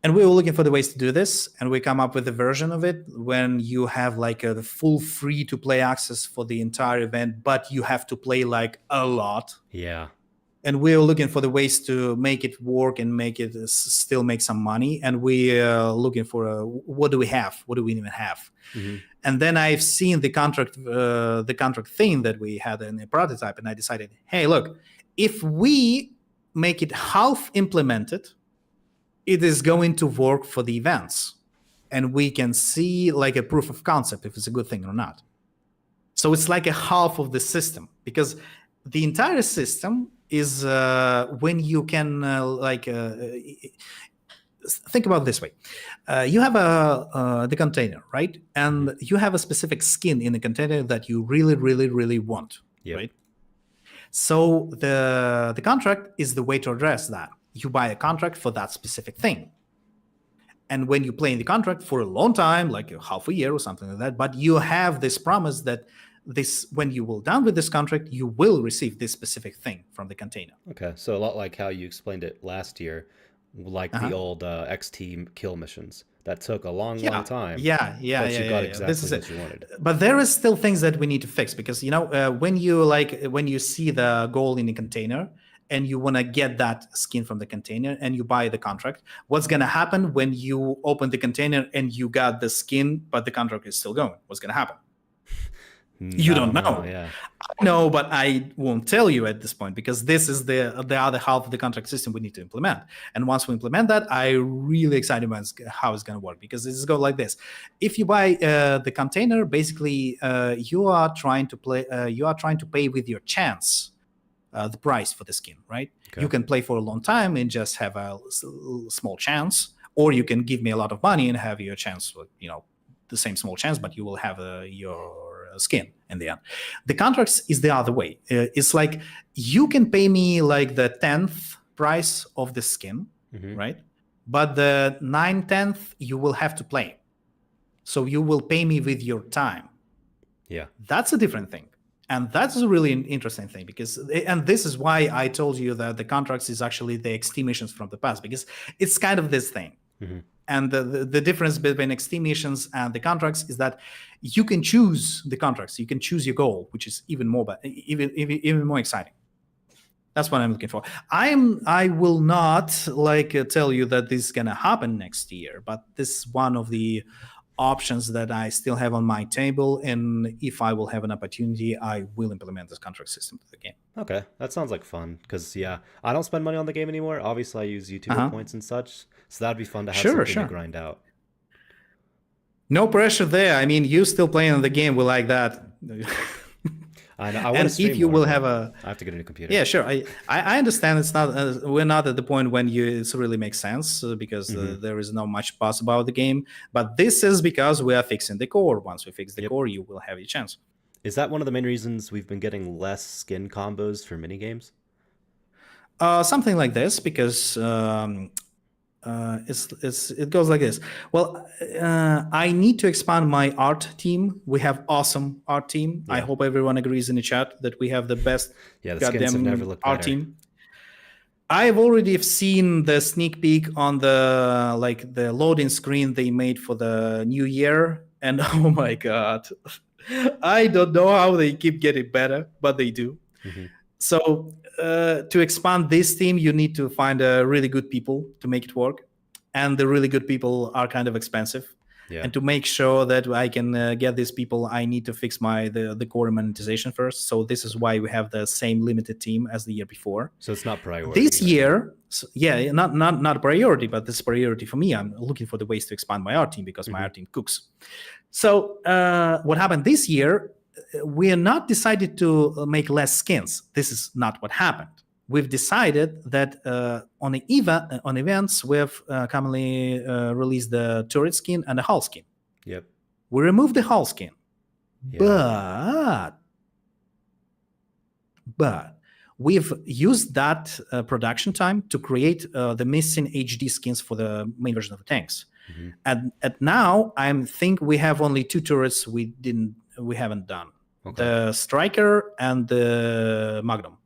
and we were looking for the ways to do this, and we come up with a version of it when you have like the full free to play access for the entire event, but you have to play like a lot. And we're looking for the ways to make it work and make it still make some money. And we're looking for what do we have? What do we even have? And then I've seen the contract thing that we had in the prototype, and I decided, hey, look, if we make it half implemented, it is going to work for the events, and we can see like a proof of concept if it's a good thing or not. So it's like a half of the system, because the entire system is when you can think about it this way. You have the container, right? And you have a specific skin in the container that you really, really, really want, right? So the contract is the way to address that. You buy a contract for that specific thing. And when you play in the contract for a long time, like half a year or something like that, but you have this promise that when you will done with this contract, you will receive this specific thing from the container. Okay, so a lot like how you explained it last year, like the old XT kill missions. That took a long time. But you got exactly what you wanted. But there is still things that we need to fix, because when you see the goal in the container and you want to get that skin from the container and you buy the contract, what's going to happen when you open the container and you got the skin but the contract is still going? What's going to happen? You don't know. No, but I won't tell you at this point, because this is the other half of the contract system we need to implement. And once we implement that, I'm really excited about how it's going to work, because it's going like this. If you buy the container, basically you are trying to pay with your chance the price for the skin, right? Okay. You can play for a long time and just have a small chance, or you can give me a lot of money and have your chance, the same small chance, but you will have your skin in the end. The contracts is the other way. It's like you can pay me like the 10th price of the skin, right? But the 9/10 you will have to play. So you will pay me with your time. Yeah. That's a different thing. And that's a really interesting thing, and this is why I told you that the contracts is actually the XT missions from the past, because it's kind of this thing. And the difference between XT missions and the contracts is that you can choose the contracts. You can choose your goal, which is even more exciting. That's what I'm looking for. I will not tell you that this is gonna happen next year, but this is one of the options that I still have on my table, and if I will have an opportunity, I will implement this contract system to the game. Okay, that sounds like fun, because I don't spend money on the game anymore. Obviously, I use YouTube points and such, so that'd be fun to have something to grind out. No pressure there. I mean, you still playing on the game. We like that. I know. I want to And stream if you more, will but have a I have to get a new computer. yeah, sure. I understand it's not we're not at the point when it really makes sense because there is not much buzz about the game. But this is because we are fixing the core. Once we fix the core, you will have a chance. Is that one of the main reasons we've been getting less skin combos for mini games? Something like this because it goes like this. Well, I need to expand my art team. We have awesome art team. I hope everyone agrees in the chat that we have the best Yeah, the skins have never looked art better. team. I've already seen the sneak peek on the loading screen they made for the new year, and oh my god, I don't know how they keep getting better, but they do. So to expand this team, you need to find really good people to make it work, and the really good people are kind of expensive. Yeah. And to make sure that I can get these people, I need to fix the core monetization first. So this is why we have the same limited team as the year before. So it's not priority. This year, yeah, not a priority, but this is priority for me. I'm looking for the ways to expand my art team because my art team cooks. So what happened this year? We are not decided to make less skins. This is not what happened. We've decided that on events we've commonly released the turret skin and the hull skin. Yep. We removed the hull skin, but we've used that production time to create the missing HD skins for the main version of the tanks. And at now, I think we have only 2 turrets we haven't done. Okay. The Striker and the Magnum.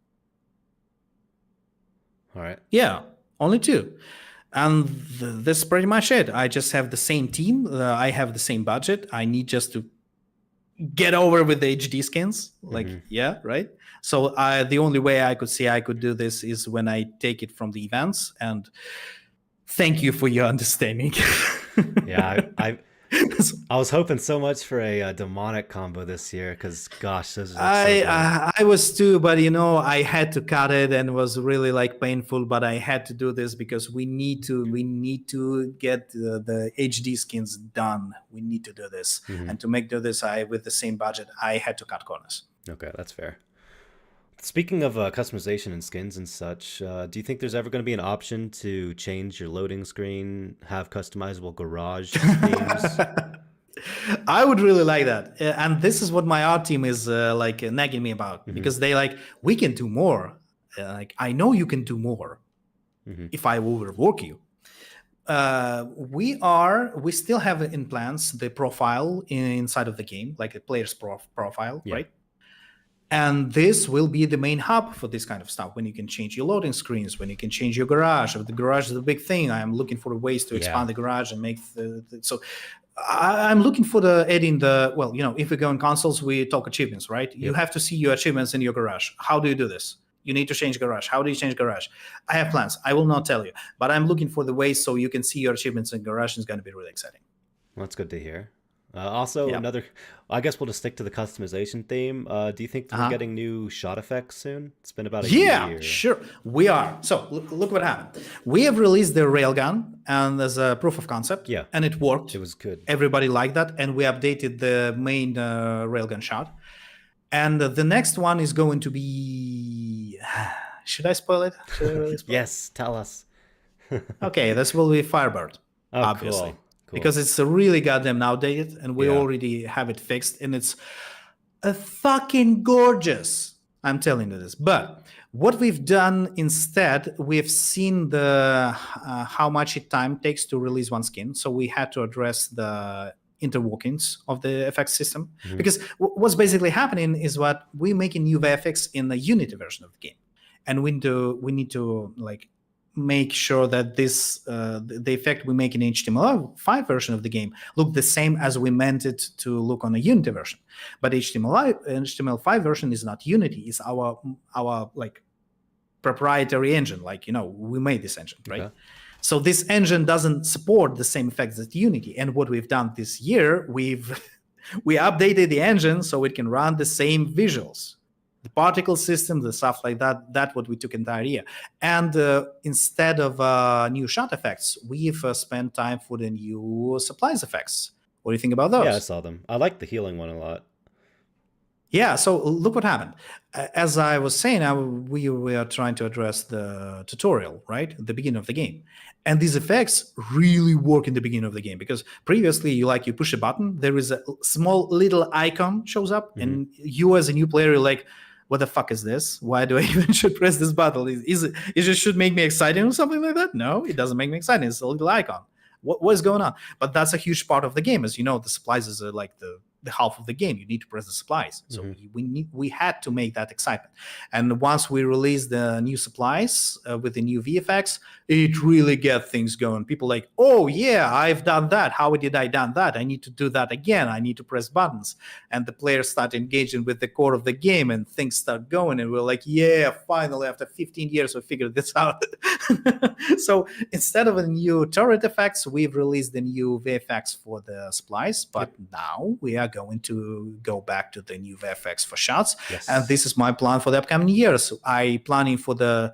All right. Yeah, only 2. And this is pretty much it. I just have the same team. I have the same budget. I need just to get over with the HD skins. Yeah, right? So the only way I could say I could do this is when I take it from the events. And thank you for your understanding. Yeah, I was hoping so much for a demonic combo this year because, gosh, those are I was too, but I had to cut it and it was really painful. But I had to do this because we need to get the HD skins done. We need to do this, and to make this, with the same budget, I had to cut corners. Okay, that's fair. Speaking of customization and skins and such, do you think there's ever going to be an option to change your loading screen, have customizable garage themes? I would really like that. And this is what my art team is nagging me about because they we can do more. I know you can do more if I overwork you. We still have in plans the profile inside of the game, like a player's profile, right? And this will be the main hub for this kind of stuff, when you can change your loading screens, when you can change your garage. The garage is a big thing. I'm looking for ways to expand the garage and make so I'm looking for adding if we go in consoles, we talk achievements, right? Yep. You have to see your achievements in your garage. How do you do this? You need to change garage. How do you change garage? I have plans. I will not tell you, but I'm looking for the ways so you can see your achievements in garage. It's going to be really exciting. Well, that's good to hear. Another, I guess we'll just stick to the customization theme. Do you think we're getting new shot effects soon? It's been about a year. Yeah, sure. We are. So look what happened. We have released the railgun and as a proof of concept. Yeah. And it worked. It was good. Everybody liked that. And we updated the main railgun shot. And the next one is going to be... Should I spoil it? Yes, tell us. Okay, this will be Firebird, obviously. Cool. Because it's really goddamn outdated, and we already have it fixed, and it's fucking gorgeous. I'm telling you this. But what we've done instead, we've seen how much time takes to release one skin. So we had to address the interworkings of the FX system. Because what's basically happening is what we're making new VFX in the Unity version of the game. And we need to make sure that this the effect we make in HTML5 version of the game look the same as we meant it to look on a Unity version. But HTML5 version is not Unity; it's our proprietary engine. We made this engine, right? Okay. So this engine doesn't support the same effects as Unity. And what we've done this year, we updated the engine so it can run the same visuals. The particle system, the stuff like that, that's what we took entire year. And instead of new shot effects, we've spent time for the new supplies effects. What do you think about those? Yeah, I saw them. I like the healing one a lot. Yeah, so look what happened. As I was saying, we were trying to address the tutorial, right? At the beginning of the game. And these effects really work in the beginning of the game because previously you push a button, there is a small little icon shows up, and you as a new player, you're like, what the fuck is this? Why do I even should press this button? It just should make me excited or something like that? No, it doesn't make me excited. It's a little icon. What is going on? But that's a huge part of the game. As you know, the supplies is like the half of the game. You need to press the supplies. So we had to make that excitement. And once we released the new supplies with the new VFX, it really get things going. People like, oh yeah, I've done that. How did I done that? I need to do that again. I need to press buttons. And the players start engaging with the core of the game and things start going. And we're like, yeah, finally, after 15 years, we figured this out. So instead of a new turret effects, we've released the new VFX for the supplies. But now we are going to go back to the new VFX for shots. Yes. And this is my plan for the upcoming years. I planning for the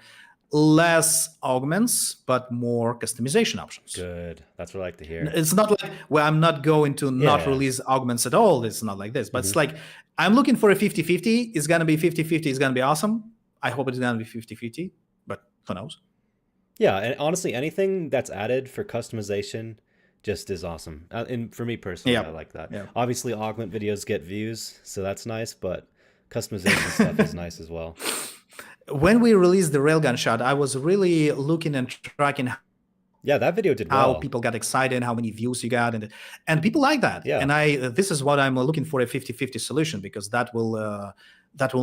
less augments, but more customization options. Good. That's what I like to hear. It's not like, well, I'm not going to not release augments at all. It's not like this. But it's like, I'm looking for a 50-50. It's going to be 50-50. It's going to be awesome. I hope it's going to be 50-50, but who knows? Yeah, and honestly, anything that's added for customization just is awesome. And for me personally, I like that. Yeah. Obviously, augment videos get views, so that's nice, but customization stuff is nice as well. When we released the railgun shot, I was really looking and tracking that video did how well. people got excited, how many views you got, and people like that. Yeah. And this is what I'm looking for, a 50-50 solution, because that will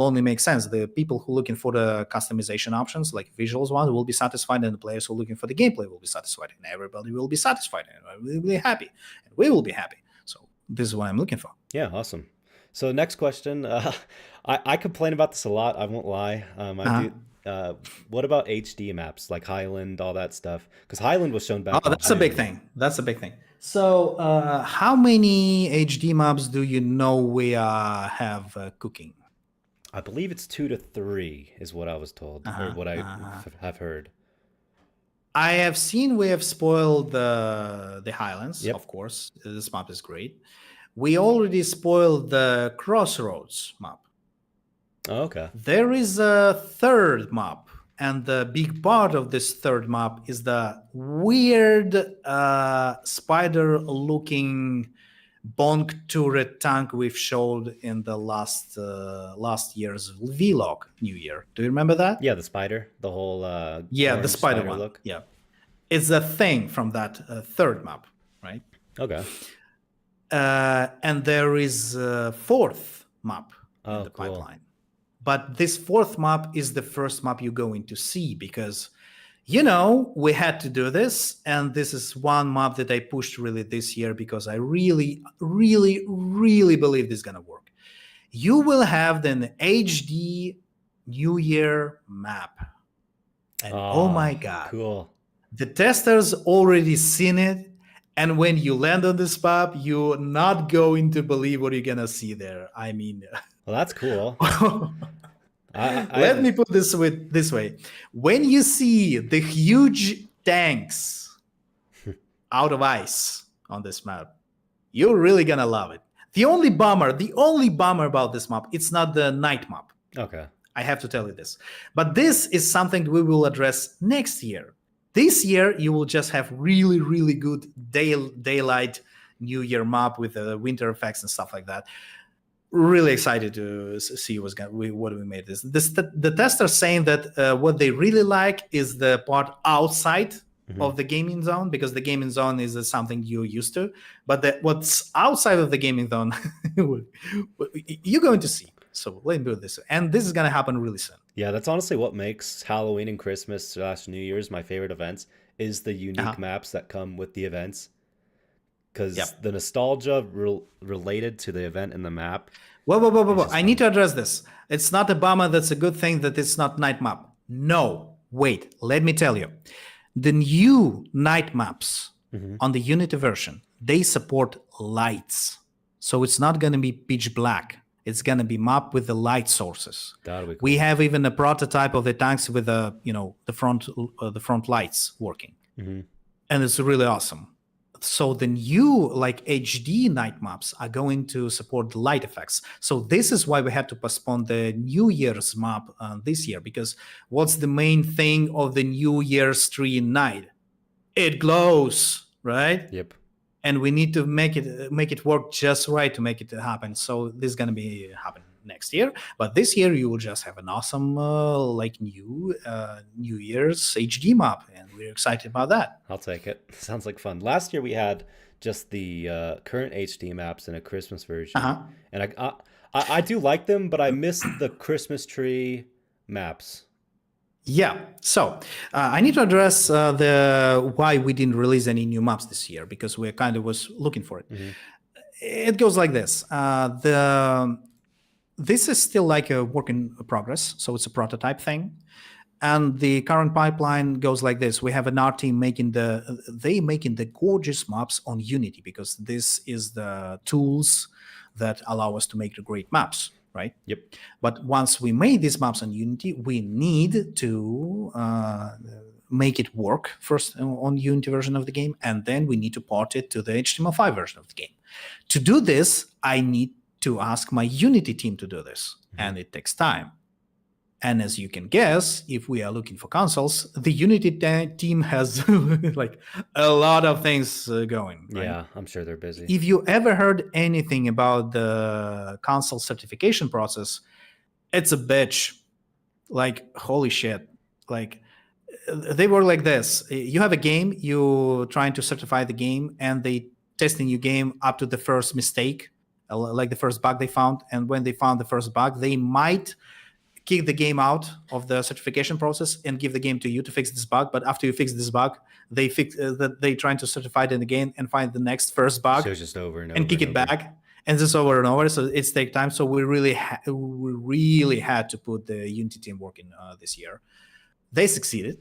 only make sense. The people who are looking for the customization options, like visuals ones, will be satisfied, and the players who are looking for the gameplay will be satisfied, and everybody will be satisfied, and we'll be happy, and we will be happy. So this is what I'm looking for. Yeah, awesome. So next question. I complain about this a lot. I won't lie. What about HD maps like Highland, all that stuff? Because Highland was shown back. Oh, that's a big thing. That's a big thing. So how many HD maps do you know we have cooking? I believe it's 2 to 3 is what I was told, or what I have heard. I have seen we have spoiled the Highlands, Yep. of course. This map is great. We already spoiled the Crossroads map. Oh, okay. There is a third map, and the big part of this third map is the weird spider-looking bonk turret tank we've showed in the last year's vlog, New Year. Do you remember that? Yeah, the spider, the whole Yeah, the orange spider one. look. Yeah, it's a thing from that third map, right? Okay. And there is a fourth map in the cool. pipeline. But this fourth map is the first map you're going to see because, you know, we had to do this. And this is one map that I pushed really this year because I really, really, really believe this is going to work. You will have an HD New Year map. And oh my God. Cool. The testers already seen it. And when you land on this map, you're not going to believe what you're going to see there. I mean... Well, that's cool. Let me put this way. When you see the huge tanks out of ice on this map, you're really going to love it. The only bummer about this map, it's not the night map. Okay. I have to tell you this. But this is something we will address next year. This year, you will just have really, really good daylight New Year map with the winter effects and stuff like that. Really excited to see what we made this. The testers saying that what they really like is the part outside of the gaming zone, because the gaming zone is something you're used to. But what's outside of the gaming zone, you're going to see. So let me do this. And this is going to happen really soon. Yeah, that's honestly what makes Halloween and Christmas / New Year's my favorite events, is the unique maps that come with the events. Because the nostalgia related to the event and the map. Whoa. I need to address this. It's not a bummer that's a good thing that it's not night map. No, wait, let me tell you. The new night maps on the Unity version, they support lights. So it's not going to be pitch black. It's going to be mapped with the light sources. That'll be cool. We have even a prototype of the tanks with the front lights working. And it's really awesome. So the new like HD night maps are going to support the light effects. So this is why we had to postpone the New Year's map this year, because what's the main thing of the New Year's tree night? It glows, right? Yep. And we need to make it work just right to make it happen. So this is going to be happen next year, but this year you will just have an awesome like new Year's HD map, and we're excited about that. I'll take it. Sounds like fun. Last year we had just the current HD maps and a Christmas version, and I do like them, but I miss the Christmas tree maps. Yeah, so I need to address the why we didn't release any new maps this year, because we kind of was looking for it. It goes like this. This is still like a work in progress, so it's a prototype thing. And the current pipeline goes like this. We have an art team making the gorgeous maps on Unity, because this is the tools that allow us to make the great maps, right? Yep. But once we made these maps on Unity, we need to make it work first on Unity version of the game, and then we need to port it to the HTML5 version of the game. To do this, I need to ask my Unity team to do this, and it takes time. And as you can guess, if we are looking for consoles, the Unity team has like a lot of things going. Right? Yeah, I'm sure they're busy. If you ever heard anything about the console certification process, it's a bitch. Like, holy shit. Like, they work like this. You have a game, you trying to certify the game, and they testing your game up to the first mistake, like the first bug they found. And when they found the first bug, they might kick the game out of the certification process and give the game to you to fix this bug. But after you fix this bug, they trying to certify it again and find the next first bug, so it's just over and kick it back, and just over and over. So it's take time. So we really had to put the Unity team working this year. They succeeded.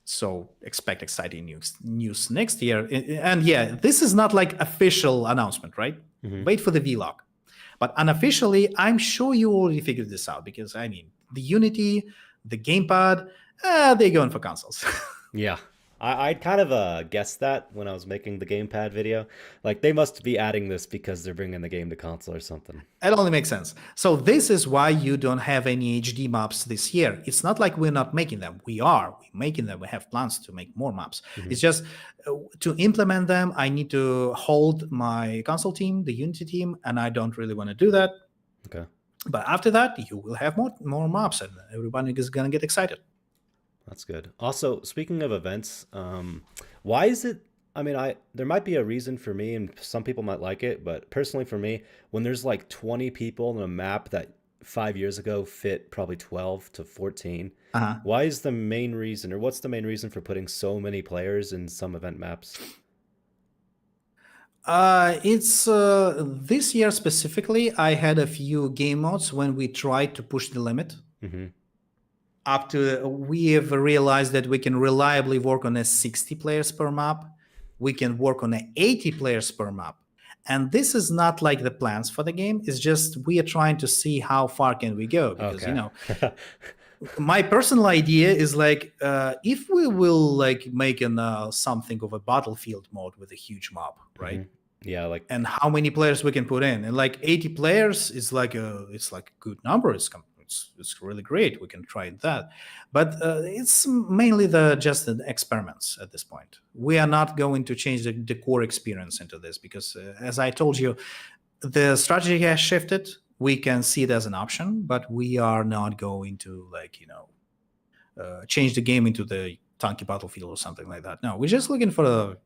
So expect exciting news next year. And yeah, this is not like official announcement, right? Wait for the vlog. But unofficially, I'm sure you already figured this out, because I mean, the Unity, the gamepad, they're going for consoles. Yeah, I kind of guessed that when I was making the gamepad video. Like, they must be adding this because they're bringing the game to console or something. It only makes sense. So this is why you don't have any HD maps this year. It's not like we're not making them. We're making them. We have plans to make more maps. It's just to implement them, I need to hold my console team, the Unity team, and I don't really want to do that. Okay. But after that, you will have more maps, and everybody is going to get excited. That's good. Also, speaking of events, why is it, I mean, there might be a reason for me, and some people might like it, but personally for me, when there's like 20 people in a map that 5 years ago fit probably 12 to 14, why is the main reason, or what's the main reason for putting so many players in some event maps? It's this year specifically, I had a few game modes when we tried to push the limit. Up to, we have realized that we can reliably work on a 60 players per map. We can work on a 80 players per map. And this is not like the plans for the game. It's just we are trying to see how far can we go. Because, you know, my personal idea is like, if we will like make something of a battlefield mode with a huge map, right? Yeah, like, and how many players we can put in. And like 80 players is like it's like a good number. It's really great. We can try that, but it's mainly just the experiments at this point. We are not going to change the core experience into this, because as I told you, the strategy has shifted. We can see it as an option, but we are not going to like, change the game into the Tanki Battlefield or something like that. No, we're just looking for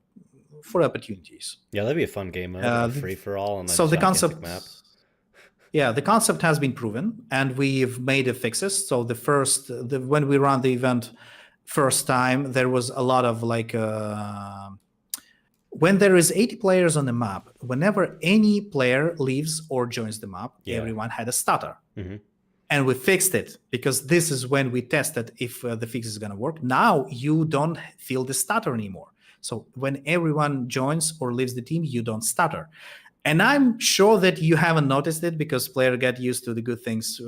opportunities. Yeah, that'd be a fun game mode, free for all on so the concept map. Yeah, the concept has been proven, and we've made the fixes. So when we ran the event first time, there was a lot of like when there is 80 players on the map, whenever any player leaves or joins the map, everyone had a stutter. And we fixed it, because this is when we tested if the fix is going to work. Now you don't feel the stutter anymore. So when everyone joins or leaves the team, you don't stutter. And I'm sure that you haven't noticed it, because players get used to the good things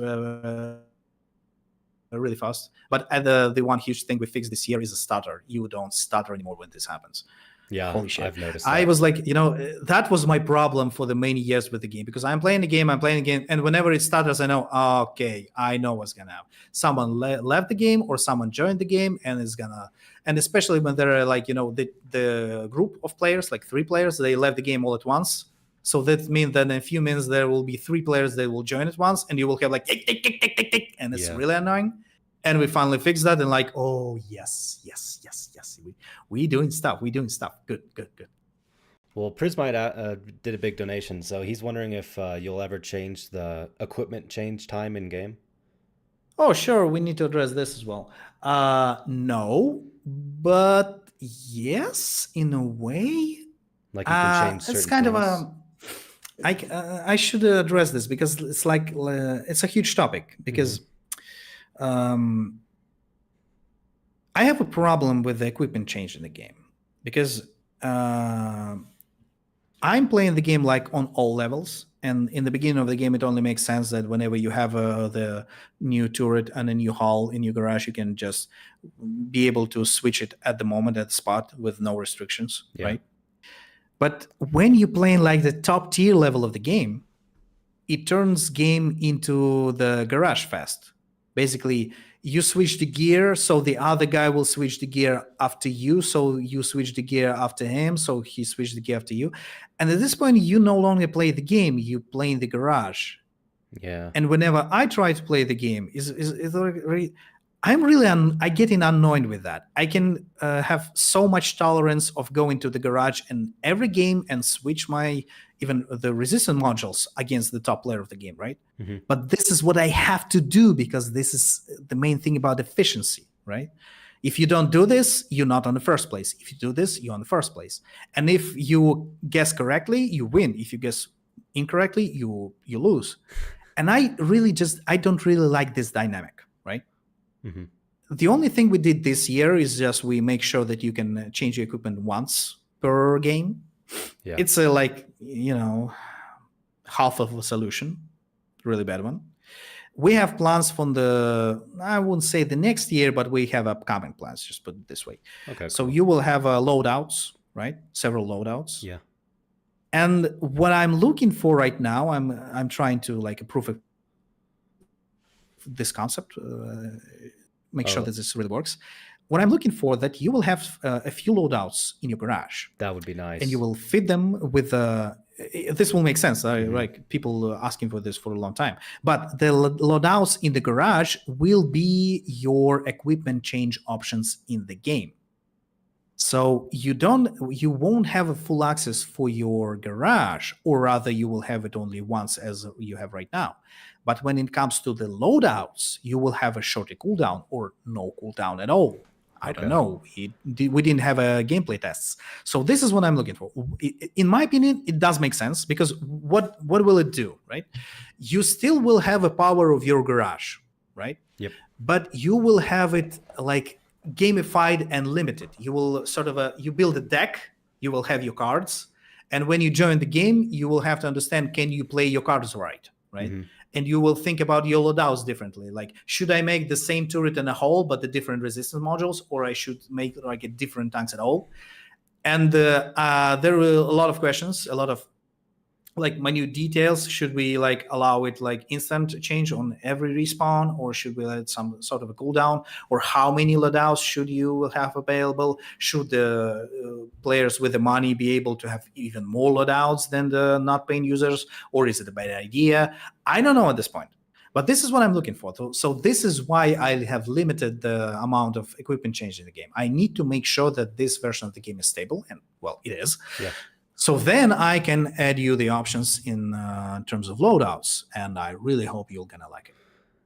really fast. But the one huge thing we fixed this year is a stutter. You don't stutter anymore when this happens. Yeah, Holy shit. I've noticed I that. was like, that was my problem for the many years with the game, because I'm playing the game, and whenever it starts, I know, okay, I know what's gonna happen. Someone left the game or someone joined the game, and and especially when there are like, the group of players, like 3 players, they left the game all at once. So that means that in a few minutes there will be 3 players that will join at once, and you will have like tick, tick, tick, tick, tick, tick, and it's really annoying. And we finally fixed that, and like, oh yes. We doing stuff. Good. Well, Prismite did a big donation, so he's wondering if you'll ever change the equipment change time in game. Oh, sure. We need to address this as well. No, but yes, in a way. Like you can change certain It's kind things. of I should address this, because it's like it's a huge topic, because I have a problem with the equipment change in the game, because I'm playing the game like on all levels, and in the beginning of the game, it only makes sense that whenever you have the new turret and a new hull in your garage, you can just be able to switch it at the moment, at the spot, with no restrictions, right? But when you're playing like the top tier level of the game, it turns game into the garage fest. Basically, you switch the gear, so the other guy will switch the gear after you, so you switch the gear after him, so he switched the gear after you. And at this point, you no longer play the game, you play in the garage. Yeah. And whenever I try to play the game, I'm really getting annoyed with that. I can have so much tolerance of going to the garage in every game and switch even the resistance modules against the top player of the game, right? But this is what I have to do, because this is the main thing about efficiency, right? If you don't do this, you're not on the first place. If you do this, you're on the first place. And if you guess correctly, you win. If you guess incorrectly, you lose. And I don't really like this dynamic, right? The only thing we did this year is just we make sure that you can change your equipment once per game. Yeah. It's half of a solution, really bad one. We have plans from I wouldn't say the next year, but we have upcoming plans, just put it this way. Okay. So you will have loadouts, right? Several loadouts. Yeah. And what I'm looking for right now, I'm trying to like approve this concept, make sure that this really works. What I'm looking for, that you will have a few loadouts in your garage. That would be nice. And you will fit them with this will make sense. Like people asking for this for a long time. But the loadouts in the garage will be your equipment change options in the game. So you won't have a full access for your garage, or rather you will have it only once, as you have right now. But when it comes to the loadouts, you will have a shorter cooldown or no cooldown at all. I don't know. We didn't have a gameplay tests. So this is what I'm looking for. In my opinion, it does make sense, because what will it do, right? You still will have a power of your garage, right? Yep. But you will have it like gamified and limited. You will you build a deck, you will have your cards, and when you join the game, you will have to understand, can you play your cards right? And you will think about your loadouts differently. Like, should I make the same turret in a whole, but the different resistance modules, or I should make like a different tanks at all? And there were a lot of questions, a lot of like minute details. Should we like allow it like instant change on every respawn, or should we let some sort of a cooldown? Or how many loadouts should you have available? Should the players with the money be able to have even more loadouts than the not paying users? Or is it a bad idea? I don't know at this point. But this is what I'm looking for. So this is why I have limited the amount of equipment change in the game. I need to make sure that this version of the game is stable, and well, it is. Yeah. So then I can add you the options in terms of loadouts, and I really hope you're gonna like it.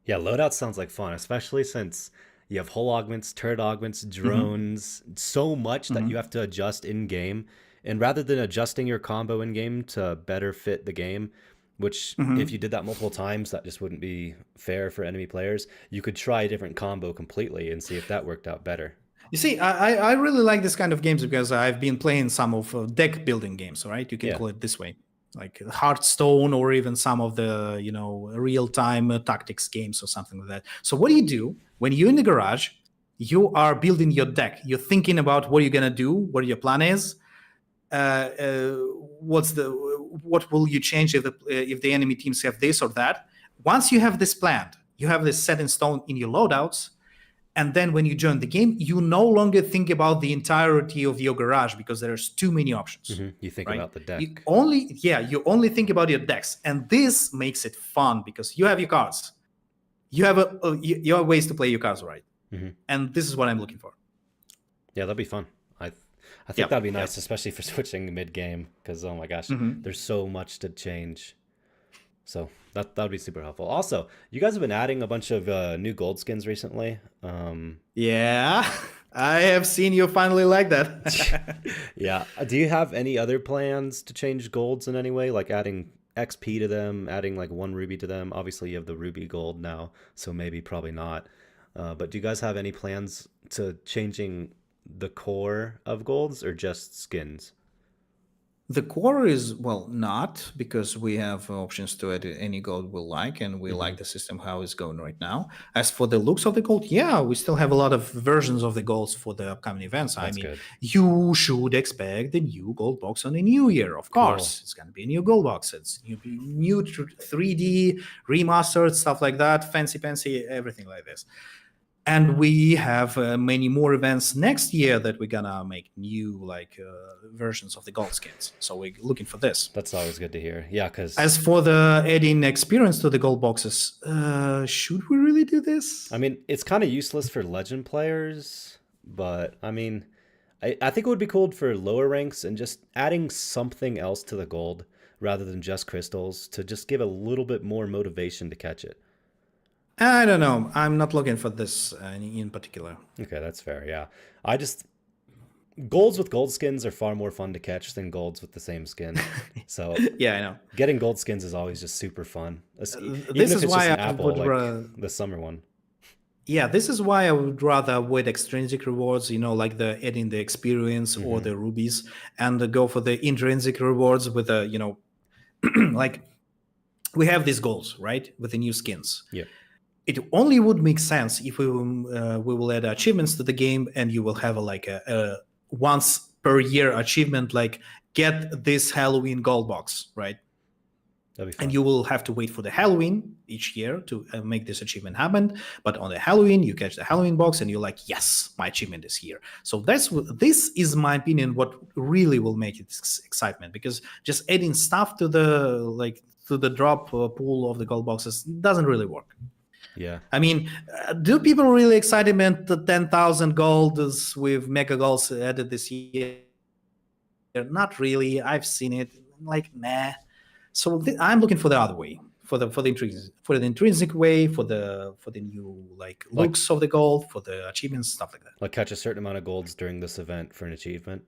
Yeah, loadouts sounds like fun, especially since you have hull augments, turret augments, drones, so much that you have to adjust in game. And rather than adjusting your combo in game to better fit the game, which if you did that multiple times, that just wouldn't be fair for enemy players. You could try a different combo completely and see if that worked out better. You see, I really like this kind of games, because I've been playing some of deck building games, right? You can call it this way, like Hearthstone, or even some of the, real-time tactics games or something like that. So what do? When you're in the garage, you are building your deck. You're thinking about what you're going to do, what your plan is. what will you change if the enemy teams have this or that. Once you have this planned, you have this set in stone in your loadouts, and then when you join the game, you no longer think about the entirety of your garage because there's too many options. You think right? about the deck. You only think about your decks, and this makes it fun because you have your cards. You have you have ways to play your cards right, and this is what I'm looking for. Yeah, that'd be fun. I think that'd be nice, especially for switching mid game, because oh my gosh, there's so much to change. So that'd be super helpful. Also, you guys have been adding a bunch of new gold skins recently. Yeah, I have seen you finally like that. Yeah. Do you have any other plans to change golds in any way, like adding XP to them, adding like 1 ruby to them? Obviously, you have the ruby gold now, so maybe probably not. But do you guys have any plans to changing the core of golds or just skins? The core is, well, not, because we have options to add any gold we like, and we like the system how it's going right now. As for the looks of the gold, yeah, we still have a lot of versions of the golds for the upcoming events. That's I mean, good. you should expect the new gold box on the new year, of course. It's going to be a new gold box. It's new 3D, remastered, stuff like that, fancy, everything like this. And we have many more events next year that we're gonna make new versions of the gold skins. So we're looking for this. That's always good to hear. Yeah, because as for the adding experience to the gold boxes, should we really do this? I mean, it's kind of useless for legend players, but I mean, I think it would be cool for lower ranks and just adding something else to the gold rather than just crystals to just give a little bit more motivation to catch it. I don't know. I'm not looking for this in particular. Okay, that's fair. Yeah. Golds with gold skins are far more fun to catch than golds with the same skin. So yeah, I know. Getting gold skins is always just super fun. This is why I would the summer one. Yeah, this is why I would rather avoid extrinsic rewards, like the adding the experience or the rubies, and go for the intrinsic rewards with the, like we have these goals, right, with the new skins. Yeah. It only would make sense if we will add achievements to the game, and you will have a once per year achievement, like get this Halloween gold box, right? That'd be fun. And you will have to wait for the Halloween each year to make this achievement happen. But on the Halloween, you catch the Halloween box, and you're like, yes, my achievement is here. So this is my opinion, what really will make it excitement, because just adding stuff to the drop pool of the gold boxes doesn't really work. Yeah. I mean, do people really excited about the 10,000 golds with mega golds added this year? Not really. I've seen it. Like, nah. So I'm looking for the other way, for the intrinsic way, for the new looks of the gold, for the achievements, stuff like that. Like catch a certain amount of golds during this event for an achievement.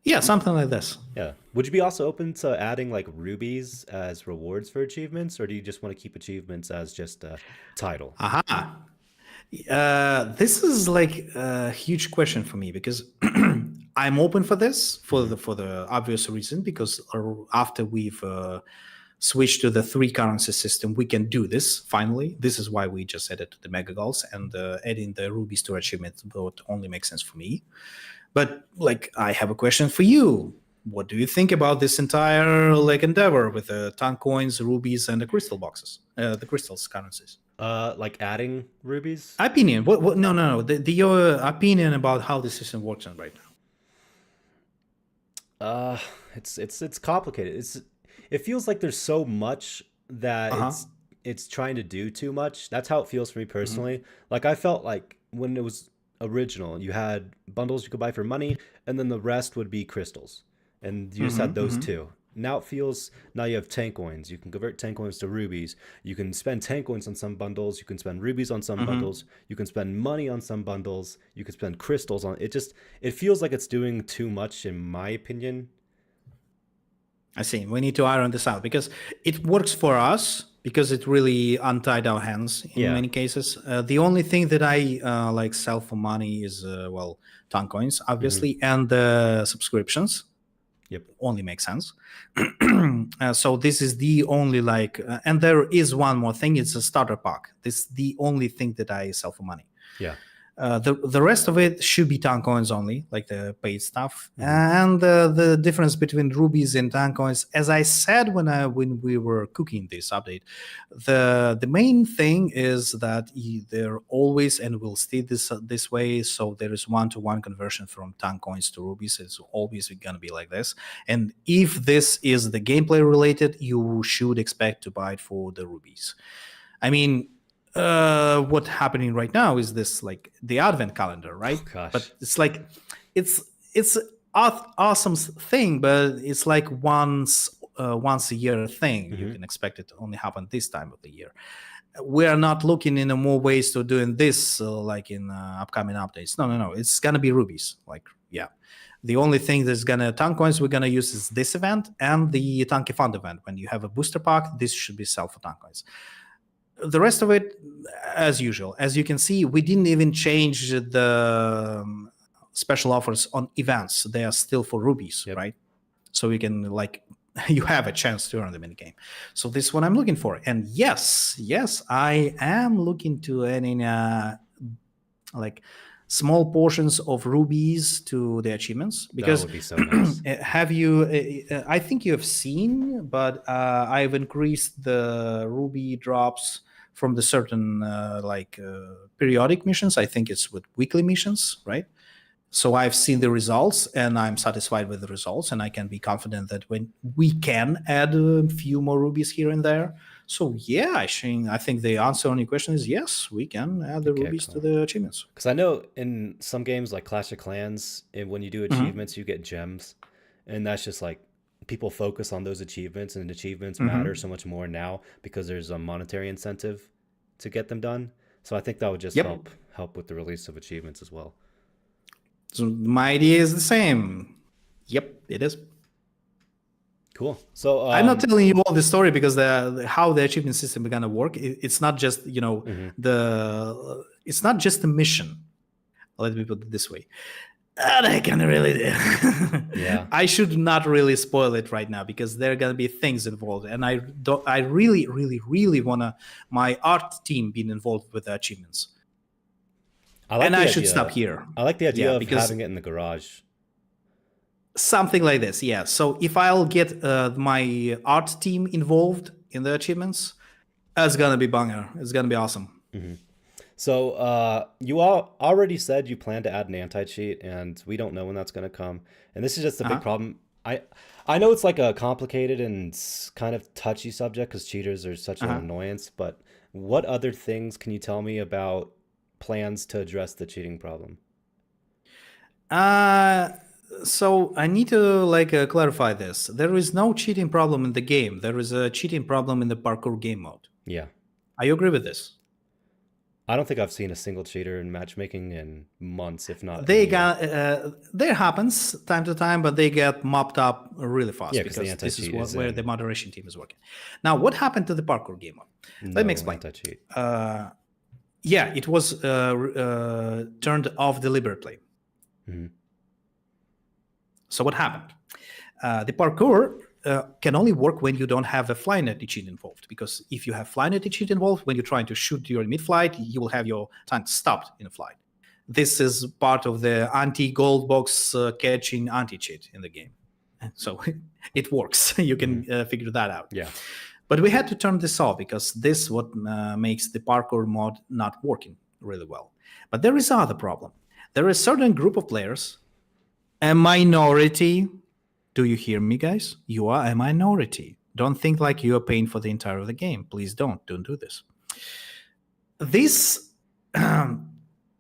Yeah, something like this. Yeah. Would you be also open to adding like rubies as rewards for achievements, or do you just want to keep achievements as just a title? Aha. This is like a huge question for me, because I'm open for this for the obvious reason, because after we've switched to the 3 currency system, we can do this finally. This is why we just added the mega golds, and adding the rubies to achievements would only make sense for me. But I have a question for you. What do you think about this entire endeavor with the ton coins, rubies, and the crystal boxes, the crystals currencies? Like adding rubies? Opinion. What? No. Your opinion about how the system works right now. It's complicated. It feels like there's so much that it's trying to do too much. That's how it feels for me personally. Like I felt like when it was original, you had bundles you could buy for money, and then the rest would be crystals, and you just had those two. Now it feels, now you have tank coins. You can convert tank coins to rubies. You can spend tank coins on some bundles. You can spend rubies on some bundles. You can spend money on some bundles. You can spend crystals on it. It feels like it's doing too much, in my opinion. I see. We need to iron this out, because it works for us, because it really untied our hands in many cases. The only thing that I sell for money is ton coins, obviously, and the subscriptions. Yep, only makes sense. So this is the only and there is one more thing. It's a starter pack. This is the only thing that I sell for money. Yeah. The rest of it should be tank coins only, like the paid stuff. And the difference between rubies and tank coins, as I said when we were cooking this update, the main thing is that they're always and will stay this way. So there is 1-to-1 conversion from tank coins to rubies. It's always going to be like this. And if this is the gameplay related, you should expect to buy it for the rubies. I mean, what's happening right now is this, like the advent calendar, right? Oh, gosh. But it's like it's awesome thing, but it's like once a year thing. You can expect it to only happen this time of the year. We are not looking into more ways to doing this like in upcoming updates. No, it's gonna be rubies. Like, yeah, the only thing that's gonna tank coins we're gonna use is this event and the Tanki Fund event. When you have a booster pack, this should be sell for tank coins. The rest of it, as usual. As you can see, we didn't even change the special offers on events. They are still for rubies, right? So you can, like, you have a chance to earn them in the game. So this is what I'm looking for. And yes, I am looking to earning like small portions of rubies to the achievements, because that would be so nice. have you I think you have seen, but I've increased the ruby drops from the certain periodic missions. I think it's with weekly missions, right? So I've seen the results and I'm satisfied with the results, and I can be confident that when we can add a few more rubies here and there. So yeah, I think the answer on your question is yes, we can add the rubies to the achievements. Because I know in some games like Clash of Clans, when you do achievements, you get gems, and that's just like people focus on those achievements, and achievements matter so much more now because there's a monetary incentive to get them done. So I think that would just help with the release of achievements as well. So my idea is the same. Yep, it is. Cool. So I'm not telling you all the story because how the achievement system is gonna work. It's not just it's not just a mission. Let me put it this way. And I can really yeah. I should not really spoil it right now because there are gonna be things involved, and I really wanna my art team being involved with the achievements. I should stop here. I like the idea of having it in the garage. Something like this, yeah. So if I'll get my art team involved in the achievements, it's gonna be banger. It's gonna be awesome. So you all already said you plan to add an anti-cheat, and we don't know when that's gonna come. And this is just a big problem. I know it's like a complicated and kind of touchy subject because cheaters are such an annoyance. But what other things can you tell me about plans to address the cheating problem? So I need to clarify this. There is no cheating problem in the game. There is a cheating problem in the parkour game mode. Yeah. I agree with this. I don't think I've seen a single cheater in matchmaking in months, if not. There happens time to time, but they get mopped up really fast because this is where the moderation team is working. Now, what happened to the parkour game mode? Let me explain. Anti-cheat. Yeah, it was turned off deliberately. So what happened? The parkour can only work when you don't have a flying anti-cheat involved, because if you have flying anti-cheat involved, when you're trying to shoot during mid-flight, you will have your tank stopped in flight. This is part of the anti-gold box catching anti-cheat in the game. So it works. You can figure that out. Yeah. But we had to turn this off because this what makes the parkour mod not working really well. But there is another problem. There is a certain group of players, a minority. Do you hear me, guys? You are a minority. Don't think like you are paying for the entire of the game. Please don't do this. This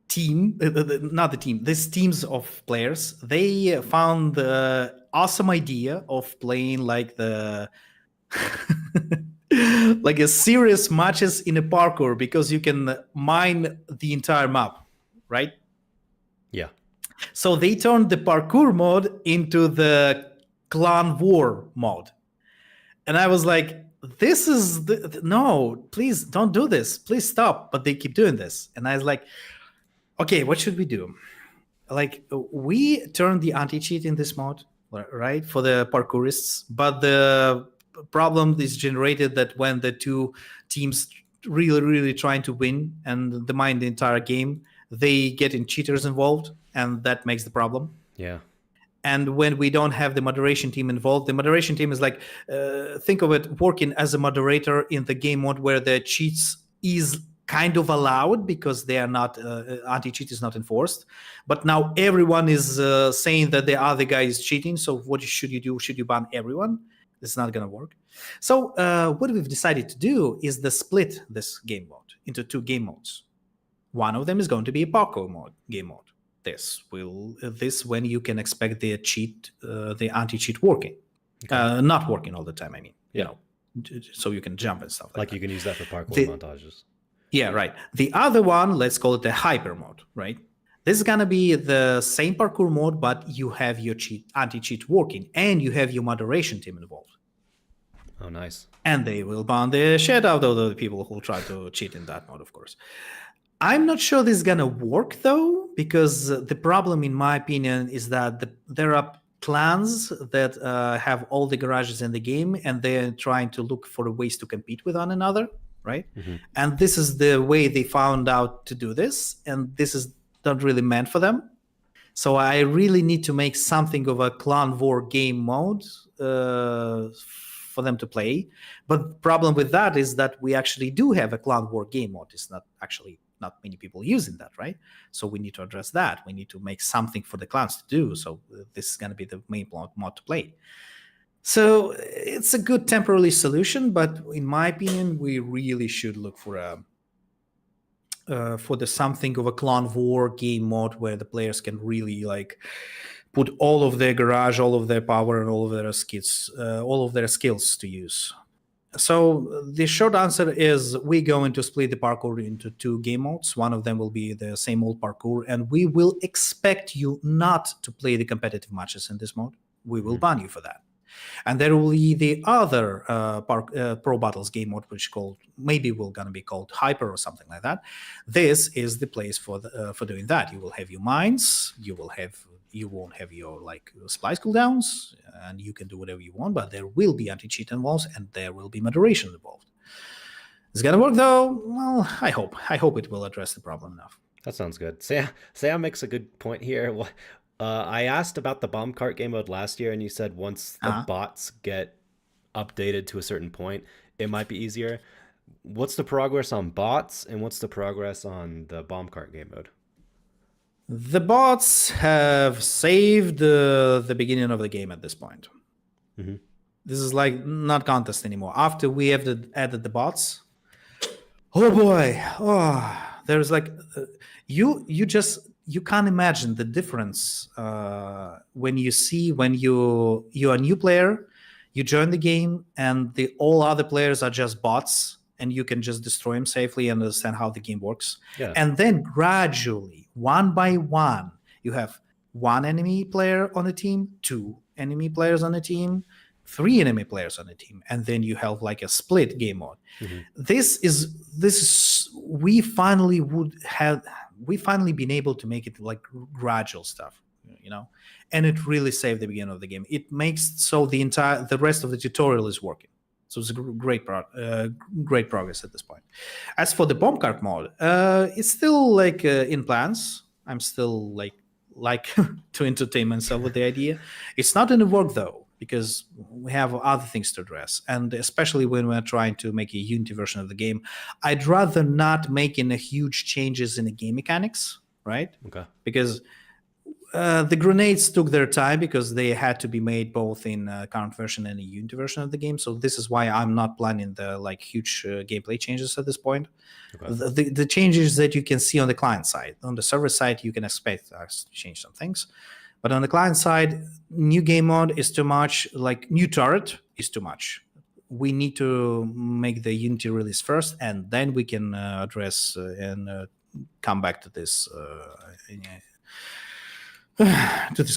team, not the team, these teams of players, they found the awesome idea of playing like the like a serious matches in a parkour, because you can mine the entire map, right? Yeah. So they turned the parkour mode into the clan war mode. And I was like, this is no, please don't do this. Please stop. But they keep doing this. And I was like, okay, what should we do? Like, we turned the anti-cheat in this mode, right, for the parkourists. But the problem is generated that when the two teams really trying to win and mine the entire game, they getting cheaters involved, and that makes the problem. Yeah. And when we don't have the moderation team involved, the moderation team is like, think of it working as a moderator in the game mode where the cheats is kind of allowed because they are not, anti-cheat is not enforced. But now everyone is saying that the other guy is cheating. So what should you do? Should you ban everyone? It's not going to work. So what we've decided to do is to split this game mode into 2 game modes. One of them is going to be a parkour mode, game mode. This when you can expect the anti-cheat working, not working all the time. I mean, so you can jump and stuff like that. You can use that for parkour montages. Yeah, right. The other one, let's call it the hyper mode, right? This is gonna be the same parkour mode, but you have your anti-cheat working, and you have your moderation team involved. Oh, nice. And they will ban the shit out of the people who try to cheat in that mode, of course. I'm not sure this is gonna work though, because the problem, in my opinion, is that there are clans that have all the garages in the game, and they're trying to look for ways to compete with one another, right? Mm-hmm. And this is the way they found out to do this, and this is not really meant for them. So I really need to make something of a clan war game mode for them to play. But the problem with that is that we actually do have a clan war game mode. It's not many people using that, right? So we need to address that. We need to make something for the clans to do. So this is going to be the main mod to play. So it's a good temporary solution, but in my opinion, we really should look for something of a clan war game mode where the players can really put all of their garage, all of their power, and all of their skills to use. So the short answer is we're going to split the parkour into 2 game modes. One of them will be the same old parkour, and we will expect you not to play the competitive matches in this mode. We will ban you for that. And there will be the other Pro Battles game mode, which will gonna be called Hyper or something like that. This is the place for doing that. You will have your mines. You won't have your splice cooldowns, and you can do whatever you want. But there will be anti-cheat involved, and there will be moderation involved. It's gonna work though. Well, I hope it will address the problem enough. That sounds good. Sam makes a good point here. I asked about the bomb cart game mode last year, and you said once the bots get updated to a certain point, it might be easier. What's the progress on bots, and what's the progress on the bomb cart game mode? The bots have saved the beginning of the game at this point. Mm-hmm. This is not contest anymore. After we have added the bots, oh boy, there's you can't imagine the difference when you're a new player, you join the game, and all other players are just bots, and you can just destroy them safely and understand how the game works. Yeah. And then gradually, one by one, you have 1 enemy player on the team, 2 enemy players on the team, 3 enemy players on the team, and then you have a split game mode. Mm-hmm. This is we finally been able to make it gradual stuff, and it really saved the beginning of the game. It makes so the rest of the tutorial is working. So it's a great progress at this point. As for the bomb cart mode, it's still in plans. I'm still to entertain myself with the idea. It's not in the work though, because we have other things to address, and especially when we're trying to make a Unity version of the game, I'd rather not making huge changes in the game mechanics, right? Okay. Because the grenades took their time because they had to be made both in current version and a Unity version of the game. So this is why I'm not planning the huge gameplay changes at this point. Okay. The changes that you can see on the client side. On the server side, you can expect us to change some things. But on the client side, new game mode is too much, new turret is too much. We need to make the Unity release first, and then we can address and come back to this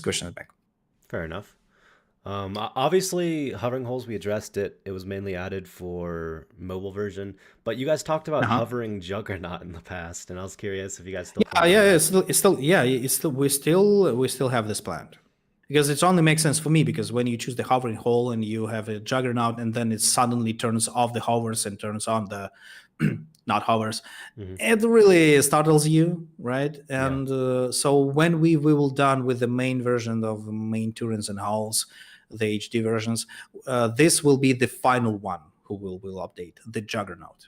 question back. Fair enough. Obviously, hovering holes, we addressed it. It was mainly added for mobile version, but you guys talked about hovering Juggernaut in the past, and I was curious if you guys still. We still have this planned. Because it only makes sense for me, because when you choose the hovering hole and you have a juggernaut and then it suddenly turns off the hovers and turns on the not hovers, it really startles you, right? And so when we will done with the main version of main Turins and halls, the HD versions, this will be the final one who will update the juggernaut.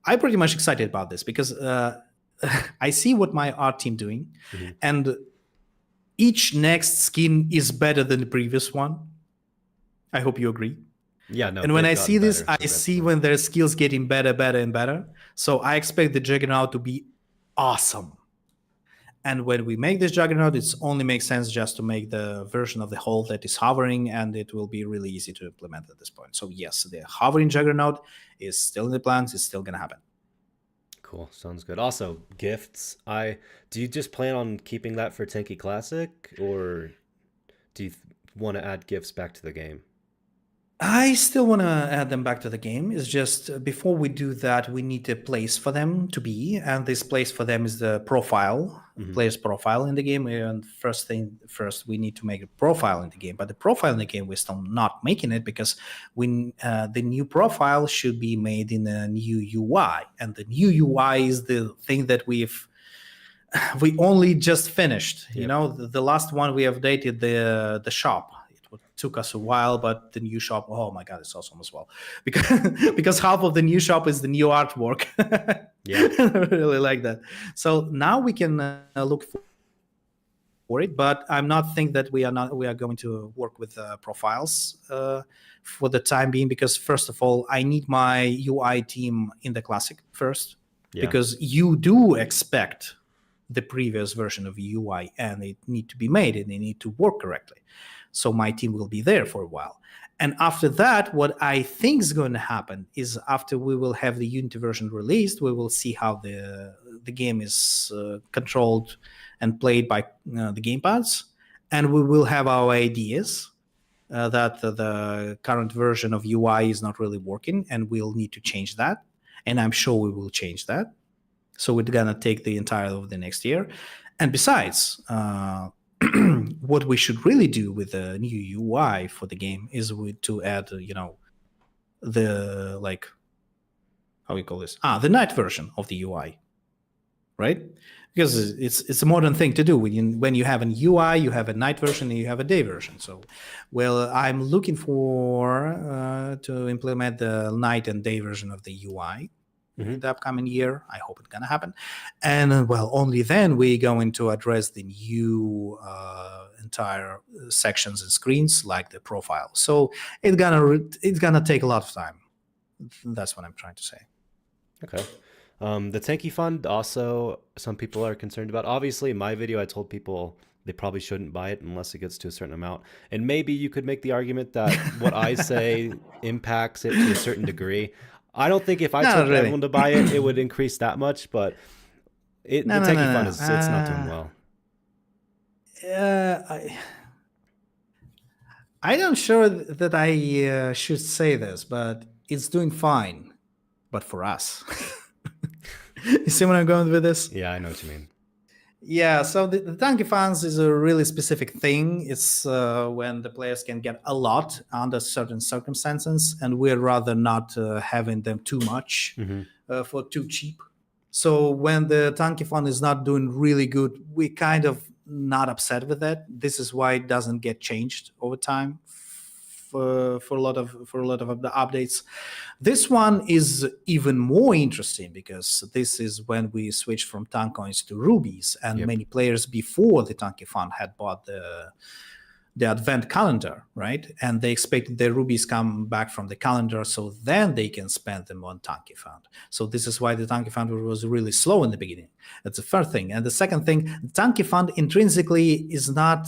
I'm pretty much excited about this because I see what my art team doing, and each next skin is better than the previous one. I hope you agree. Yeah, no. And when I see this, I see when their skills getting better, better, and better. So I expect the Juggernaut to be awesome. And when we make this Juggernaut, it only makes sense just to make the version of the hull that is hovering, and it will be really easy to implement at this point. So yes, the hovering Juggernaut is still in the plans. It's still going to happen. Cool. Sounds good. Also, gifts. Do you just plan on keeping that for Tanki Classic, or do you want to add gifts back to the game? I still want to add them back to the game. It's just before we do that, we need a place for them to be, and this place for them is the profile, player's profile in the game. And first, we need to make a profile in the game. But the profile in the game, we're still not making it because the new profile should be made in a new UI, and the new UI is the thing that we only just finished. Yep. You know, the last one we updated the shop. Took us a while, but the new shop, oh my god, it's awesome as well, because half of the new shop is the new artwork. Yeah. I really like that. So now we can look for it, but I'm not think that we are going to work with profiles for the time being, because first of all, I need my UI team in the classic first, because you do expect the previous version of UI, and it need to be made and they need to work correctly. So my team will be there for a while. And after that, what I think is going to happen is after we will have the Unity version released, we will see how the game is controlled and played by the gamepads. And we will have our ideas that the current version of UI is not really working, and we'll need to change that. And I'm sure we will change that. So we're going to take the entire of the next year. And besides, what we should really do with the new UI for the game is to add, the how we call this? The night version of the UI, right? Because it's a modern thing to do. When you have an UI, you have a night version and you have a day version. So, well, I'm looking for to implement the night and day version of the UI. In the upcoming year. I hope it's gonna happen, and well, only then we're going to address the new entire sections and screens like the profile. So it's gonna take a lot of time. That's what I'm trying to say. Okay. The Tanki Fund also, some people are concerned about. Obviously, in my video, I told people they probably shouldn't buy it unless it gets to a certain amount. And maybe you could make the argument that what I say impacts it to a certain degree. I don't think if I told everyone to buy it, it would increase that much, but the Tanki Fund it's not doing well. I'm not sure that I should say this, but it's doing fine, but for us. You see where I'm going with this? Yeah, I know what you mean. Yeah, so the Tanki Funds is a really specific thing. It's when the players can get a lot under certain circumstances, and we'd rather not having them too much for too cheap. So when the Tanki Fund is not doing really good, we kind of not upset with that. This is why it doesn't get changed over time for a lot of the updates. This one is even more interesting because this is when we switch from tank coins to rubies, and many players before the Tanki Fund had bought the advent calendar, right? And they expected the rubies come back from the calendar, so then they can spend them on Tanki Fund. So this is why the Tanki Fund was really slow in the beginning. That's the first thing. And the second thing, Tanki Fund intrinsically is not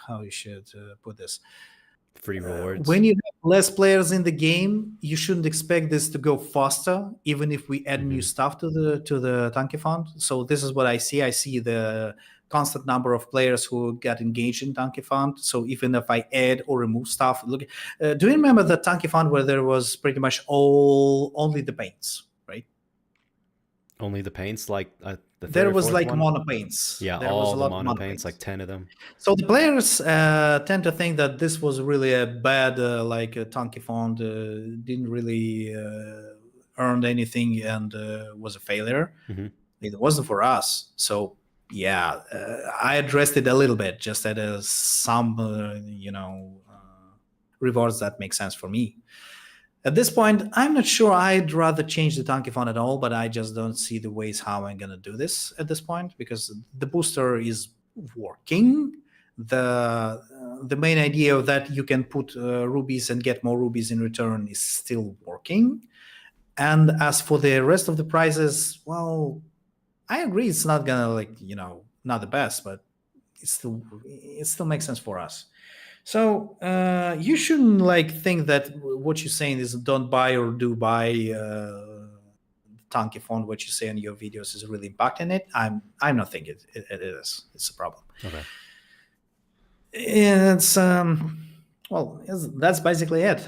how you should put this. Free rewards. When you have less players in the game, you shouldn't expect this to go faster, even if we add new stuff to the Tanki Fund. So this is what I see. I see the constant number of players who get engaged in Tanki Fund. So even if I add or remove stuff, look. Do you remember the Tanki Fund where there was pretty much only the paints, right? Only the paints, like The third There or was fourth like one? mono paints. Yeah, There was all a the lot of mono mono paints, like paints. 10 of them. So the players tend to think that this was really a bad, Tanki font, didn't really earn anything and was a failure. Hmm. It wasn't for us. So yeah, I addressed it a little bit, just at some, rewards that make sense for me. At this point, I'm not sure I'd rather change the Tanki font at all, but I just don't see the ways how I'm going to do this at this point, because the booster is working. The main idea of that you can put rubies and get more rubies in return is still working. And as for the rest of the prizes, well, I agree it's not gonna not the best, but it still makes sense for us. So you shouldn't think that what you're saying is don't buy or do buy Tanki font. What you say in your videos is really impacting it. I'm not thinking it is. It's a problem. Okay. It's that's basically it.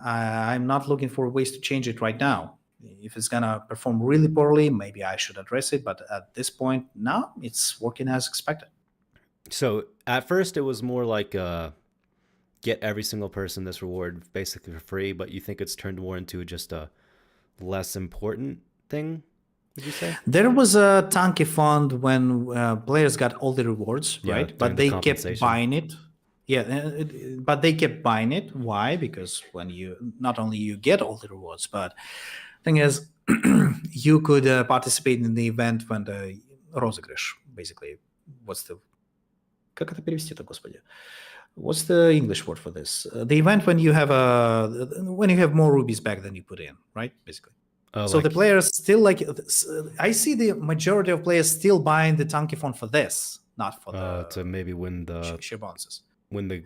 I'm not looking for ways to change it right now. If it's gonna perform really poorly, maybe I should address it. But at this point, now it's working as expected. So at first it was more like get every single person this reward basically for free, but you think it's turned more into just a less important thing, would you say? There was a Tanki fund when players got all the rewards, Yeah, right? during But the they kept compensation. buying it. Yeah, but they kept buying it. Why? Because when you not only you get all the rewards, but thing is, you could participate in the event when the розыгрыш, basically. What's the как это перевести-то, господи? What's the English word for this? The event when you have more rubies back than you put in, right? Basically. Oh, So like, the players still I see the majority of players still buying the Tanki font for this, not for to maybe win the sheer bonuses.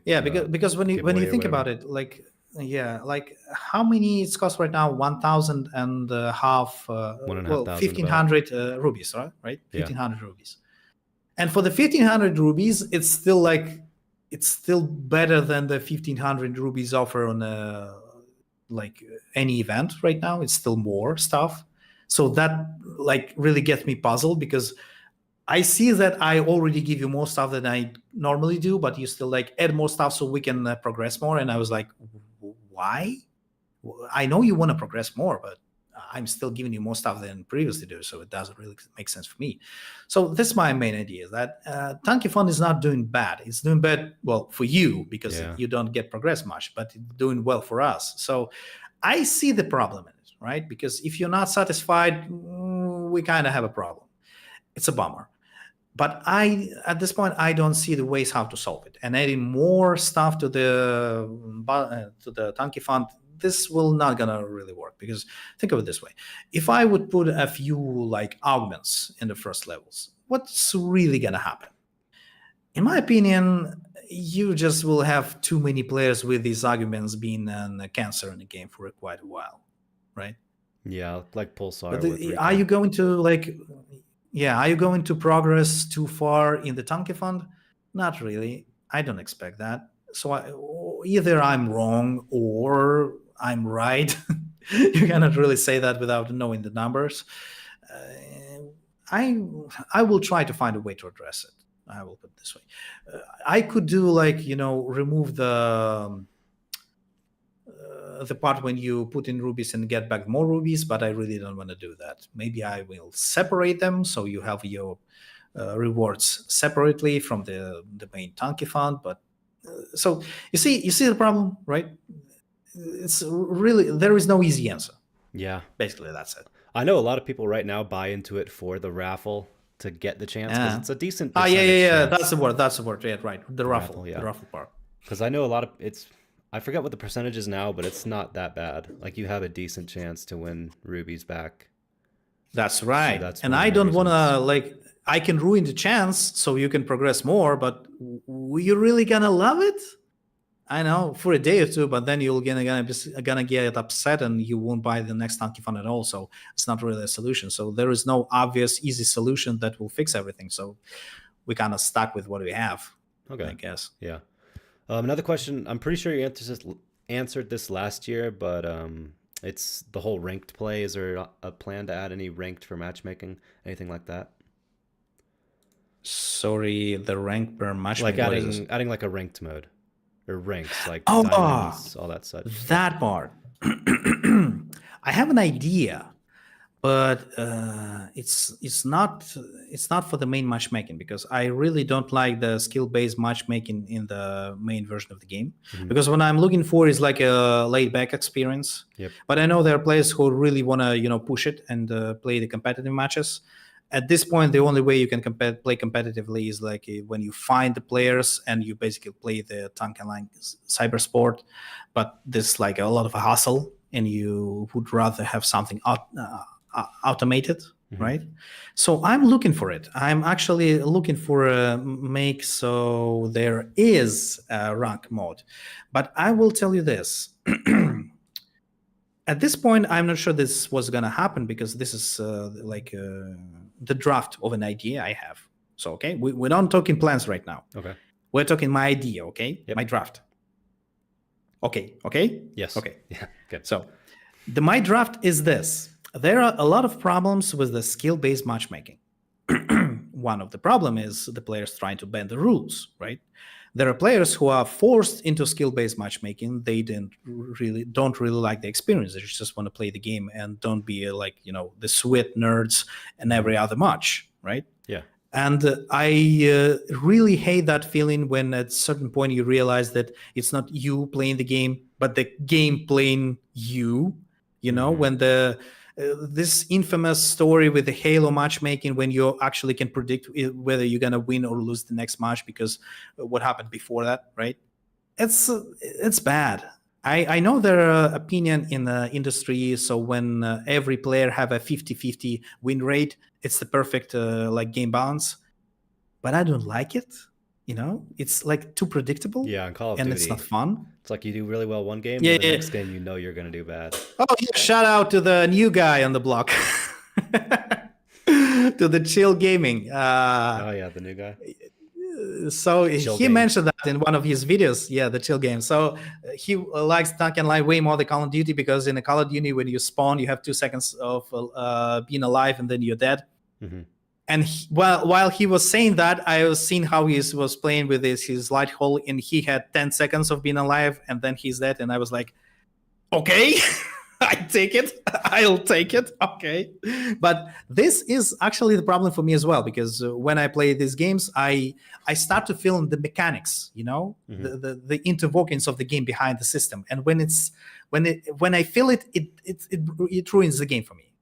yeah, because when you giveaway or think about whatever. it, how many it's cost right now? 1,000 and a half, 1,500 1,500 rubies, right? Yeah. 1,500 rubies. And for the 1,500 rubies, it's still better than the 1,500 rubies offer on any event right now. It's still more stuff. So that really gets me puzzled, because I see that I already give you more stuff than I normally do, but you still add more stuff so we can progress more. And I was like, why? I know you want to progress more, but I'm still giving you more stuff than previously do, so it doesn't really make sense for me. So that's my main idea, that Tanki Fund is not doing bad. It's doing bad, well, for you, because Yeah. you don't get progress much, but it's doing well for us. So I see the problem in it, right? Because if you're not satisfied, we kind of have a problem. It's a bummer. But at this point, I don't see the ways how to solve it. And adding more stuff to the Tanki Fund, this will not gonna really work, because think of it this way: if I would put a few augments in the first levels, what's really gonna happen? In my opinion, you just will have too many players with these augments being a cancer in the game for quite a while, right? Yeah, like Pulsar But with are Rico. you going to are you going to progress too far in the Tanki Fund? Not really. I don't expect that. So either I'm wrong or I'm right. You cannot really say that without knowing the numbers. I will try to find a way to address it. I will put it this way. I could do remove the part when you put in rubies and get back more rubies, but I really don't want to do that. Maybe I will separate them so you have your rewards separately from the main Tanki Fund. But so you see the problem, right? It's really, there is no easy answer. Yeah. Basically, that's it. I know a lot of people right now buy into it for the raffle to get the chance, because it's a decent percentage yeah. chance. That's the word. Yeah, right. The raffle, yeah. the raffle part. Because I know a lot of I forget what the percentage is now, but it's not that bad. Like, you have a decent chance to win rubies back. That's right. So that's and one of I the don't want reasons. to I can ruin the chance so you can progress more, but you really gonna love it? I know, for a day or two, but then you're gonna get upset and you won't buy the next Tanki Fund at all. So it's not really a solution. So there is no obvious, easy solution that will fix everything. So we kind of stuck with what we have. Okay. I guess. Yeah. Another question. I'm pretty sure you answered this last year, but it's the whole ranked play. Is there a plan to add any ranked for matchmaking? Anything like that? Sorry, the rank per Like matchmaking. What is this? adding like a ranked mode or ranks like Oh, diamonds, all that such stuff. that part. I have an idea, but it's not for the main matchmaking, because I really don't like the skill-based matchmaking in the main version of the game. Because what I'm looking for is like a laid-back experience. Yep. But I know there are players who really want to push it and play the competitive matches. At this point, the only way you can play competitively is like when you find the players and you basically play the Tanki Online cyber sport. But there's like a lot of a hustle, and you would rather have something automated, right? So I'm looking for it. I'm actually looking for a make so there is a rank mode. But I will tell you this. At this point, I'm not sure this was going to happen, because this is the draft of an idea I have. So, okay, we're not talking plans right now. Okay. We're talking my idea, okay? Yep. My draft. Okay? Yes. Okay. Yeah. Good. So my draft is this. There are a lot of problems with the skill-based matchmaking. One of the problem is the players trying to bend the rules, right? There are players who are forced into skill-based matchmaking. They don't really like the experience. They just want to play the game and don't be the sweat nerds in every other match, right? Yeah. And I really hate that feeling when at a certain point you realize that it's not you playing the game, but the game playing you. When this infamous story with the Halo matchmaking, when you actually can predict whether you're gonna win or lose the next match because what happened before that, right? It's bad. I know there are opinion in the industry. So when every player have a 50-50 win rate, it's the perfect game balance. But I don't like it. It's like too predictable. Yeah, on Call of and Duty, it's not fun. It's like you do really well one game, Yeah, and the yeah. next game you're going to do bad. Oh yeah! Shout out to the new guy on the block, to the Chill Gaming. Oh yeah, the new guy. So Chill he game. mentioned that in one of his videos. Yeah, the Chill game. So he likes Tanki Online way more than Call of Duty, because in a Call of Duty, when you spawn, you have 2 seconds of being alive, and then you're dead. Mm-hmm. And while he was saying that, I was seeing how he was playing with his light hole, and he had 10 seconds of being alive, and then he's dead. And I was like, okay, I take it. I'll take it. Okay. But this is actually the problem for me as well, because when I play these games, I start to feel the mechanics, the interworkings of the game behind the system. And when I feel it, it ruins the game for me,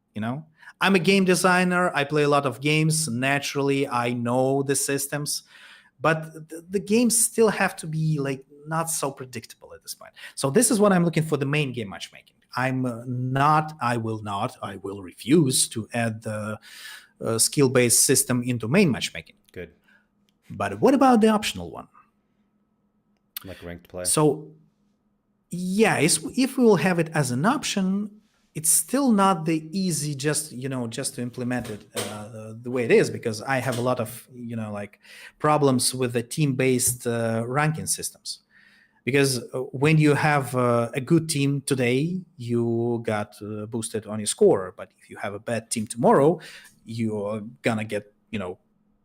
I'm a game designer. I play a lot of games. Naturally, I know the systems, but the games still have to be not so predictable at this point. So this is what I'm looking for, the main game matchmaking. I will refuse to add the skill-based system into main matchmaking. Good. But what about the optional one? Like ranked play. So yeah, if we will have it as an option, it's still not the easy just to implement it the way it is, because I have a lot of problems with the team-based ranking systems. Because when you have a good team today, you got boosted on your score. But if you have a bad team tomorrow, you're gonna get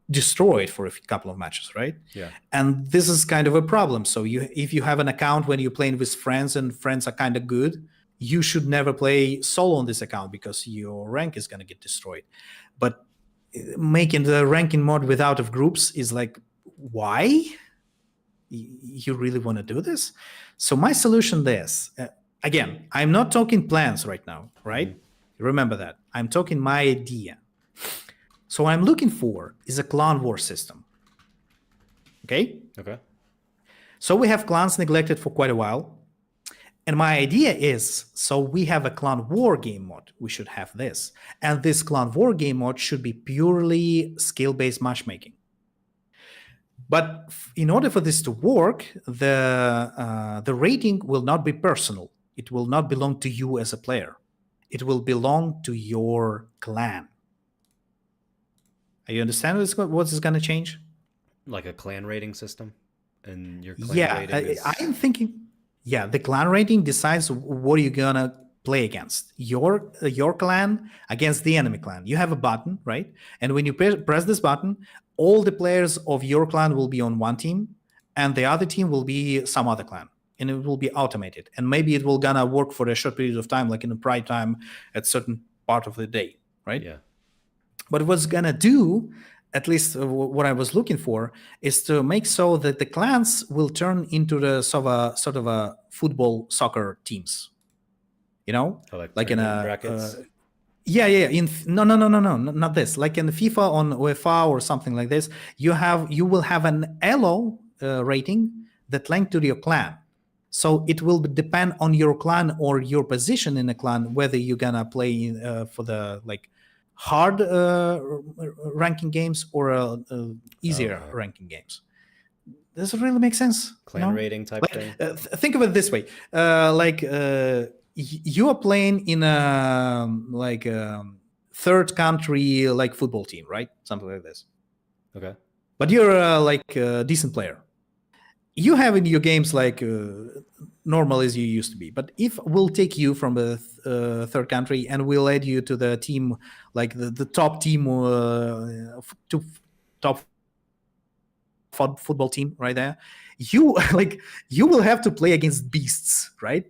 destroyed for a couple of matches, right? Yeah. And this is kind of a problem. So if you have an account when you're playing with friends and friends are kind of good, you should never play solo on this account, because your rank is going to get destroyed. But making the ranking mode without of groups is like, why? You really want to do this? So my solution is, again, I'm not talking plans right now, right? Mm-hmm. Remember that. I'm talking my idea. So what I'm looking for is a clan war system. Okay? Okay. So we have clans neglected for quite a while. And my idea is, so we have a clan war game mode. We should have this. And this clan war game mode should be purely skill-based matchmaking. But in order for this to work, the rating will not be personal. It will not belong to you as a player. It will belong to your clan. You understand what is going to change? Like a clan rating system? And your clan rating is... I'm thinking... Yeah, the clan rating decides what you're going to play against. Your clan against the enemy clan. You have a button, right? And when you press this button, all the players of your clan will be on one team, and the other team will be some other clan, and it will be automated. And maybe it will gonna work for a short period of time, like in a prime time at certain part of the day, right? Yeah. But what's gonna do, at least what I was looking for, is to make so that the clans will turn into the sort of a football soccer teams, you know, Oh, like in tournament a brackets. yeah. No, not this. Like in the FIFA on UEFA or something like this, you will have an elo rating that linked to your clan. So it will depend on your clan or your position in the clan whether you're gonna play for the like hard ranking games or easier Okay. ranking games. Does it really make sense? Clan rating type Like thing. think of it this way: you are playing in a like third country like football team, right? Something like this. Okay. But you're like a decent player. You have in your games like normal as you used to be. But if we'll take you from the third country and we'll add you to the team, like the top team, to top football team right there, you like you will have to play against beasts, right?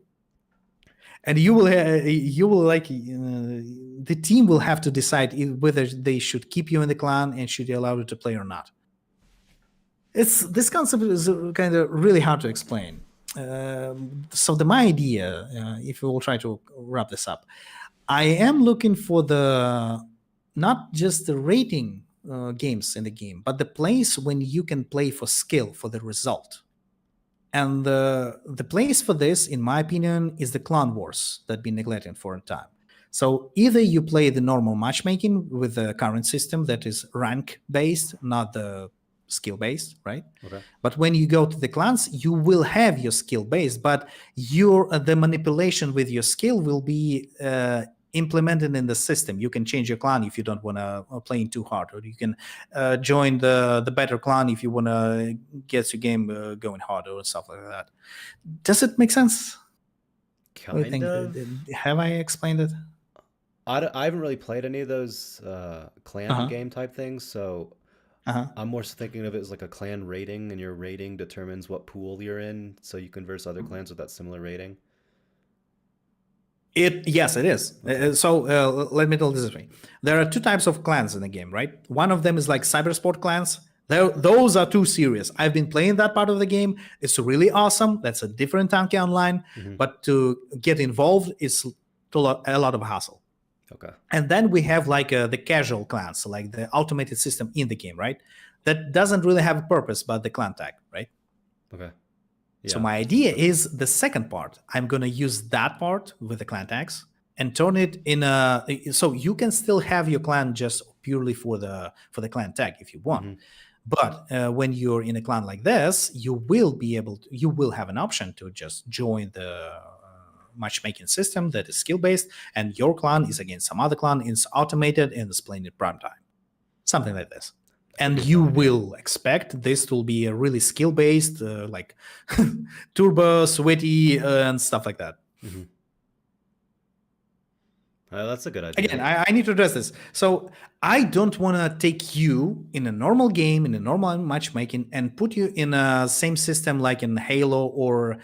And you will like the team will have to decide whether they should keep you in the clan and should they allow you to play or not. This concept is kind of really hard to explain. So my idea, if we will try to wrap this up, I am looking for not just the rating games in the game, but the place when you can play for skill, for the result. And the place for this, in my opinion, is the clan wars that been neglected for a time. So either you play the normal matchmaking with the current system that is rank based, not the skill based, right? Okay. But when you go to the clans, you will have your skill based, but the manipulation with your skill will be implemented in the system. You can change your clan if you don't want to play too hard, or you can join the better clan if you want to get your game going harder or stuff like that. Does it make sense? What do you think? Have I explained it? I haven't really played any of those clan game type things, so I'm more thinking of it as like a clan rating, and your rating determines what pool you're in, so you can verse other clans with that similar rating. Yes, it is. Okay. So let me tell this way. There are two types of clans in the game, right? One of them is like cybersport clans. Those are too serious. I've been playing that part of the game. It's really awesome. That's a different Tanki Online. But to get involved is a lot of hassle. Okay. And then we have like the casual clans, like the automated system in the game, right? That doesn't really have a purpose but the clan tag, right? Okay. So my idea is the second part. I'm going to use that part with the clan tags and turn it in so you can still have your clan just purely for the clan tag if you want. But when you're in a clan like this, you will have an option to just join the matchmaking system that is skill based, and your clan is against some other clan. It's automated and it's playing at prime time, something like this. And you will expect this to be a really skill-based, like turbo, sweaty, and stuff like that. That's a good idea. Again, I need to address this. So I don't want to take you in a normal game, in a normal matchmaking, and put you in a same system like in Halo or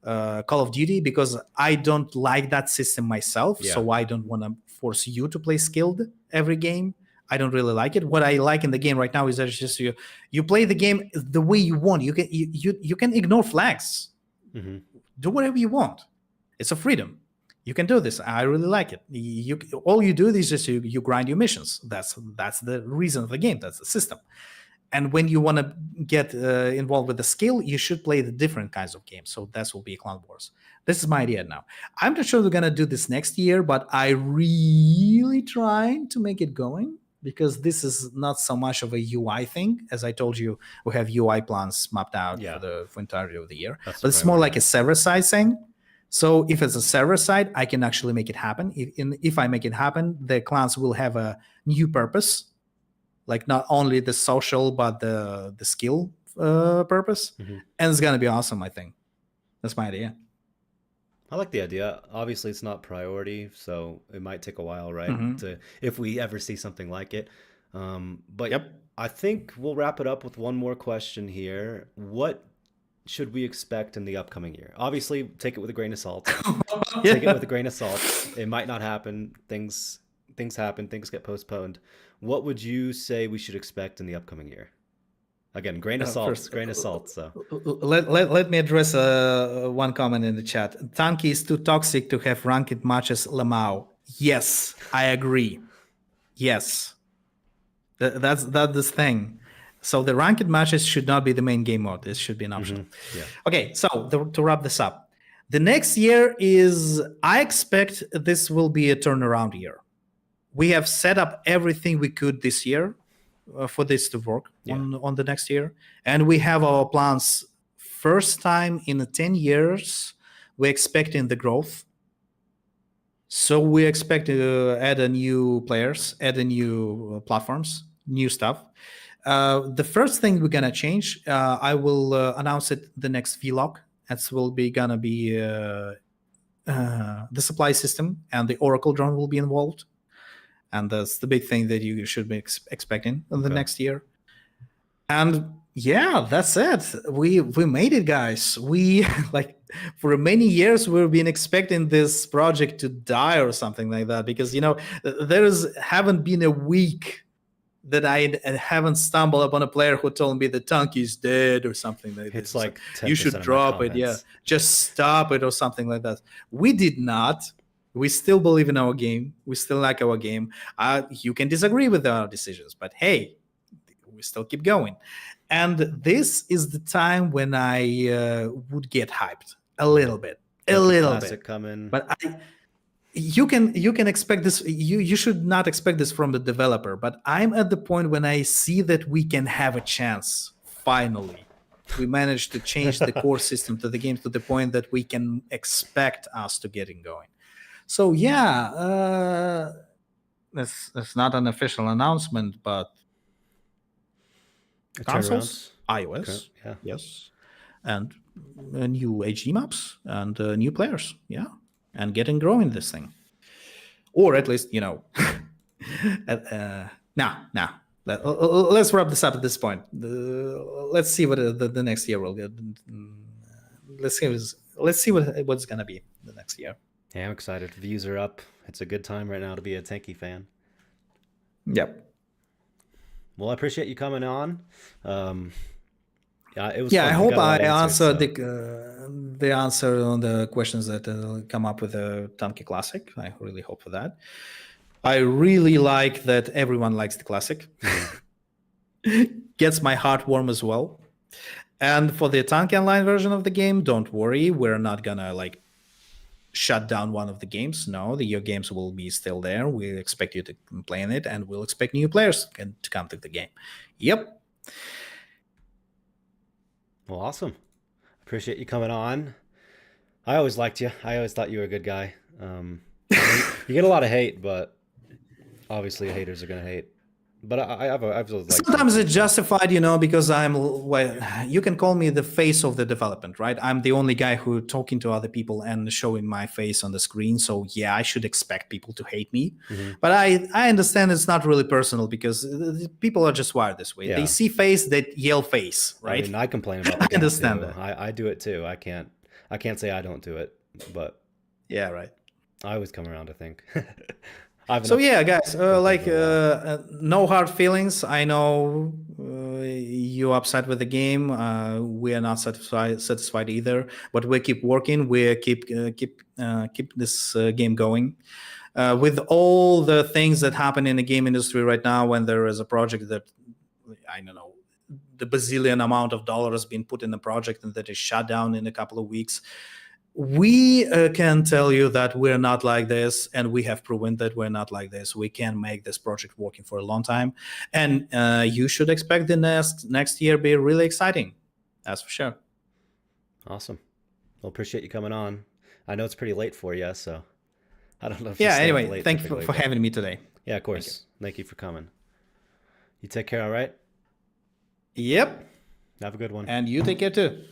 Call of Duty, because I don't like that system myself. Yeah. So I don't want to force you to play skilled every game. I don't really like it. What I like in the game right now is that it's just you play the game the way you want. You can ignore flags. Do whatever you want. It's a freedom. You can do this. I really like it. All you do is just you grind your missions. That's the reason of the game. That's the system. And when you want to get involved with the skill, you should play the different kinds of games. So that will be Clan Wars. This is my idea now. I'm not sure we're going to do this next year, but I really trying to make it going, because this is not so much of a UI thing. As I told you, we have UI plans mapped out for entirety of the year. But it's more like a server-side thing. So if it's a server-side, I can actually make it happen. If I make it happen, the clans will have a new purpose, like not only the social, but the skill purpose. And it's going to be awesome, I think. That's my idea. I like the idea. Obviously, it's not priority, so it might take a while, right? If we ever see something like it. But I think we'll wrap it up with one more question here. What should we expect in the upcoming year? Obviously, take it with a grain of salt. Take it with a grain of salt. It might not happen. Things happen. Things get postponed. What would you say we should expect in the upcoming year? Again, grain of salt. First, Grain of salt. So let me address one comment in the chat. Tanki is too toxic to have ranked matches Lamau. Yes, I agree. Yes, that's the thing. So the ranked matches should not be the main game mode. This should be an option. yeah. Okay, so to wrap this up, the next year is, I expect this will be a turnaround year. We have set up everything we could this year for this to work on the next year. And we have our plans. First time in 10 years, we're expecting the growth. So we expect to add a new players, add a new platforms, new stuff. The first thing we're gonna change, I will announce it the next vlog. That will be gonna be the supply system, and the Oracle drone will be involved. And that's the big thing that you should be expecting in the next year. And yeah, that's it. We made it, guys. We for many years we've been expecting this project to die or something like that, because haven't been a week that I haven't stumbled upon a player who told me the Tanki is dead or something like this. It's like you should drop it, just stop it or something like that. We did not. We still believe in our game. We still like our game. You can disagree with our decisions, but hey, we still keep going. And this is the time when I would get hyped a little bit, coming. But you can expect this. You should not expect this from the developer. But I'm at the point when I see that we can have a chance. Finally, we managed to change the core system to the game to the point that we can expect us to getting going. So yeah, it's not an official announcement, but consoles, iOS, yes, and new HD maps and new players, and getting growing this thing, or at least now. Let's wrap this up at this point. Let's see what the next year will get. Let's see what's gonna be the next year. Yeah, I'm excited. Views are up. It's a good time right now to be a Tanki fan. Yep. Well, I appreciate you coming on. It was. Yeah, fun. I hope I answered so. the answer on the questions that come up with the Tanki Classic. I really hope for that. I really like that everyone likes the Classic. Gets my heart warm as well. And for the Tanki Online version of the game, don't worry, we're not gonna shut down one of the games. No, your games will be still there. We expect you to play in it, and we'll expect new players to come to the game. Yep. Well, awesome. Appreciate you coming on. I always liked you. I always thought you were a good guy. You get a lot of hate, but obviously haters are gonna hate. But I've sometimes it's justified, because you can call me the face of the development, right? I'm the only guy who talking to other people and showing my face on the screen. So yeah, I should expect people to hate me. Mm-hmm. But I understand it's not really personal, because people are just wired this way. Yeah. They see face, they yell face, right? I mean, I complain about that. I understand that. I do it too. I can't say I don't do it, but yeah, right. I always come around, I think. So yeah, guys, no hard feelings. I know you're upset with the game. We are not satisfied either, but we keep working. We keep this game going. With all the things that happen in the game industry right now, when there is a project that, I don't know, the bazillion amount of dollars being put in the project and that is shut down in a couple of weeks, we can tell you that we're not like this, and we have proven that we're not like this. We can make this project working for a long time, and you should expect the next year be really exciting. That's for sure. Awesome. Well, appreciate you coming on. I know it's pretty late for you, so I don't know if anyway, thank you for having me today. Yeah, of course. Thank you for coming. You take care, all right? Yep. Have a good one. And you take care too.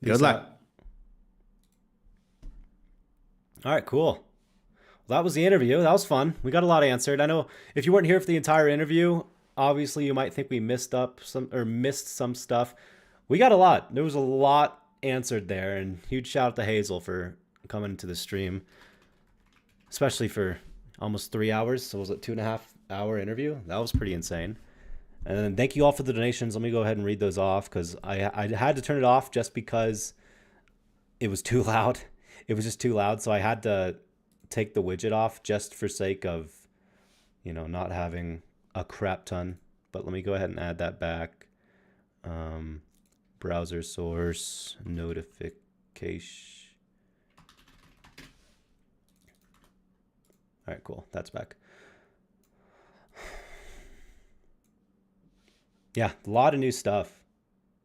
Good luck. All right, cool. Well, that was the interview. That was fun. We got a lot answered. I know if you weren't here for the entire interview, Obviously, you might think we missed some stuff. We got a lot. There was a lot answered there, and huge shout out to Hazel for coming to the stream, especially for almost 3 hours. So was it 2.5 hour interview? That was pretty insane. And then thank you all for the donations. Let me go ahead and read those off because I had to turn it off just because it was too loud. It was just too loud, so I had to take the widget off just for sake of, not having a crap ton. But let me go ahead and add that back. Browser source notification. All right, cool. That's back. Yeah, a lot of new stuff.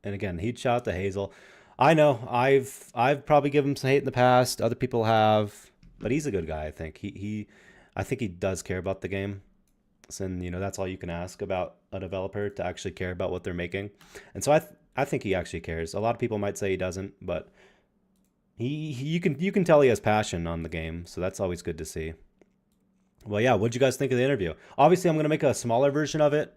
And again, huge shout out to Hazel. I know I've probably given him some hate in the past. Other people have, but he's a good guy. I think I think he does care about the game. And that's all you can ask about a developer, to actually care about what they're making. And so I think he actually cares. A lot of people might say he doesn't, but you can tell he has passion on the game. So that's always good to see. Well, yeah, what'd you guys think of the interview? Obviously, I'm gonna make a smaller version of it.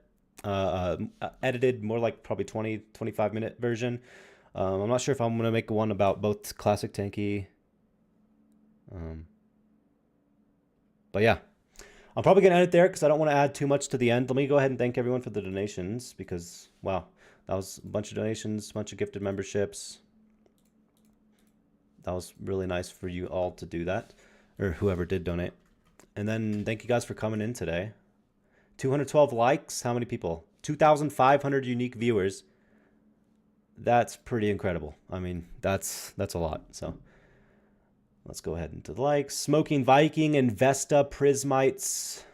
Edited, more like probably 20-25 minute version. I'm not sure if I'm gonna make one about both classic Tanki. But yeah, I'm probably gonna edit there because I don't want to add too much to the end. Let me go ahead and thank everyone for the donations, because wow, that was a bunch of donations, a bunch of gifted memberships. That was really nice for you all to do that, or whoever did donate. And then thank you guys for coming in today. 212 likes. How many people? 2,500 unique viewers. That's pretty incredible. I mean, that's a lot. So let's go ahead into the likes. Smoking Viking and Vesta Prismites.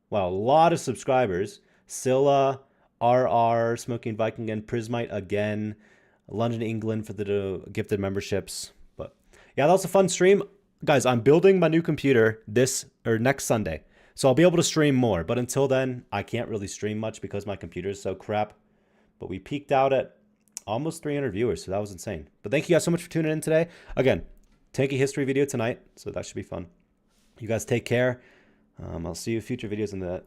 Wow, a lot of subscribers. Scylla, RR, Smoking Viking, and Prismite again. London, England for the gifted memberships. But yeah, that was a fun stream. Guys, I'm building my new computer next Sunday. So I'll be able to stream more, but until then, I can't really stream much because my computer is so crap. But we peaked out at almost 300 viewers, so that was insane. But thank you guys so much for tuning in today. Again, Tanki history video tonight, so that should be fun. You guys take care. I'll see you in future videos in the